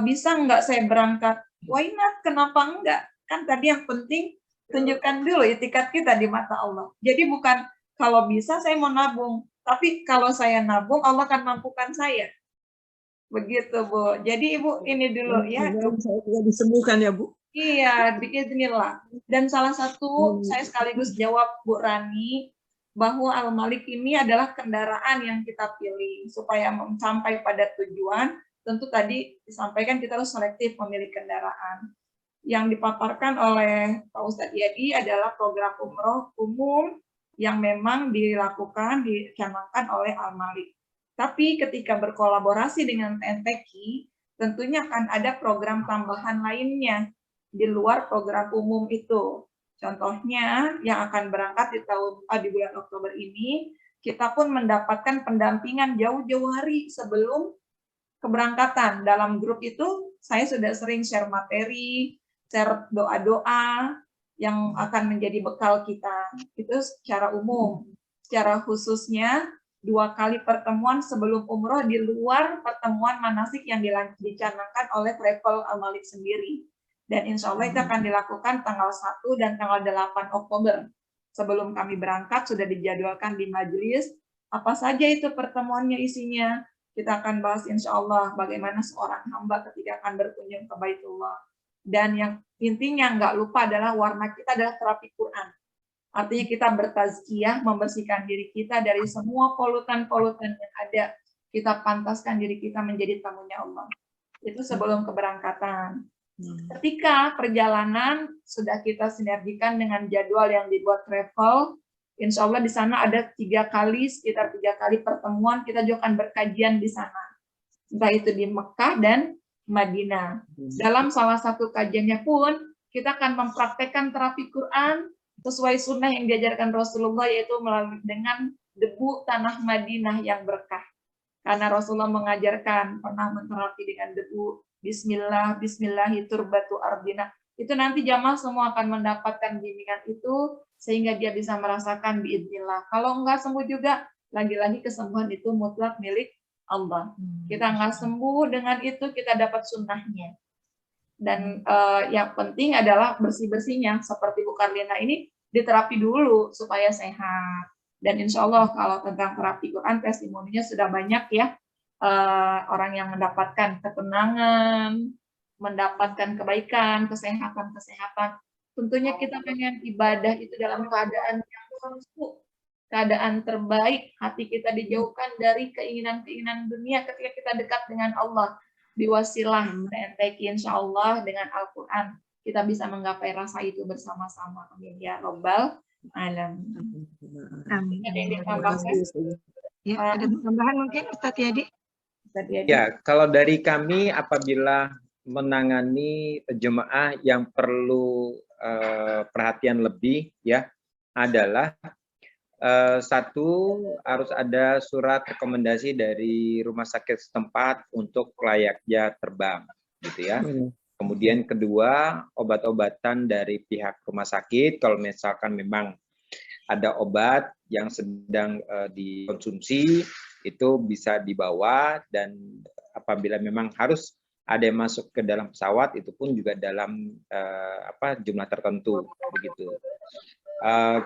Bisa nggak saya berangkat? Why not? Kenapa enggak? Kan tadi yang penting tunjukkan dulu itikat kita di mata Allah. Jadi bukan kalau bisa saya mau nabung, tapi kalau saya nabung Allah akan mampukan saya. Begitu, Bu. Jadi Ibu ini dulu ya. Saya juga disembuhkan ya, Bu. Iya, biiznillah. Dan salah satu saya sekaligus jawab Bu Rani bahwa Al-Malik ini adalah kendaraan yang kita pilih supaya sampai pada tujuan. Tentu tadi disampaikan kita harus selektif memilih kendaraan. Yang dipaparkan oleh Pak Ustadz Yadi adalah program umroh umum yang memang dilakukan, dicanangkan oleh Al-Malik. Tapi ketika berkolaborasi dengan TNTQ, tentunya akan ada program tambahan lainnya di luar program umum itu. Contohnya yang akan berangkat di bulan Oktober ini, kita pun mendapatkan pendampingan jauh-jauh hari sebelum keberangkatan. Dalam grup itu saya sudah sering share materi, share doa-doa yang akan menjadi bekal kita. Itu secara umum. Secara khususnya 2 kali pertemuan sebelum umroh di luar pertemuan manasik yang dicanangkan oleh travel Al-Malik sendiri. Dan insya Allah itu akan dilakukan tanggal 1 dan tanggal 8 Oktober. Sebelum kami berangkat sudah dijadwalkan di majelis, apa saja itu pertemuannya isinya. Kita akan bahas insya Allah bagaimana seorang hamba ketika akan berkunjung ke Baitullah. Dan yang intinya nggak lupa adalah warna kita adalah terapi Quran. Artinya kita bertazkiyah, membersihkan diri kita dari semua polutan-polutan yang ada. Kita pantaskan diri kita menjadi tamunya Allah. Itu sebelum keberangkatan. Ketika perjalanan sudah kita sinergikan dengan jadwal yang dibuat travel, insya Allah di sana ada 3 kali, sekitar 3 kali pertemuan, kita juga akan berkajian di sana. Entah itu di Mekah dan Madinah. Dalam salah satu kajiannya pun, kita akan mempraktekkan terapi Quran sesuai sunnah yang diajarkan Rasulullah, yaitu melalui dengan debu tanah Madinah yang berkah. Karena Rasulullah mengajarkan pernah menterapi dengan debu Bismillah, Bismillahi turbatu ardina. Itu nanti jamaah semua akan mendapatkan bimbingan itu sehingga dia bisa merasakan biidznillah. Kalau enggak sembuh juga, lagi-lagi kesembuhan itu mutlak milik Allah. Kita enggak sembuh dengan itu, kita dapat sunnahnya. Dan yang penting adalah bersih-bersihnya. Seperti Bu Karlina ini diterapi dulu supaya sehat. Dan insya Allah kalau tentang terapi Quran, testimoninya sudah banyak ya. Orang yang mendapatkan ketenangan, mendapatkan kebaikan, kesehatan. Tentunya kita pengen ibadah itu dalam keadaan yang khusyuk, keadaan terbaik, hati kita dijauhkan dari keinginan-keinginan dunia ketika kita dekat dengan Allah. Diwasilah TNTQ insya Allah dengan Al-Quran. Kita bisa menggapai rasa itu bersama-sama. Amin ya Rabbal Alamin. Amin. Ada yang ditambahkan? Ya, ada tambahan mungkin Ustadz Yadi? Ya, kalau dari kami apabila menangani jemaah yang perlu perhatian lebih ya adalah satu, harus ada surat rekomendasi dari rumah sakit setempat untuk layaknya terbang, gitu ya. Kemudian kedua, obat-obatan dari pihak rumah sakit. Kalau misalkan memang ada obat yang sedang dikonsumsi, itu bisa dibawa, dan apabila memang harus ada yang masuk ke dalam pesawat, itu pun juga dalam jumlah tertentu, begitu.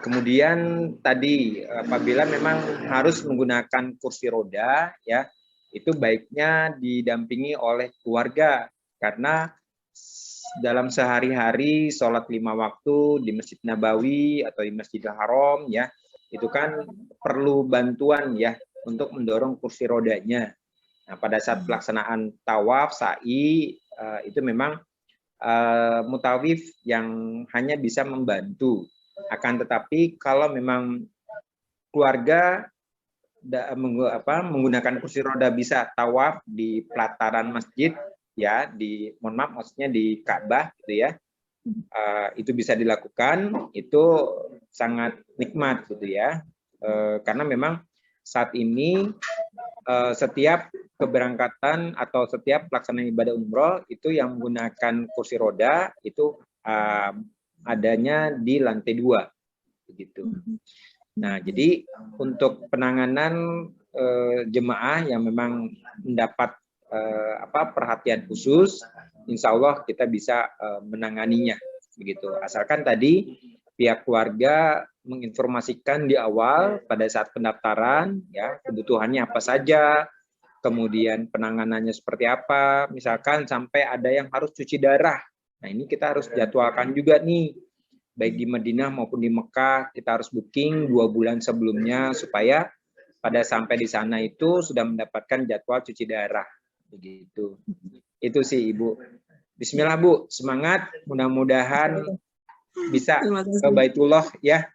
Kemudian tadi apabila memang harus menggunakan kursi roda, ya itu baiknya didampingi oleh keluarga, karena dalam sehari-hari sholat 5 waktu di Masjid Nabawi atau di Masjidil Haram, ya itu kan perlu bantuan ya untuk mendorong kursi rodanya. Nah, pada saat pelaksanaan tawaf, sa'i, itu memang mutawif yang hanya bisa membantu. Akan tetapi kalau memang keluarga menggunakan kursi roda bisa tawaf di pelataran masjid, ya mohon maaf maksudnya di Ka'bah, gitu ya, itu bisa dilakukan, itu sangat nikmat, gitu ya, karena memang saat ini setiap keberangkatan atau setiap pelaksanaan ibadah umroh itu yang menggunakan kursi roda itu adanya di lantai 2, begitu. Nah, jadi untuk penanganan jemaah yang memang mendapat perhatian khusus, insya Allah kita bisa menanganinya, begitu. Asalkan tadi pihak keluarga menginformasikan di awal pada saat pendaftaran, ya kebutuhannya apa saja, kemudian penanganannya seperti apa. Misalkan sampai ada yang harus cuci darah. Nah, ini kita harus jadwalkan juga nih, baik di Madinah maupun di Mekah, kita harus booking 2 bulan sebelumnya supaya pada sampai di sana itu sudah mendapatkan jadwal cuci darah, begitu. Itu sih Ibu. Bismillah Bu, semangat, mudah-mudahan bisa ke Baitullah ya.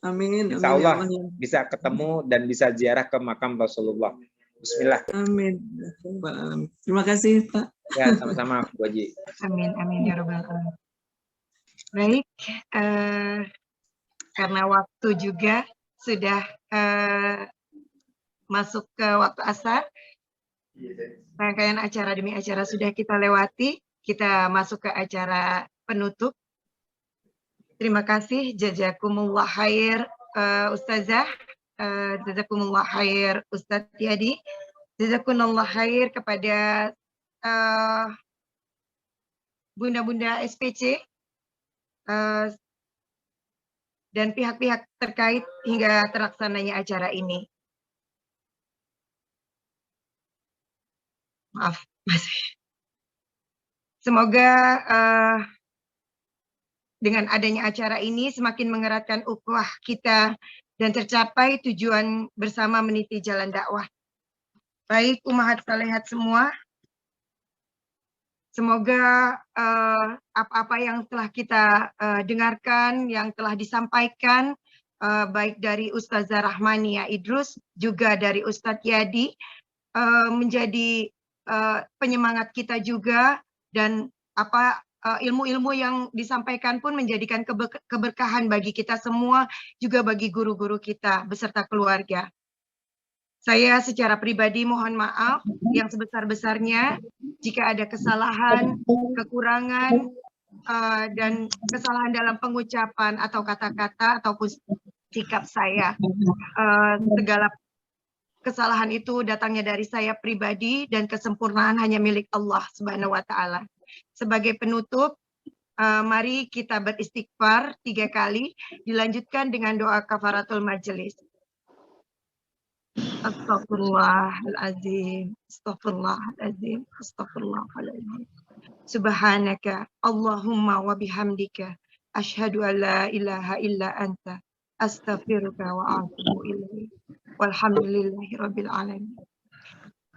Amin. Insya Allah bisa ketemu dan bisa ziarah ke makam Rasulullah. Bismillah. Amin. Terima kasih Pak. Ya, sama-sama Bu Haji. Amin, amin ya Rabbal Alamin. Baik, karena waktu juga sudah masuk ke waktu asar. Rangkaian acara demi acara sudah kita lewati. Kita masuk ke acara penutup. Terima kasih, jazakumullah khair Ustazah, jazakumullah khair Ustadz Yadi, jazakumullah khair kepada bunda-bunda SPC dan pihak-pihak terkait hingga terlaksananya acara ini. Maaf, masih. Semoga dengan adanya acara ini semakin mengeratkan ukhuwah kita dan tercapai tujuan bersama meniti jalan dakwah. Baik ummahat salihat semua, semoga apa-apa yang telah kita dengarkan, yang telah disampaikan, baik dari Ustazah Rahmania Idrus, juga dari Ustadz Yadi, menjadi penyemangat kita juga, dan ilmu-ilmu yang disampaikan pun menjadikan keberkahan bagi kita semua, juga bagi guru-guru kita beserta keluarga. Saya secara pribadi mohon maaf yang sebesar-besarnya jika ada kesalahan, kekurangan, dan kesalahan dalam pengucapan atau kata-kata ataupun sikap saya. Segala kesalahan itu datangnya dari saya pribadi dan kesempurnaan hanya milik Allah Subhanahu wa Ta'ala. Sebagai penutup, mari kita beristighfar 3 kali, dilanjutkan dengan doa kafaratul majelis. Astaghfirullahaladzim, astaghfirullahaladzim, astaghfirullahaladzim. Subhanaka Allahumma wa bihamdika asyhadu an la ilaha illa anta astaghfiruka wa atubu ilaik. Walhamdulillahi rabbil alamin.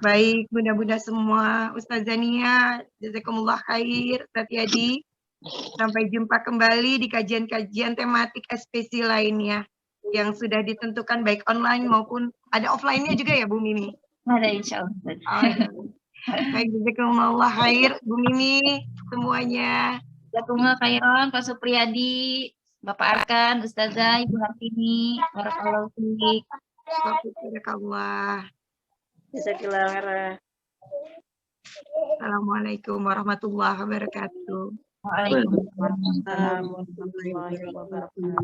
Baik, bunda-bunda semua, Ustazah Nia, jazakumullah khair, Ustadz Yadi. Sampai jumpa kembali di kajian-kajian tematik SPC lainnya yang sudah ditentukan baik online maupun ada offline-nya juga ya Bu Mimi? Ada insya Allah. Baik, jazakumullah khair, Bu Mimi, semuanya. Jazakumullah khairan, Pak Supriyadi, Bapak Arkan, Ustazah, Ibu Hartini, barakallahu fiik. Barakallah. Jazakallah. Assalamualaikum warahmatullahi wabarakatuh. Waalaikumsalam. Waalaikumsalam warahmatullahi wabarakatuh.